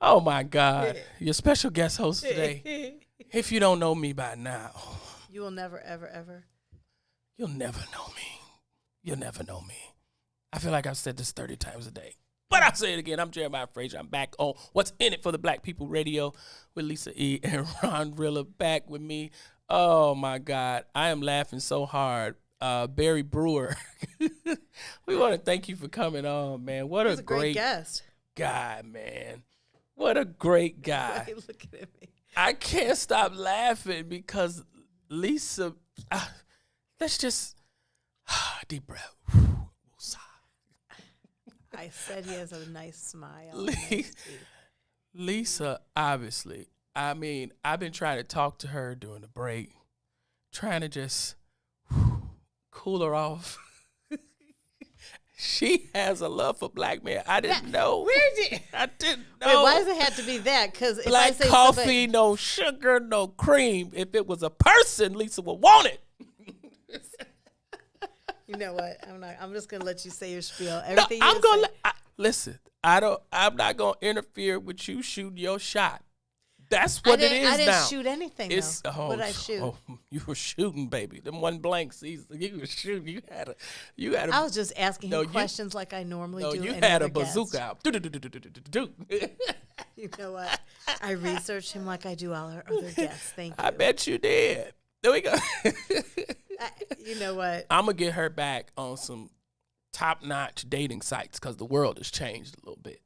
oh my God, your special guest host today. If you don't know me by now, You will never, ever, ever. you'll never know me. You'll never know me. I feel like I've said this 30 times a day. But I'll say it again. I'm Jeremiah Frazier. I'm back on What's in It for the Black People Radio with Lisa E. and Ron Rilla back with me. Oh, my God. I am laughing so hard. Barry Brewer, we want to thank you for coming on, man. What a great guest. Guy, man. What a great guy. Right, looking at me. I can't stop laughing because Lisa, let's just, deep breath. I said he has a nice smile. Lisa, obviously, I mean, I've been trying to talk to her during the break, trying to just cool her off. She has a love for black men. I didn't know. I didn't know. Wait, why does it have to be that? Because black coffee, no sugar, no cream. If it was a person, Lisa would want it. You know what? I'm just gonna let you say your spiel. Everything. I'm gonna listen. I'm not gonna interfere with you shooting your shot. That's what it is now. I didn't shoot anything. What did I shoot? Oh, you were shooting, baby. Them one blanks. You were shooting. You had a. I was just asking him questions like I normally do. You had a bazooka out. You know what? I researched him like I do all our other guests. Thank you. I bet you did. There we go. You know what? I'm gonna get her back on some top-notch dating sites because the world has changed a little bit.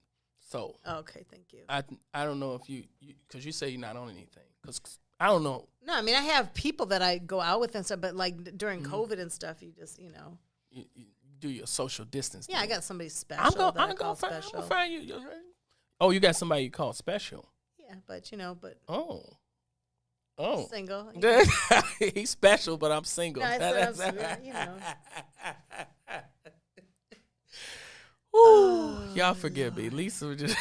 So okay, thank you. I don't know if you because you say you're not on anything because I don't know. No, I mean I have people that I go out with and stuff, but like during COVID and stuff, you just you do your social distance. Yeah, I got somebody special. I'm gonna find you. Oh, you got somebody you call special. Yeah, but oh. Single. He's special, but I'm single. No, Ooh, y'all forgive me. Lisa was just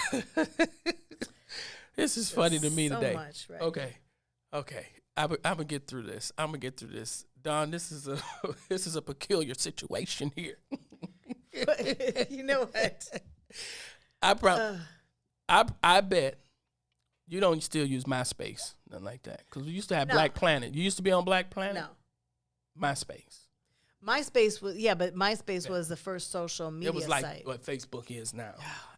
this is funny to me today. Much, right? Okay. I'm gonna get through this. Dawn, this is a peculiar situation here. You know what? I bet you don't still use MySpace, nothing like that. Because we used to have Black Planet. You used to be on Black Planet? No. MySpace. MySpace was the first social media site. It was like what Facebook is now.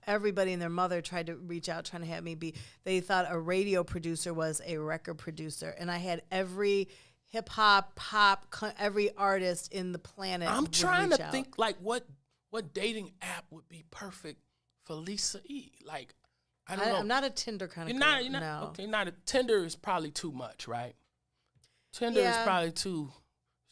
Everybody and their mother tried to reach out, trying to have me be. They thought a radio producer was a record producer. And I had every hip-hop, pop, every artist in the planet. I'm trying to think like what dating app would be perfect for Lisa E. Like, I don't know. I'm not a Tinder kind of girl. You're not. No. Okay, Tinder is probably too much, right? Tinder is probably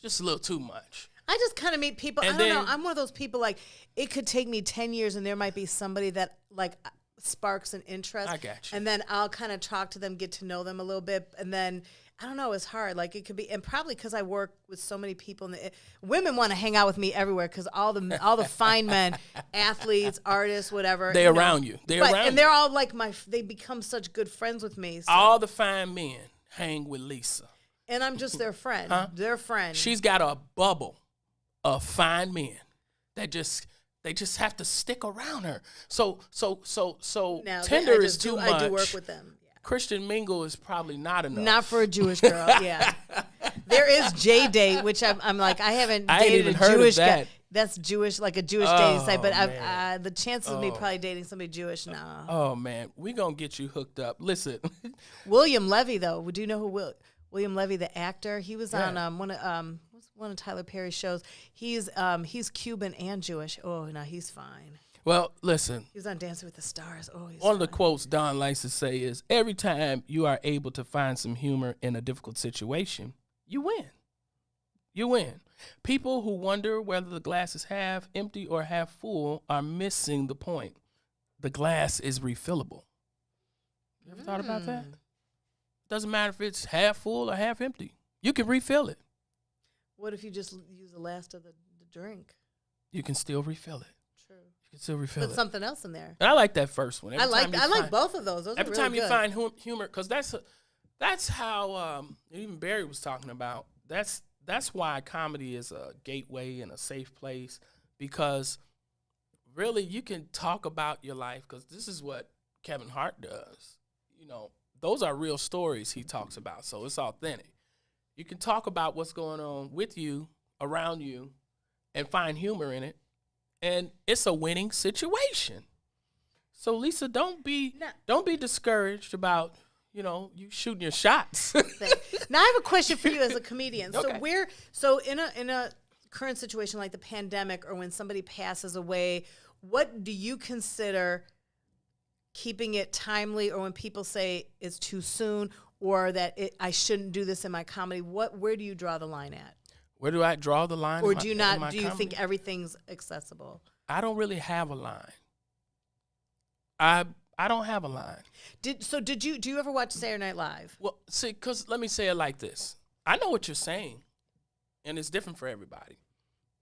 just a little too much. I just kind of meet people. I don't know. I'm one of those people, like, it could take me 10 years and there might be somebody that, like, sparks an interest. I got you. And then I'll kind of talk to them, get to know them a little bit. And then, I don't know, it's hard. Like, it could be, and probably because I work with so many people. Women want to hang out with me everywhere because all the fine men, athletes, artists, whatever. They're around you. And they're all like they become such good friends with me. So. All the fine men hang with Lisa. And I'm just their friend. Huh? Their friend. She's got a bubble of fine men that they just have to stick around her. So now, Tinder is too much. I do work with them. Yeah. Christian mingle is probably not enough. Not for a Jewish girl. Yeah. There is J-Date, which I'm like I haven't dated a Jewish guy. That's Jewish, like a Jewish dating site. But the chances of me probably dating somebody Jewish, nah. Oh man, we gonna get you hooked up. Listen, William Levy though. Do you know who William Levy, the actor? He was on one of Tyler Perry's shows. He's Cuban and Jewish. Oh no, he's fine. Well, listen. He was on Dancing with the Stars. Oh, he's one of the quotes Don likes to say is, "Every time you are able to find some humor in a difficult situation, you win. You win." People who wonder whether the glass is half empty or half full are missing the point. The glass is refillable. You ever thought about that? Doesn't matter if it's half full or half empty. You can refill it. What if you just use the last of the drink? You can still refill it. True. You can still refill it. Put something else in there. And I like that first one. I like both of those. Every time you find humor, because that's how even Barry was talking about. That's why comedy is a gateway and a safe place, because really you can talk about your life, because this is what Kevin Hart does. You know, those are real stories he talks about, so it's authentic. You can talk about what's going on with you, around you, and find humor in it, and it's a winning situation. So Lisa, don't be discouraged about, you shooting your shots. Now I have a question for you as a comedian. Okay. So in a current situation like the pandemic or when somebody passes away, what do you consider keeping it timely, or when people say it's too soon, or that I shouldn't do this in my comedy? Where do you draw the line at? Where do I draw the line? Or in do you my not? Do you comedy? think everything's accessible? I don't really have a line. I don't have a line. Do you ever watch Saturday Night Live? Well, see, because let me say it like this. I know what you're saying, and it's different for everybody.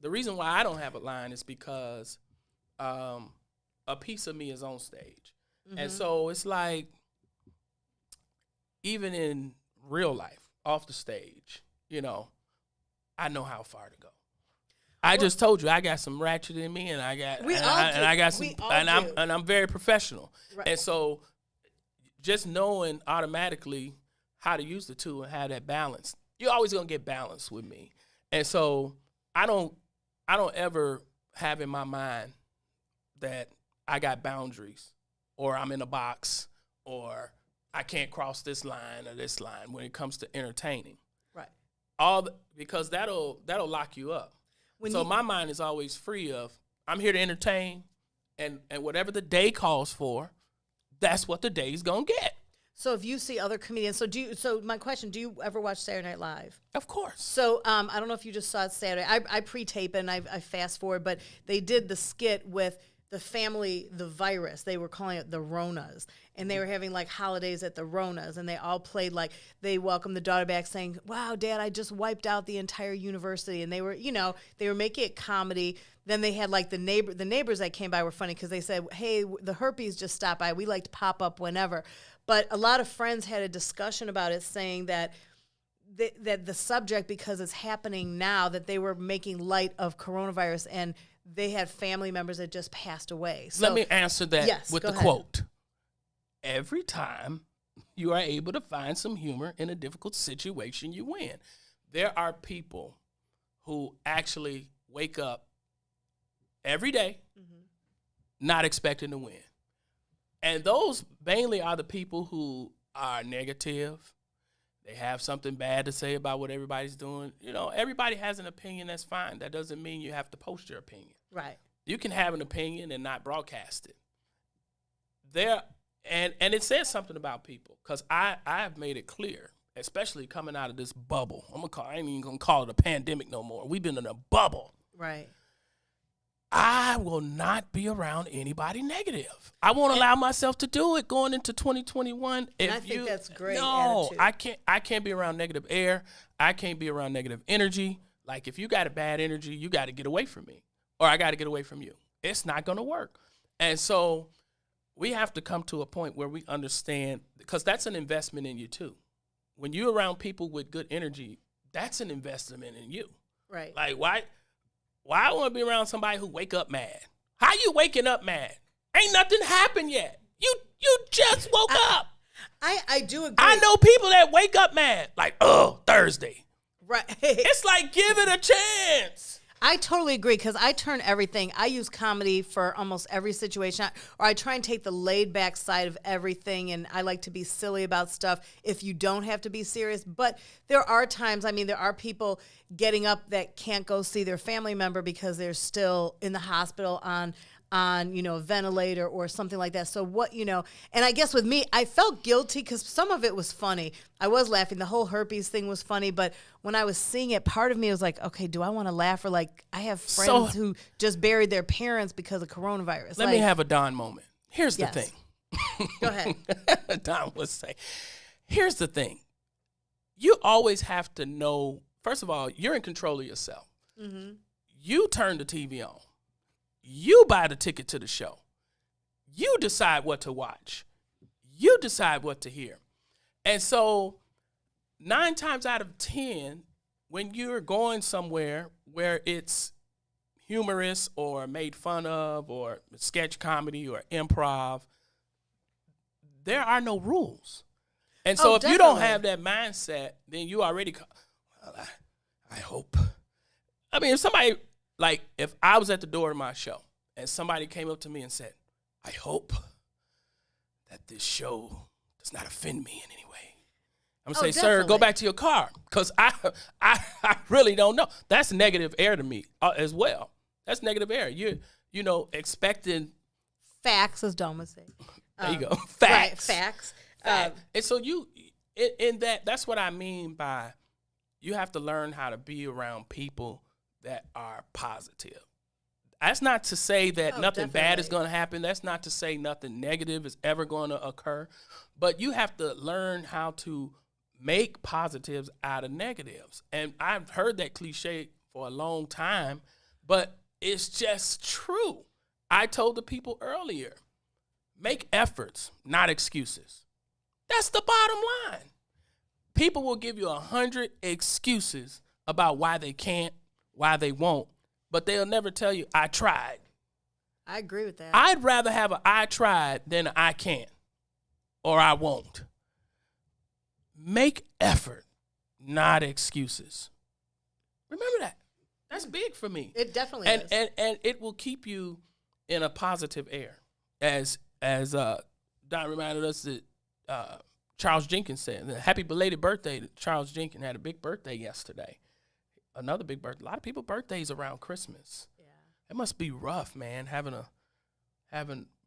The reason why I don't have a line is because a piece of me is on stage. And so it's like, even in real life, off the stage, I know how far to go. I just told you I got some ratchet in me, and I'm very professional. Right. And so just knowing automatically how to use the two and have that balance, you're always gonna get balance with me. And so I don't ever have in my mind that I got boundaries, or I'm in a box, or I can't cross this line or this line when it comes to entertaining. Right. Because that'll lock you up. My mind is always free of, I'm here to entertain, and whatever the day calls for, that's what the day's gonna get. So if you see other comedians, so my question, do you ever watch Saturday Night Live? Of course. So I don't know if you just saw it Saturday. I pre-tape it and I fast forward, but they did the skit with the family, the virus. They were calling it the Ronas. And they were having like holidays at the Ronas. And they all played like, they welcomed the daughter back saying, wow, Dad, I just wiped out the entire university. And they were, they were making it comedy. Then they had like the neighbors that came by were funny because they said, hey, the herpes just stopped by. We like to pop up whenever. But a lot of friends had a discussion about it, saying that that the subject, because it's happening now, that they were making light of coronavirus, and they had family members that just passed away. So, let me answer that with the ahead. quote. Every time you are able to find some humor in a difficult situation, you win. There are people who actually wake up every day not expecting to win. And those mainly are the people who are negative. They have something bad to say about what everybody's doing. Everybody has an opinion, that's fine. That doesn't mean you have to post your opinion. Right. You can have an opinion and not broadcast it. And it says something about people, because I have made it clear, especially coming out of this bubble. I ain't even gonna call it a pandemic no more. We've been in a bubble. Right. I will not be around anybody negative. I won't allow myself to do it going into 2021. And I think that's great. No, attitude. I can't be around negative air. I can't be around negative energy. Like, if you got a bad energy, you got to get away from me, or I got to get away from you. It's not going to work. And so we have to come to a point where we understand, because that's an investment in you too. When you're around people with good energy, that's an investment in you. Right. Like, why I want to be around somebody who wake up mad? How you waking up mad? Ain't nothing happened yet. You just woke up. I do agree. I know people that wake up mad, like, oh, Thursday. Right. It's like, give it a chance. I totally agree, because I turn everything. I use comedy for almost every situation, or I try and take the laid back side of everything, and I like to be silly about stuff if you don't have to be serious. But there are times, there are people getting up that can't go see their family member because they're still in the hospital on a ventilator or something like that. So and I guess with me, I felt guilty because some of it was funny. I was laughing. The whole herpes thing was funny, but when I was seeing it, part of me was like, okay, do I want to laugh? Or like, I have friends who just buried their parents because of coronavirus. Let me have a Dawn moment. Here's the thing. Go ahead. Dawn would say, here's the thing. You always have to know, first of all, you're in control of yourself. Mm-hmm. You turn the TV on. You buy the ticket to the show. You decide what to watch. You decide what to hear. And so 9 times out of 10, when you're going somewhere where it's humorous or made fun of or sketch comedy or improv, there are no rules. And so if you don't have that mindset, then you already, I hope. If somebody, like, if I was at the door of my show and somebody came up to me and said, I hope that this show does not offend me in any way. I'm Oh, gonna say, sir, go definitely. back to your car, because I really don't know. That's negative air to me as well. That's negative air. You know, expecting Facts, as Dawn would say. there you go, Right, facts, facts. and so in that's what I mean by you have to learn how to be around people that are positive. That's not to say that nothing bad is going to happen. That's not to say nothing negative is ever going to occur. But you have to learn how to make positives out of negatives. And I've heard that cliche for a long time, but it's just true. I told the people earlier, make efforts, not excuses. That's the bottom line. People will give you 100 excuses about why they can't, why they won't, but they'll never tell you, I tried. I agree with that. I'd rather have a I tried than a I can't or I won't. Make effort, not excuses. Remember that. That's big for me. It definitely and, is. And it will keep you in a positive air. As Don reminded us that Charles Jenkins said, happy belated birthday to Charles Jenkins. Had a big birthday yesterday. Another big birthday. A lot of people birthdays around Christmas. Yeah. It must be rough, man, having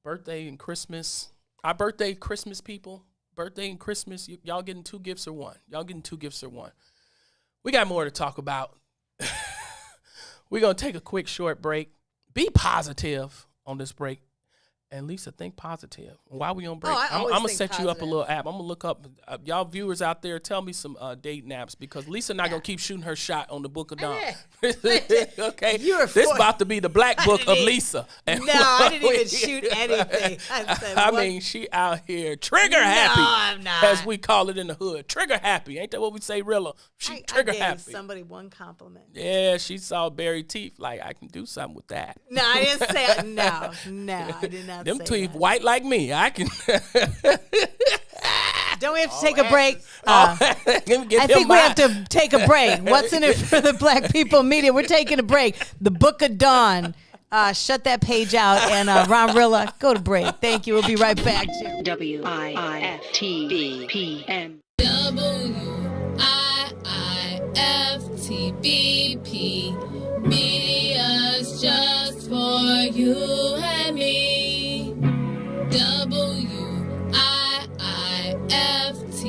birthday and Christmas. Our birthday, Christmas people, birthday and Christmas, y'all getting 2 gifts or one? Y'all getting 2 gifts or one? We got more to talk about. We're going to take a quick short break. Be positive on this break. And Lisa, think positive. While we on break, I'm going to set you up a little app. I'm going to look up, y'all viewers out there, tell me some dating apps, because Lisa not going to keep shooting her shot on the Book of Dawn. Okay? This about to be the black book of Lisa. And no, I didn't even shoot anything. I mean, she out here trigger happy. No, I'm not. As we call it in the hood. Trigger happy. Ain't that what we say, Rilla? She trigger I gave happy. somebody one compliment. Yeah, she saw Barry teeth. Like, I can do something with that. No, I didn't say no, I did not Them say teeth that. white like me. I can. Don't we have to take a break? Let me get I them think we by. have to take a break. What's in it for the Black People Media? We're taking a break. The Book of Dawn. Shut that page out. And Ron Rilla, go to break. Thank you. We'll be right back. WIIFTBPM. WIIFTBP. Media's just for you and me.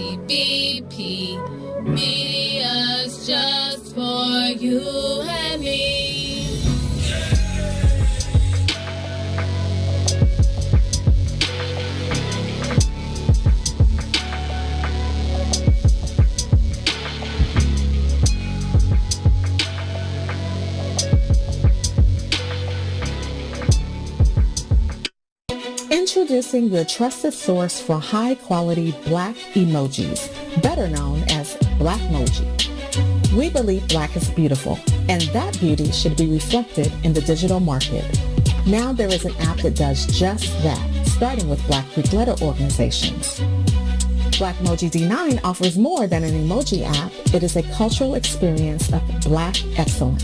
WIIFTBP. Media's just for you and me. Introducing your trusted source for high-quality Black emojis, better known as Blackmoji. We believe Black is beautiful, and that beauty should be reflected in the digital market. Now there is an app that does just that, starting with Black Greek letter organizations. Blackmoji D9 offers more than an emoji app. It is a cultural experience of Black excellence.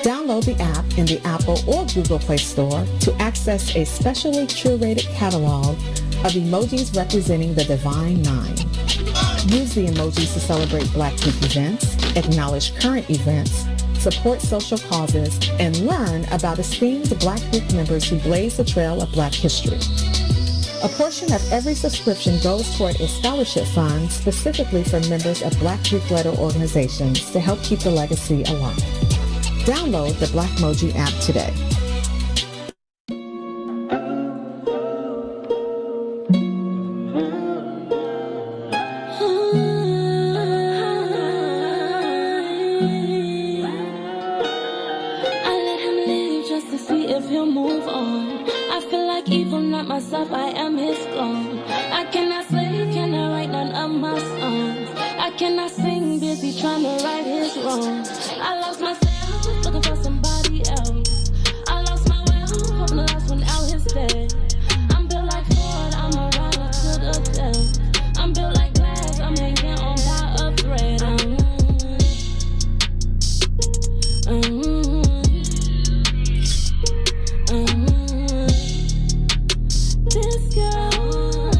Download the app in the Apple or Google Play Store to access a specially curated catalog of emojis representing the Divine Nine. Use the emojis to celebrate Black Greek events, acknowledge current events, support social causes, and learn about esteemed Black Greek members who blaze the trail of Black history. A portion of every subscription goes toward a scholarship fund specifically for members of Black Greek letter organizations to help keep the legacy alive. Download the Blackmoji app today. I let him live just to see if he'll move on. I feel like even not myself, I am his clone. I cannot slay, cannot write none of my songs. I cannot sing, busy trying to right his wrongs. I lost myself, looking for somebody else. I lost my will, hoping the last one out is dead. I'm built like Ford, I'm a runner to the death. I'm built like glass, I'm hanging on by a thread. This girl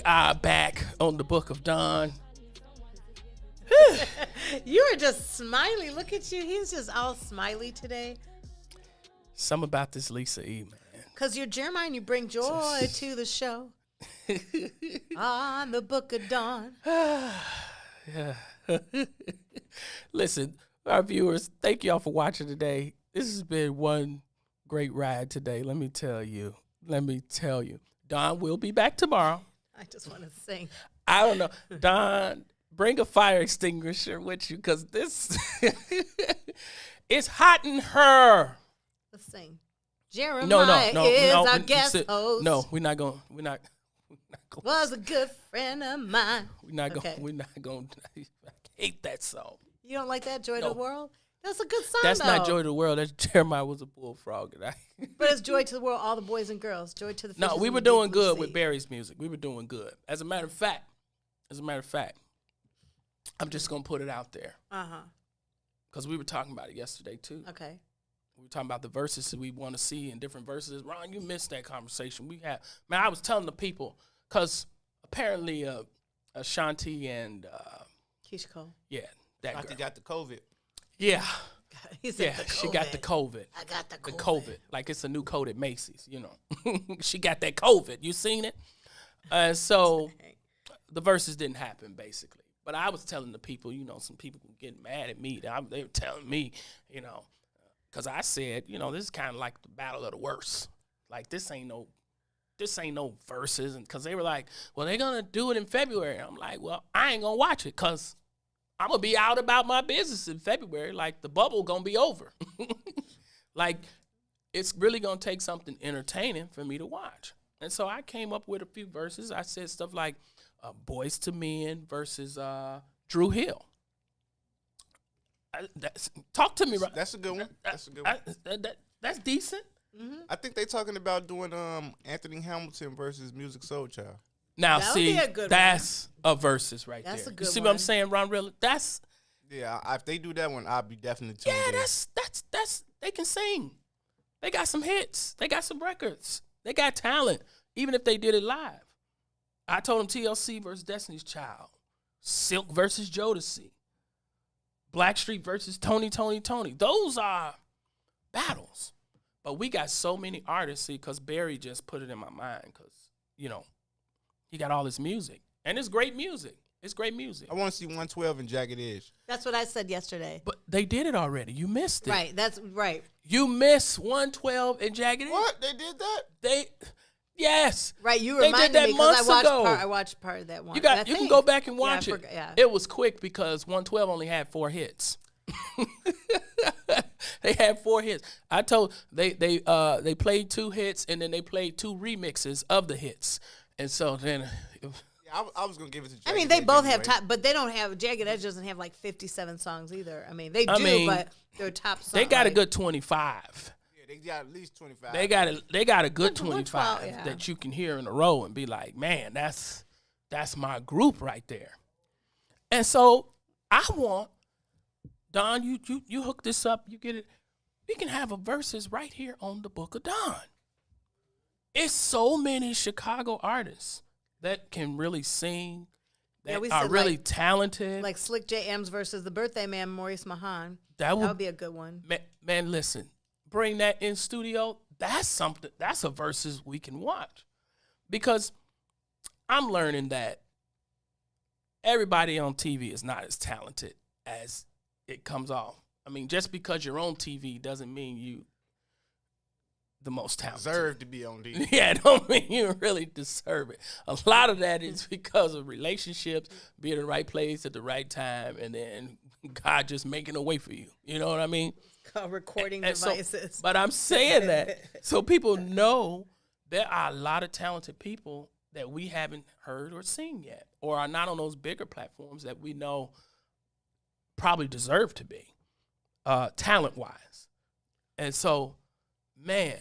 We are back on the Book of Dawn. You are just smiley. Look at you. He's just all smiley today. Something about this Lisa E, man. Because you're Jeremiah and you bring joy to the show. On the Book of Dawn. Yeah. Listen, our viewers, thank y'all for watching today. This has been one great ride today. Let me tell you. Don will be back tomorrow. I just want to sing. I don't know. Don, bring a fire extinguisher with you because this it's hot in her. Let's sing. Jeremiah is our we- guest sit- host. No, we're not going. Was a good friend of mine. We're not going. Okay. We're not going. I hate that song. You don't like that Joy to No. the World? That's a good song. That's though. not Joy to the World. That's Jeremiah was a bullfrog. And But it's Joy to the World, all the boys and girls. Joy to the No, fishes we in were the deep doing blue good sea. with Barry's music. We were doing good. As a matter of fact, I'm just gonna put it out there because we were talking about it yesterday too. Okay. We were talking about the verses that we want to see in different verses. Ron, you missed that conversation we had. Man, I was telling the people because apparently Ashanti and Keisha Cole. yeah, that Ashanti girl. got the COVID. Yeah. He said Yeah, the she got the COVID. I got the The COVID. COVID. Like it's a new code at Macy's, you know. She got that COVID. You seen it? So the verses didn't happen, basically. But I was telling the people, you know, some people were getting mad at me. They were telling me, you know, because I said, you know, this is kind of like the battle of the worst. Like this ain't no verses. And because they were like, well, they're going to do it in February. I'm like, well, I ain't going to watch it because I'm going to be out about my business in February. Like, the bubble going to be over. Like, it's really going to take something entertaining for me to watch. And so I came up with a few verses. I said stuff like Boys to Men versus Drew Hill. Talk to me. That's a good one. That's a good one. That's decent. I think they talking about doing Anthony Hamilton versus Music Soul Child. Now, That would see, be a good that's a versus right That's there. a good You see what I'm one. saying, Ron Rilla? That's Yeah, if they do that one, I'll be definitely tuned in. that's they can sing. They got some hits. They got some records. They got talent, even if they did it live. I told them TLC versus Destiny's Child, Silk versus Jodeci, Blackstreet versus Tony. Those are battles. But we got so many artists, see, because Barry just put it in my mind because, you know, he got all this music. And it's great music. It's great music. I want to see 112 and Jagged Edge. That's what I said yesterday. But they did it already. You missed it. Right. That's right. You missed 112 and Jagged Edge. What? They did that? Yes. Right. You They reminded did that me because months ago. I watched part of that one. You can go back and watch it. Yeah. It was quick because 112 only had 4 hits. They had 4 hits. I told they played 2 hits and then they played 2 remixes of the hits. And so then I was gonna give it to Jagged I mean, they Edge both anyway. have top, but they don't have Jagged Edge doesn't have like 57 songs either. I mean, they do, but their top songs. they got a good 25. Yeah, they got at least 25. They got a good 112, 25 yeah. that you can hear in a row and be like, man, that's my group right there. And so I want Don, you hook this up, you get it. We can have a verses right here on the Book of Dawn. It's so many Chicago artists that can really sing, that we are said, really like- talented. like Slick J. M's versus the Birthday Man, Maurice Mahan. That would be a good one. Man, listen, bring that in studio. That's something. That's a versus we can watch, because I'm learning that everybody on TV is not as talented as it comes off. I mean, just because you're on TV doesn't mean you the most talented. Deserve to be on TV. Yeah, it don't mean you really deserve it. A lot of that is because of relationships, being in the right place at the right time, and then God just making a way for you. You know what I mean? Recording And so- devices. but I'm saying that so people know there are a lot of talented people that we haven't heard or seen yet, or are not on those bigger platforms that we know probably deserve to be, talent-wise. And so, man,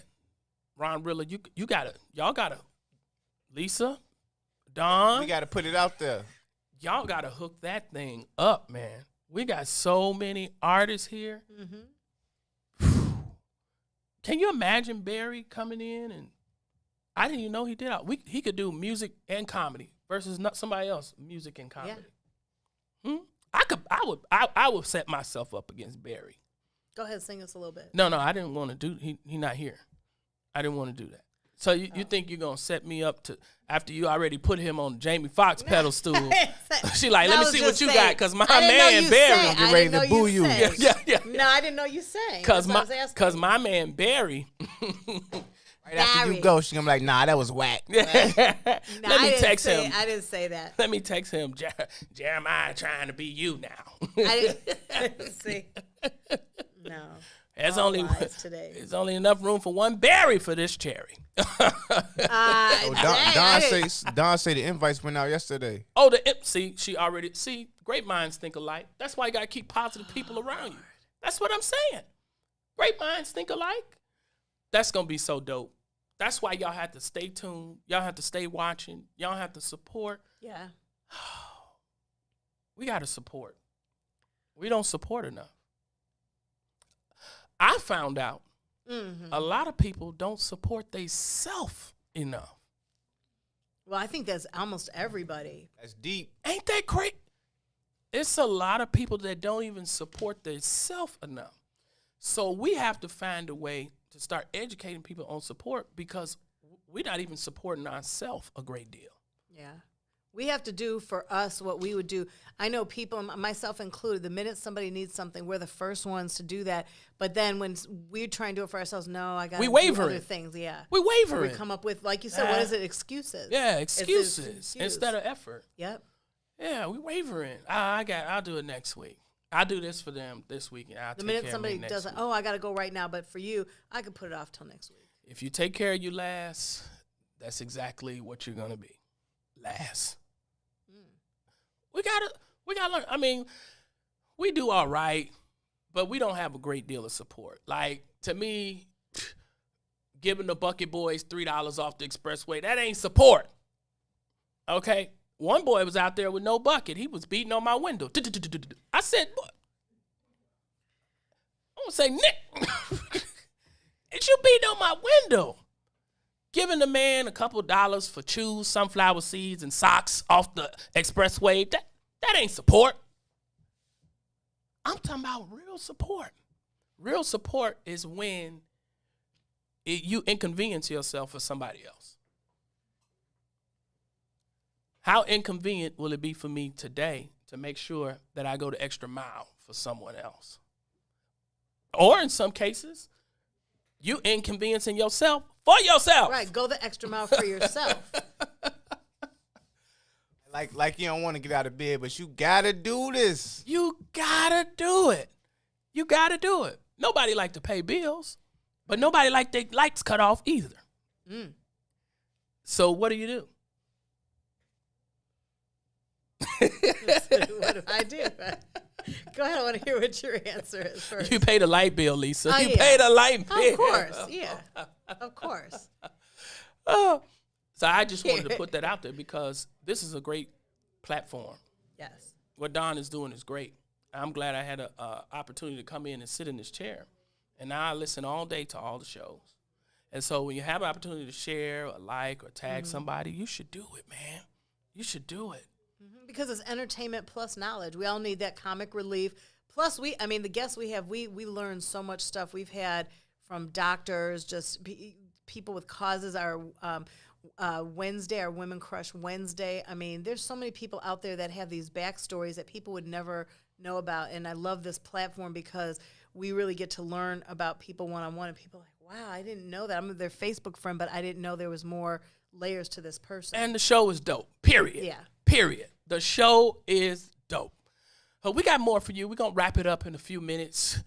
Ron Rilla, y'all gotta, Lisa, Dawn. We gotta put it out there. Y'all gotta hook that thing up, man. We got so many artists here. Can you imagine Barry coming in and I didn't even know he did. He could do music and comedy versus not somebody else, music and comedy. Yeah. I would set myself up against Barry. Go ahead, sing us a little bit. No, I didn't want to do. He not here. I didn't want to do that. So you think you're gonna set me up to after you already put him on Jamie Foxx pedestal? She like, let me see what you got, because my man Barry gonna get ready to boo you. Yeah. No, I didn't know you sang. Because my man Barry. Right after you go, she gonna be like, nah, that was whack. Let me text him. I didn't say that. Let me text him. Jeremiah trying to be you now. I didn't see. No. There's only enough room for one Barry for this cherry. Dawn say the invites went out yesterday. Oh, see, great minds think alike. That's why you gotta keep positive people around you. That's what I'm saying. Great minds think alike. That's gonna be so dope. That's why y'all have to stay tuned. Y'all have to stay watching. Y'all have to support. Yeah. We gotta support. We don't support enough. I found out a lot of people don't support themselves enough. Well, I think that's almost everybody. That's deep. Ain't that great? It's a lot of people that don't even support themselves enough. So we have to find a way to start educating people on support, because we're not even supporting ourselves a great deal. Yeah. We have to do for us what we would do. I know people, myself included, the minute somebody needs something, we're the first ones to do that. But then when we're trying to do it for ourselves, no, I got to do other things. Yeah. We waver. Or we come up with, like you said, what is it? Excuses. Yeah, excuses instead of effort. Yep. Yeah, we wavering. I'll do it next week. I'll do this for them this week, and I'll the take minute care somebody of me does next it, week. I got to go right now. But for you, I could put it off till next week. If you take care of you last, that's exactly what you're gonna be. Last. We gotta learn. I mean, we do all right, but we don't have a great deal of support. Like, to me, giving the Bucket Boys $3 off the expressway, that ain't support. Okay? One boy was out there with no bucket. He was beating on my window. I said, what? I'm gonna say, Nick, is you beating on my window? Giving the man a couple dollars for chews, sunflower seeds, and socks off the expressway, that ain't support. I'm talking about real support. Real support is when you inconvenience yourself for somebody else. How inconvenient will it be for me today to make sure that I go the extra mile for someone else? Or in some cases, you inconveniencing yourself for yourself. Right, go the extra mile for yourself. Like you don't want to get out of bed, but you gotta do this. You gotta do it. You gotta do it. Nobody like to pay bills, but nobody like their lights cut off either. So what do you do? What do I do? Go ahead, I want to hear what your answer is first. You pay the light bill, Lisa. You yeah. pay the light bill. Of course, yeah. Of course. So I just wanted to put that out there because this is a great platform. Yes. What Dawn is doing is great. I'm glad I had an opportunity to come in and sit in this chair. And now I listen all day to all the shows. And so when you have an opportunity to share or like or tag somebody, you should do it, man. You should do it. Because it's entertainment plus knowledge. We all need that comic relief. Plus, the guests we have, we learn so much stuff. We've had from doctors, just people with causes, our Wednesday, our Women Crush Wednesday. I mean, there's so many people out there that have these backstories that people would never know about. And I love this platform because we really get to learn about people one-on-one. And people are like, wow, I didn't know that. I'm their Facebook friend, but I didn't know there was more layers to this person. And the show is dope, period. Yeah. Period. The show is dope. But we got more for you. We're going to wrap it up in a few minutes.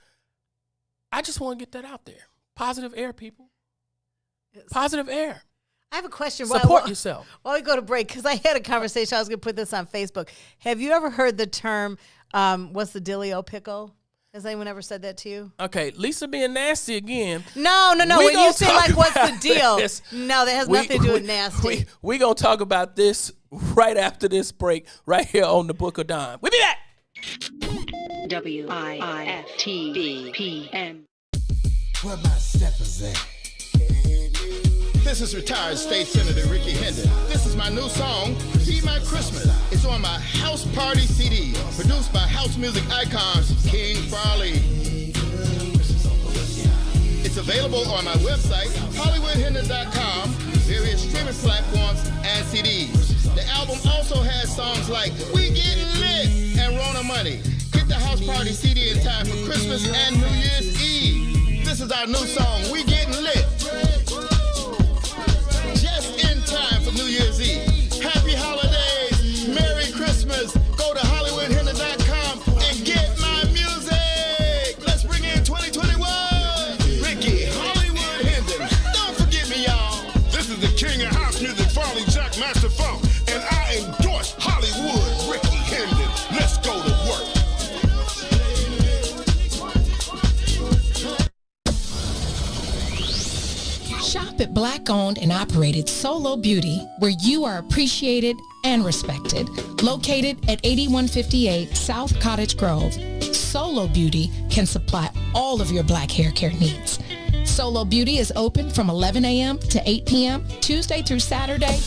I just want to get that out there. Positive air, people. Positive air. I have a question. Support yourself. While we go to break, because I had a conversation. I was going to put this on Facebook. Have you ever heard the term, what's the dealio pickle? Has anyone ever said that to you? Okay, Lisa being nasty again. No. When you say, like, what's the deal? This. No, that has nothing to do with nasty. We're going to talk about this right after this break, right here on the Book of Dawn. We'll be back. WIIFTV PM. Where my steppers at? This is retired State Senator Ricky Hendricks. This is my new song, Be My Christmas. It's on my House Party CD, produced by house music icons King Farley. It's available on my website, HollywoodHendricks.com, various streaming platforms, and CDs. The album also has songs like We Getting Lit and Rona Money. Get the House Party CD in time for Christmas and New Year's Eve. This is our new song, We Getting Lit. Just in time for New Year's Eve. Happy holidays. Merry Christmas. Go to HollywoodHendricks.com and get my music. Let's bring in 2021. Ricky Hollywood Hendricks. Don't forget me, y'all. This is the king of house music, Farley Jack Master Funk, and I endorse Hollywood, Ricky Hendricks. Let's go to work. Shop at Black-owned and operated Solo Beauty, where you are appreciated and respected. Located at 8158 South Cottage Grove, Solo Beauty can supply all of your black hair care needs. Solo Beauty is open from 11 a.m. to 8 p.m., Tuesday through Saturday.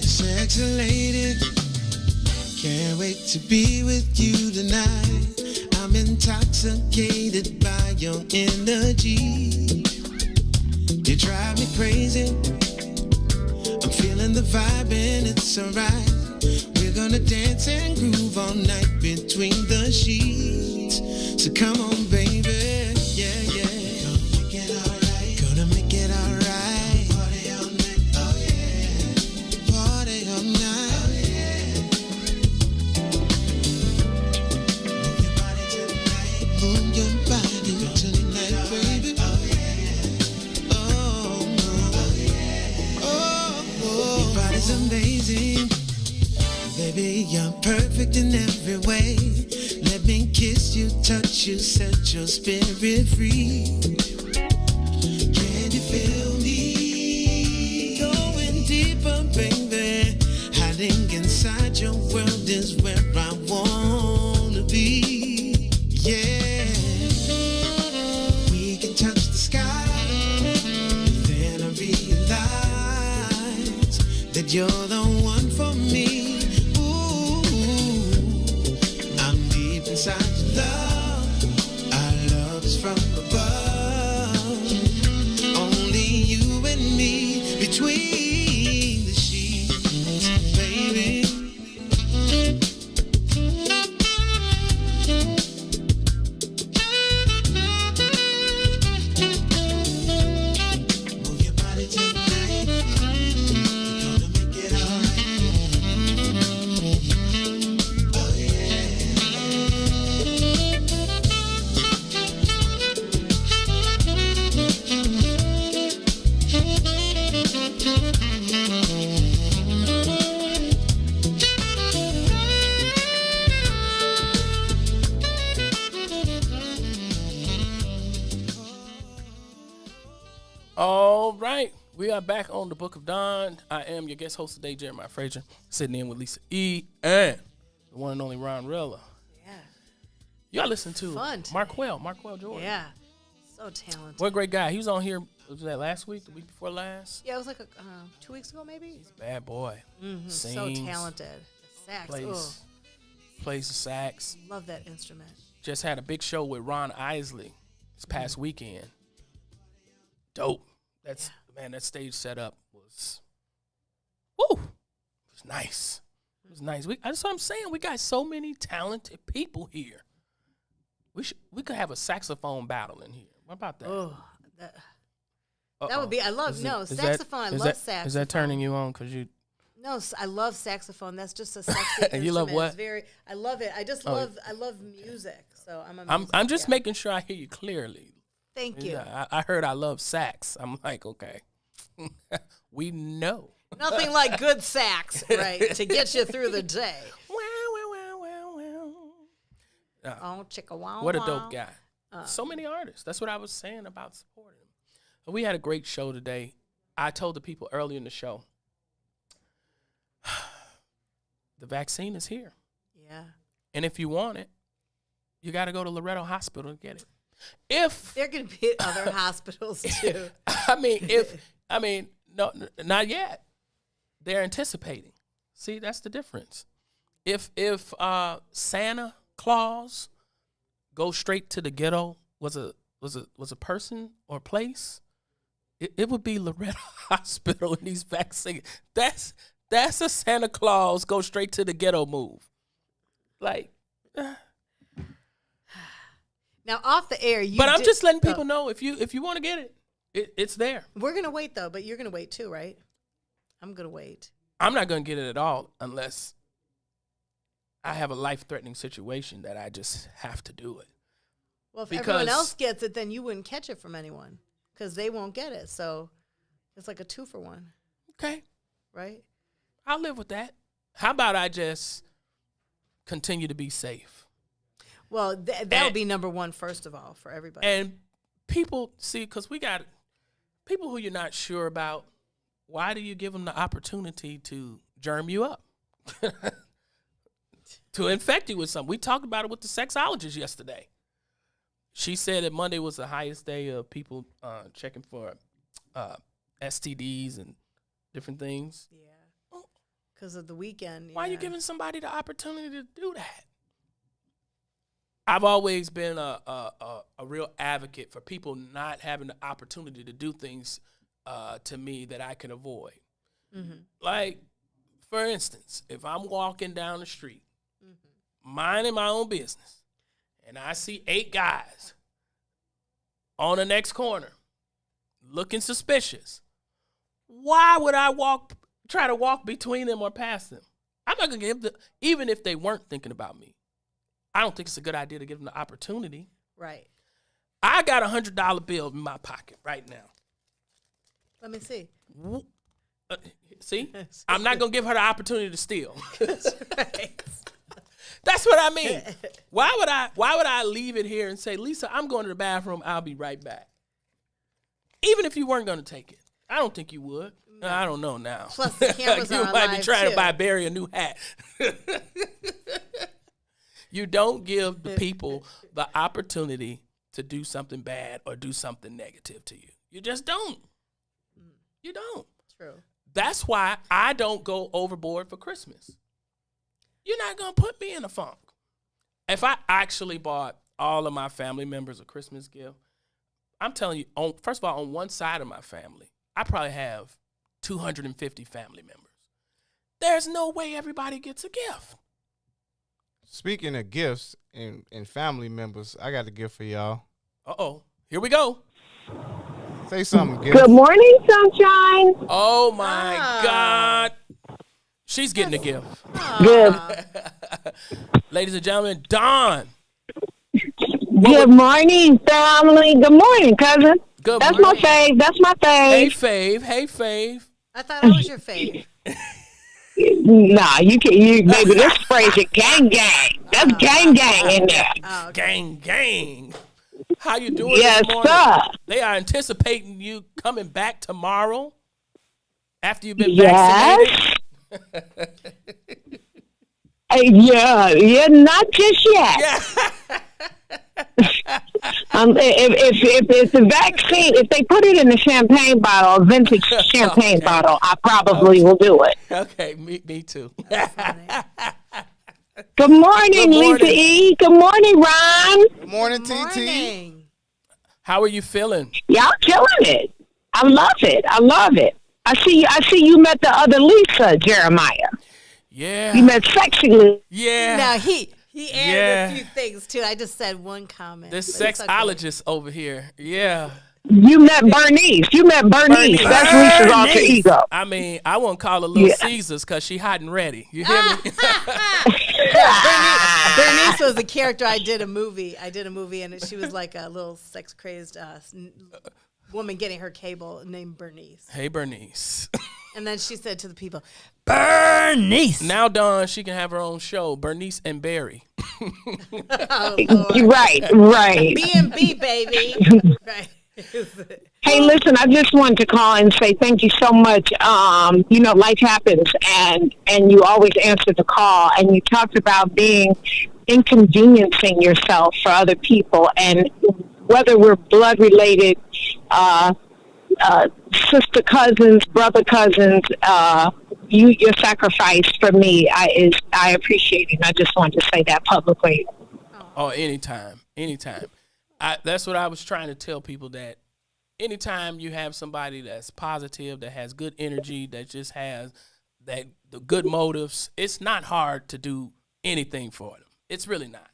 Sexy lady, can't wait to be with you tonight. I'm intoxicated by your energy. You drive me crazy. I'm feeling the vibe and it's alright. We're gonna dance and groove all night between the sheets. So come on, baby, yeah, yeah. Gonna make it alright. Gonna make it alright. Party all night, oh yeah. Party all night, oh yeah. Move your body tonight. Move your body tonight, baby. Oh yeah. Oh, oh yeah. Oh, oh. Your body's amazing. Baby, you're perfect in every way. Let me kiss you, touch you, set your spirit free. Can you feel me? Going deeper, baby. Hiding inside your world is where I wanna be. Yeah. We can touch the sky. Then I realize that you're the one for me. Inside your love, our love is from above. Only you and me between the sheets, baby. Move your body tonight. We're gonna make it alright. Oh yeah. All right, we are back on the Book of Dawn. I am your guest host today, Jeremiah Frazier, sitting in with Lisa E. and the one and only Ron Rilla. Yeah. Y'all listen to Fun today. Marquell Jordan. Yeah. So talented. What a great guy. He was on here, was that last week, the week before last? Yeah, it was like 2 weeks ago, maybe. Bad boy. Mm-hmm. So Sings, talented. The sax. plays the sax. Love that instrument. Just had a big show with Ron Isley this past weekend. Dope. That's man, that stage setup was woo. It was nice. It was nice. That's what I'm saying. We got so many talented people here. We could have a saxophone battle in here. What about that? Oh, That would be. I love saxophone. I love saxophone. Is that turning you on? Cause you. No, I love saxophone. That's just a sexy instrument. You love what? It's very. I love it. I just love. I love music. So I'm just making sure I hear you clearly. Thank you. I heard I love sax. I'm like, okay, we know. Nothing like good sax, right, to get you through the day. Oh, chicka wow. What a dope guy. So many artists. That's what I was saying about supporting him. We had a great show today. I told the people earlier in the show, the vaccine is here. Yeah. And if you want it, you got to go to Loretto Hospital to get it. If they're going to be at other hospitals too. No, not yet. They're anticipating. See, that's the difference. If Santa Claus goes straight to the ghetto was a person or place, it would be Loretto Hospital and these vaccines. That's a Santa Claus go straight to the ghetto move. Like. Now off the air, but I'm just letting people know if you want to get it, it's there. We're gonna wait though, but you're gonna wait too, right? I'm gonna wait. I'm not gonna get it at all unless I have a life-threatening situation that I just have to do it. Well, if everyone else gets it, then you wouldn't catch it from anyone because they won't get it. So it's like a 2-for-1. Okay. Right? I'll live with that. How about I just continue to be safe? Well, that would be number one, first of all, for everybody. And people, see, because we got people who you're not sure about, why do you give them the opportunity to germ you up? To infect you with something. We talked about it with the sexologist yesterday. She said that Monday was the highest day of people checking for STDs and different things. Yeah. Because of the weekend. Why are you giving somebody the opportunity to do that? I've always been a real advocate for people not having the opportunity to do things to me that I can avoid. Mm-hmm. Like, for instance, if I'm walking down the street, minding my own business, and I see 8 guys on the next corner looking suspicious, why would I try to walk between them or past them? I'm not going to give them, even if they weren't thinking about me. I don't think it's a good idea to give them the opportunity. Right. I got a $100 bill in my pocket right now. Let me see. See? I'm not going to give her the opportunity to steal. That's right. That's what I mean. Why would I leave it here and say, Lisa, I'm going to the bathroom. I'll be right back. Even if you weren't going to take it. I don't think you would. No. I don't know now. Plus the cameras you are might be live trying too. to bury a new hat. You don't give the people the opportunity to do something bad or do something negative to you. You just don't. You don't. True. That's why I don't go overboard for Christmas. You're not going to put me in a funk. If I actually bought all of my family members a Christmas gift, I'm telling you, first of all, on one side of my family, I probably have 250 family members. There's no way everybody gets a gift. Speaking of gifts and family members, I got a gift for y'all. Uh-oh. Here we go. Say something, gift. Good morning, sunshine. Oh, my God. She's getting a gift. Good. Ladies and gentlemen, Dawn. Good morning, family. Good morning, cousin. That's morning. My fave. That's my fave. Hey, fave. I thought I was your fave. Nah, you baby, this Frazier gang. That's gang in there. Oh, okay. Gang. How you doing yes, this morning? Sir. They are anticipating you coming back tomorrow after you've been vaccinated. Yeah, not just yet. Yeah. If it's the vaccine, if they put it in a champagne bottle, a vintage champagne bottle, I probably will do it. Okay, me too. Good morning, Lisa E. Good morning, Ron. Good morning, TT. How are you feeling? Y'all killing it. I love it. I see you met the other Lisa, Jeremiah. Yeah. You met sexy. Yeah. Now he added a few things too. I just said one comment. This sexologist over here. Yeah. You met Bernice. That's Lisa's alter ego. I mean, I won't call her Little Caesars because she hot and ready. You hear me? Bernice was a character. I did a movie, and she was like a little sex crazed woman getting her cable named Bernice. Hey, Bernice. And then she said to the people, Bernice. Now, Dawn, she can have her own show, Bernice and Barry. Right. B&B, baby. Right. Hey, listen, I just wanted to call and say thank you so much. Life happens, and you always answer the call, and you talked about being inconveniencing yourself for other people, and whether we're blood related, sister cousins, brother cousins, your sacrifice for me, I appreciate it. And I just wanted to say that publicly. Oh, anytime. That's what I was trying to tell people, that anytime you have somebody that's positive, that has good energy, that just has the good motives, it's not hard to do anything for them. It's really not.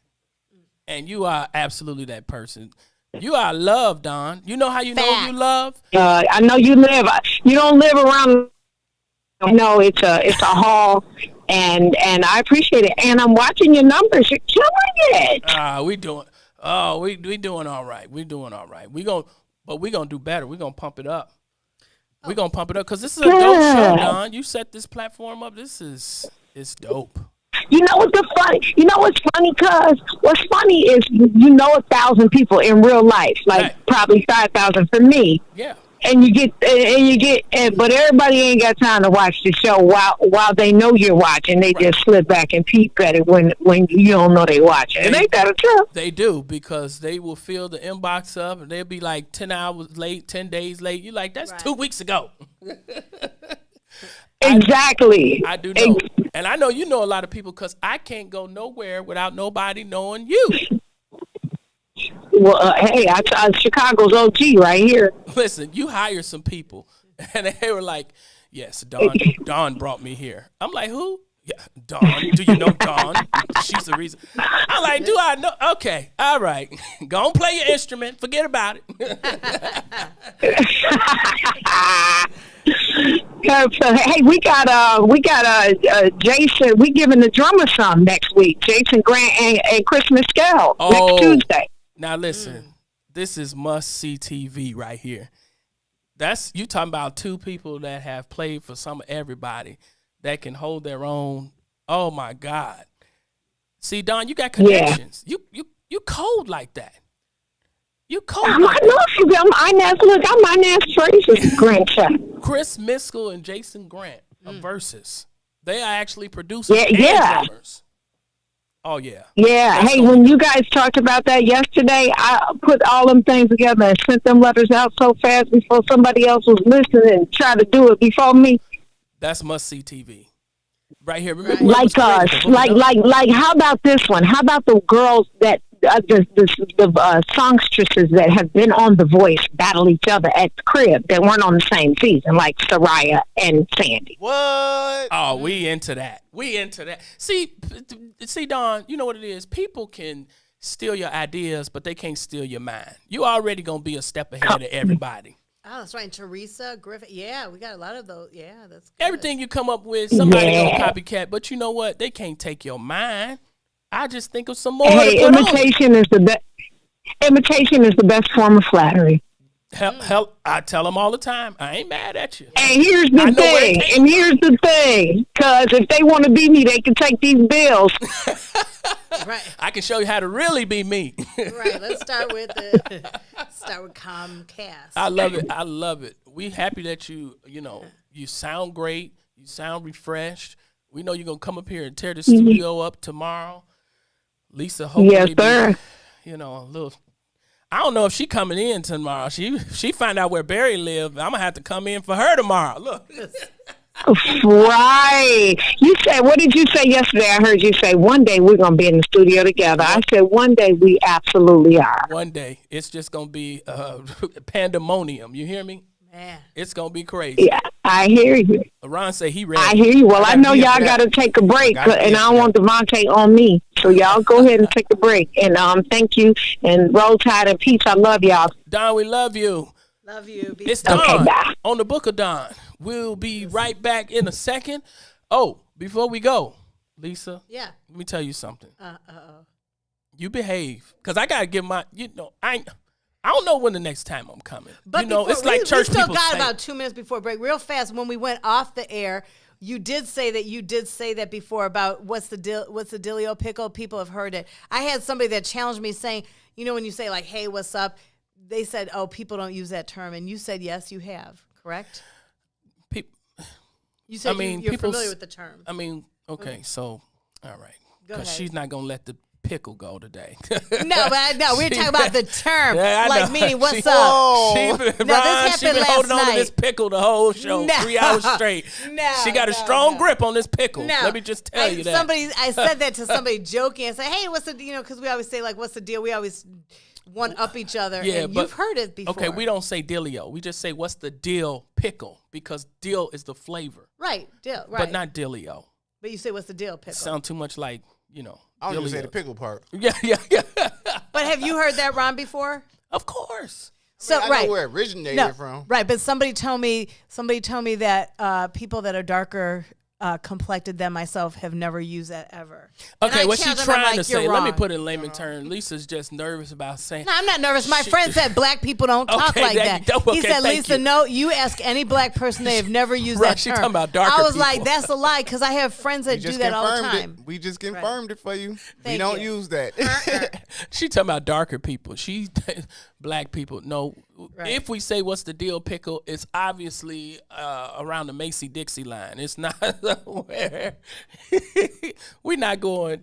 And you are absolutely that person. You are loved, Dawn. You know how you know you love? I know you live. You don't live around. No, it's a hall, and I appreciate it. And I'm watching your numbers. You're killing it. We doing all right. We gonna do better. We gonna pump it up. We gonna pump it up because this is a dope show, Dawn. You set this platform up. It's dope. You know what's funny? Cuz what's funny is 1,000 people in real life, probably 5,000 for me. Yeah. And you get, but everybody ain't got time to watch the show while they know you're watching. They just slip back and peep at it when you don't know they watching. And ain't that a trip? They do, because they will fill the inbox up and they'll be like 10 hours late, 10 days late. You're like, that's 2 weeks ago. Exactly. I do know. And I know you know a lot of people, because I can't go nowhere without nobody knowing you. Well, hey, I'm Chicago's OG right here. Listen, you hire some people, and they were like, yes, Dawn brought me here. I'm like, who? Yeah, Dawn. Do you know Dawn? She's the reason. I'm like, do I know? Okay, all right. Go and play your instrument. Forget about it. Hey, we got Jason. We giving the drummer some next week. Jason Grant and Chris Mescal next Tuesday. Now listen, this is must-see TV right here. That's you talking about two people that have played for some of everybody, that can hold their own. Oh my God! See, Dawn, you got connections. Yeah. You cold like that. You cold. I'm Inez Frazier's grandchild. Chris Mescal and Jason Grant of Versus. They are actually producers and drummers. Oh, yeah. Yeah. Hey, when you guys talked about that yesterday, I put all them things together and sent them letters out so fast before somebody else was listening and tried to do it before me. That's must-see TV. Right here. Remember like how about this one? How about the girls that, the songstresses that have been on The Voice battle each other at the crib that weren't on the same season, like Soraya and Sandy. What? Oh, we into that. See, Dawn, you know what it is? People can steal your ideas, but they can't steal your mind. You already going to be a step ahead of everybody. Oh, that's right. And Teresa Griffith. Yeah, we got a lot of those. Yeah, that's good. Everything you come up with, somebody gonna copycat, but you know what? They can't take your mind. I just think of some more. Hey, imitation is the best. Imitation is the best form of flattery. Hell, I tell them all the time. I ain't mad at you. And here's the thing. Because if they want to be me, they can take these bills. Right. I can show you how to really be me. Right. Let's start with Comcast. I love it. We happy that you sound great. You sound refreshed. We know you're gonna come up here and tear the studio up tomorrow. Lisa, hopefully, yes, sir. A little. I don't know if she coming in tomorrow. She find out where Barry live. I'm gonna have to come in for her tomorrow. Look. Right. You said, what did you say yesterday? I heard you say one day we're gonna be in the studio together. I said one day we absolutely are. One day it's just gonna be pandemonium. You hear me? Man. It's gonna be crazy. Yeah, I hear you. Ron say he ready. I hear you. Well, I know y'all got to take a break, and I don't want Devontae on me. So y'all go ahead and take a break. And thank you. And roll tide and peace. I love y'all. Don, we love you. Love you. Be It's safe. Dawn on the Book of Dawn. We'll be right back in a second. Oh, before we go, Lisa. Yeah. Let me tell you something. Uh-oh. You behave, because I got to give my, I don't know when the next time I'm coming. But it's like church we still people got say. about 2 minutes before break. Real fast, when we went off the air, you did say that before about what's the dealio pickle. People have heard it. I had somebody that challenged me saying, when you say like, hey, what's up? They said, oh, people don't use that term. And you said, yes, you have, correct? You said you're familiar with the term. Okay, so, all right. Go ahead. Because she's not going to let the pickle go today. No, we're talking about the term. Yeah, like meaning, what's She up? been This happened last holding on to night. this pickle the whole show, 3 hours straight. She got a strong grip on this pickle. No. Let me just tell you that. I said that to somebody joking. I said, hey, what's the, because we always say, like, what's the deal? We always one-up each other. Yeah, and but you've heard it before. Okay, we don't say dealio. We just say, what's the dill pickle? Because dill is the flavor. Right, dill, right. But not dealio. But you say, what's the deal, pickle? Sound too much like, I don't even dealio. say the pickle part. Yeah. But have you heard that, Ron, before? Of course. So I know where it originated from. Right, but somebody told me that people that are darker complected than myself have never used that ever. Okay, what she's trying to say, let me wrong. put it in layman terms. Lisa's just nervous about saying. No, I'm not nervous. My friend said black people don't talk Okay, like that- that. okay, He said, thank Lisa, you. no, you ask any black person, they have never used Right, that she term. talking about darker I was like, people. that's a lie, because I have friends that do that all the time. We just confirmed it for you. Thank we don't you. use that. She talking about darker people. She black people. No, Right. if we say what's the deal pickle, it's obviously around the Macy-Dixie line. It's not where we're not going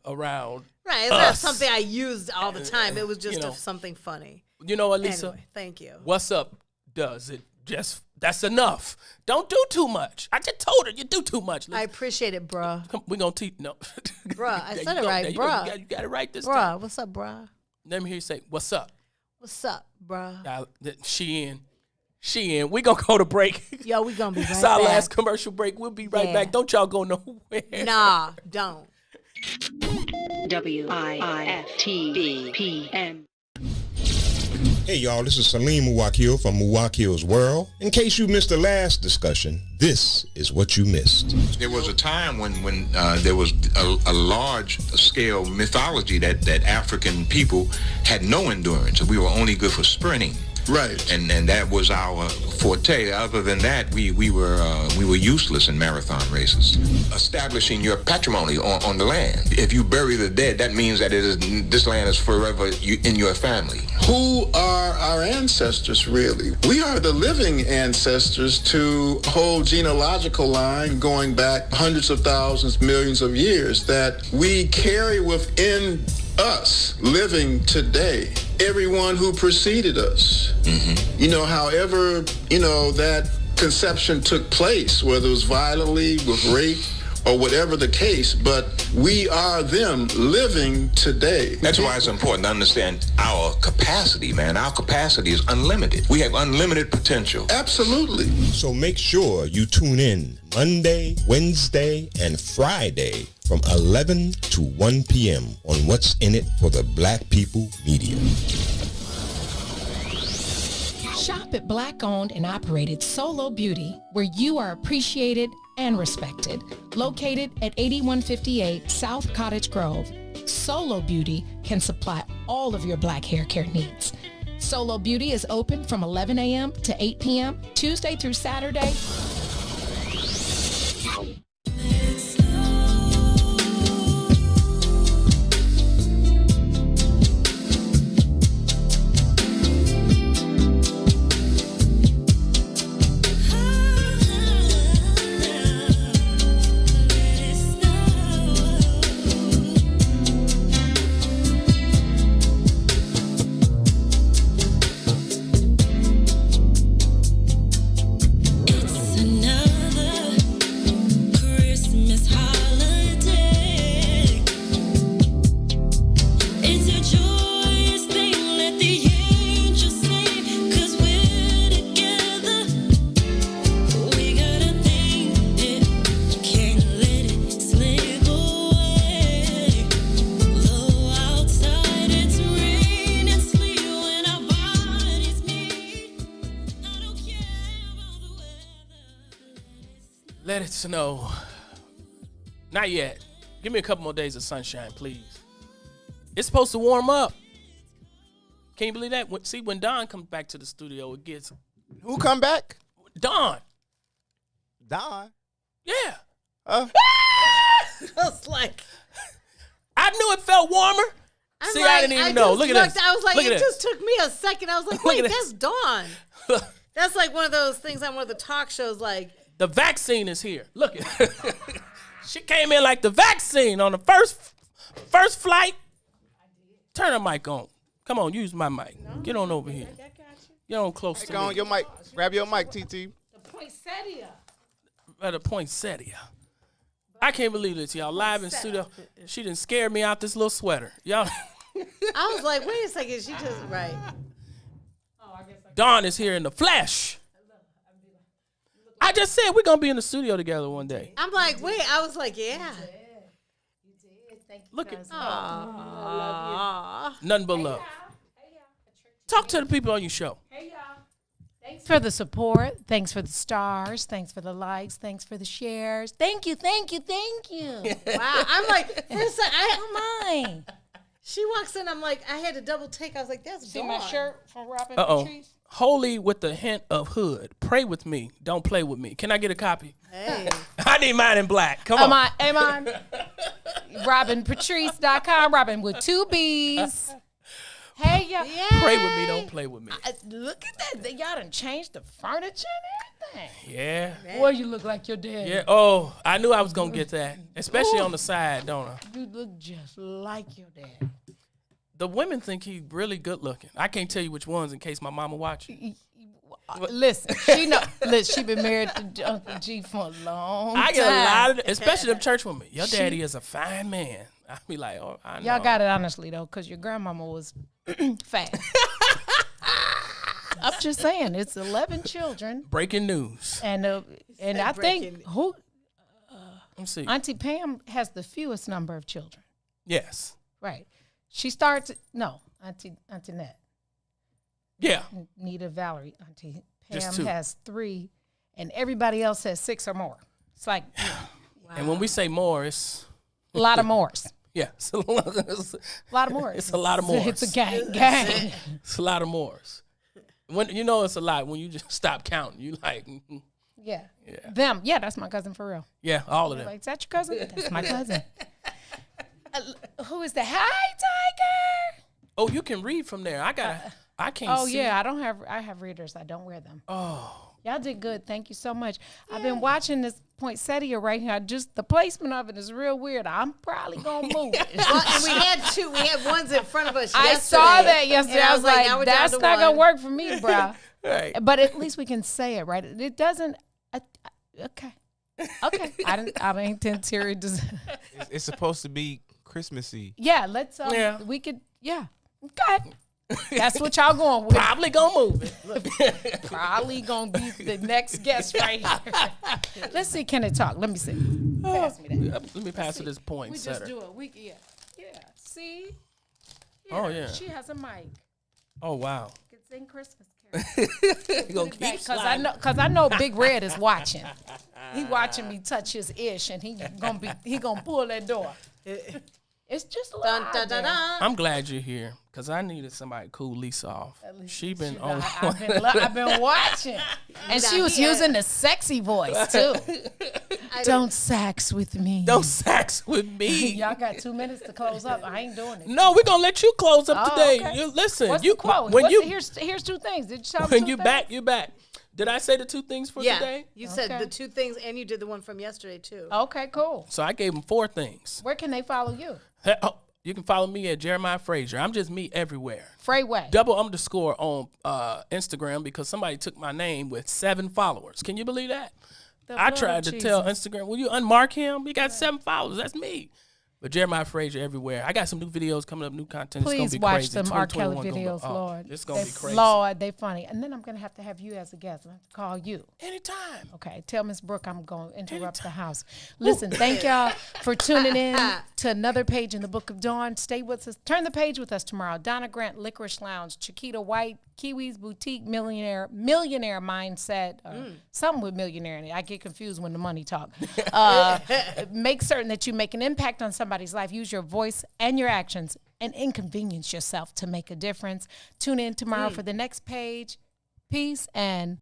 around. Right, it's not something I used all the time. It was just something funny. You know what, Lisa? Anyway, thank you. What's up does it just that's enough. Don't do too much. I just told her you do too much. I appreciate it, bruh. We're gonna teach no. Bruh, I There said you it go. right, There you go. bruh. You got it right this Bruh, time. what's up, bruh? Let me hear you say, what's up? What's up, bruh? She in. We gonna go to break. Yo, we gonna be right It's our back. last commercial break. We'll be right Yeah. back. Don't y'all go nowhere. Nah, don't. WIFTBPM. Hey y'all, this is Salim Muwakil from Muwakil's World. In case you missed the last discussion, this is what you missed. There was a time when there was a large-scale mythology that African people had no endurance. We were only good for sprinting. Right. And that was our forte. Other than that, we were useless in marathon races. Establishing your patrimony on the land. If you bury the dead, that means that this land is forever in your family. Who are our ancestors, really? We are the living ancestors to a whole genealogical line going back hundreds of thousands, millions of years that we carry within us living today. Everyone who preceded us. Mm-hmm. However, that conception took place, whether it was violently, with rape, or whatever the case, but we are them living today. That's why it's important to understand our capacity, man. Our capacity is unlimited. We have unlimited potential. Absolutely. So make sure you tune in Monday, Wednesday, and Friday from 11 to 1 p.m. on What's in It for the Black People Media. Shop at Black-owned and operated Solo Beauty, where you are appreciated and respected. Located at 8158 South Cottage Grove, Solo Beauty can supply all of your black hair care needs. Solo Beauty is open from 11 a.m. to 8 p.m., Tuesday through Saturday. It's another Let it snow. Not yet. Give me a couple more days of sunshine, please. It's supposed to warm up. Can you believe that? See, when Dawn comes back to the studio, it gets... Who come back? Dawn. Dawn? Yeah. I was like... I knew it felt warmer. See, I didn't even know. Look at this. I was like, Look at it this. just took me a second. I was like, Look at wait, this. that's Dawn. That's like one of those things on one of the talk shows, like... The vaccine is here. Look at She came in like the vaccine on the first flight. Turn the mic on. Come on, use my mic. Get on over here. Get on close to Go on me. your mic. Grab your mic, TT. The poinsettia. At a poinsettia. I can't believe this, y'all. Live in studio. She done scared me out this little sweater. Y'all. I was like, wait a second. She just, right. Dawn is here in the flesh. I just said we're going to be in the studio together one day. I'm like, wait. I was like, yeah. Look at Aww. nothing but love. Talk to the people on your show. Thanks for the support. Thanks for the stars. Thanks for the likes. Thanks for the shares. Thank you, thank you, thank you. Wow. I'm like, first I don't mind. She walks in. I'm like, I had to double take. I was like, that's See my Dawn. shirt from Robin Uh-oh. Patrice? Holy with the hint of hood. Pray with me. Don't play with me. Can I get a copy? Hey. I need mine in black. Come on. Am I? RobinPatrice.com. Robin with 2 B's. Hey, y'all. Pray with me. Don't play with me. Look at that. Y'all done changed the furniture and everything. Yeah. Boy, you look like your dad. Yeah. Oh, I knew I was going to get that. Especially on the side, don't I? You look just like your dad. The women think he's really good looking. I can't tell you which ones in case my mama watches. Listen, she been married to Uncle G for a long time. I get a lot of, especially them church women. Your daddy is a fine man. I be like, oh, I know. Y'all got it honestly though, because your grandmama was fat. I'm just saying, it's 11 children. Breaking news. And I think Let's see. Auntie Pam has the fewest number of children. Yes. Right. She starts Auntie Nett. Yeah. Nita, Valerie, Auntie Just Pam 2. has 3, and everybody else has 6 or more. It's like And when we say more, it's a lot of mores. Yeah, it's a lot of mores. It's a lot of mores. It's a gang. It's a lot of mores. When you know it's a lot when you just stop counting. You like, Yeah. Them. Yeah, that's my cousin for real. yeah, all of them. Like, is that your cousin? That's my cousin. Who is the Hi Tiger? Oh, you can read from there. I can't. Oh see. yeah, I have readers. I don't wear them. Oh. Y'all did good. Thank you so much. I've been watching this poinsettia right here. Just the placement of it is real weird. I'm probably gonna move it. Well, and we had 2. We had ones in front of us I yesterday. saw that yesterday. And I was like, now we're down that's to not 1. gonna work for me, bro. Right. But at least we can say it, right? It doesn't. Okay. I ain't intended to. It's supposed to be Christmassy. Yeah. Let's. Yeah. We could. Yeah. Okay. That's what y'all going with. Probably gonna move it. Probably gonna be the next guest right here. Let's see. Can it talk? Let me see. Pass me that. Let me pass it this point. We just do it. Yeah. See. Oh, yeah. She has a mic. Oh wow. Can sing Christmas carols. You gonna keep sliding. Because I know Big Red is watching. He watching me touch his ish, and he gonna pull that door. It's just Dun, live, dun, dun, man. dun. I'm glad you're here because I needed somebody to cool Lisa off. She been on. I've been watching, and she was using the sexy voice too. Don't sax with me. Don't sax with me. Y'all got 2 minutes to close up. I ain't doing it. No, we're gonna let you close up today. Okay. You listen. What's you the quote? Here's 2 things. Did you tell me when 2 you things? back, you back. Did I say the 2 things for today? You said the 2 things, and you did the one from yesterday too. Okay, cool. So I gave them 4 things. Where can they follow you? You can follow me at Jeremiah Frazier. I'm just me everywhere. Freeway. __ on Instagram because somebody took my name with 7 followers. Can you believe that? I tried to tell Instagram, will you unmark him? He got 7 followers. That's me. But Jeremiah Frazier everywhere. I got some new videos coming up, new content. Please it's gonna be watch crazy. them R. Kelly 2021 videos, Lord. It's gonna be crazy. Lord, they funny. And then I'm gonna have you as a guest. I'm gonna have to call you. Anytime. Okay. Tell Miss Brooke I'm gonna interrupt the house. Listen, thank y'all for tuning in to another page in the Book of Dawn. Stay with us. Turn the page with us tomorrow. Donna Grant, Licorice Lounge, Chiquita White, Kiwi's Boutique Millionaire Mindset, something with millionaire in it. I get confused when the money talk. Make certain that you make an impact on somebody's life. Use your voice and your actions and inconvenience yourself to make a difference. Tune in tomorrow for the next page. Peace and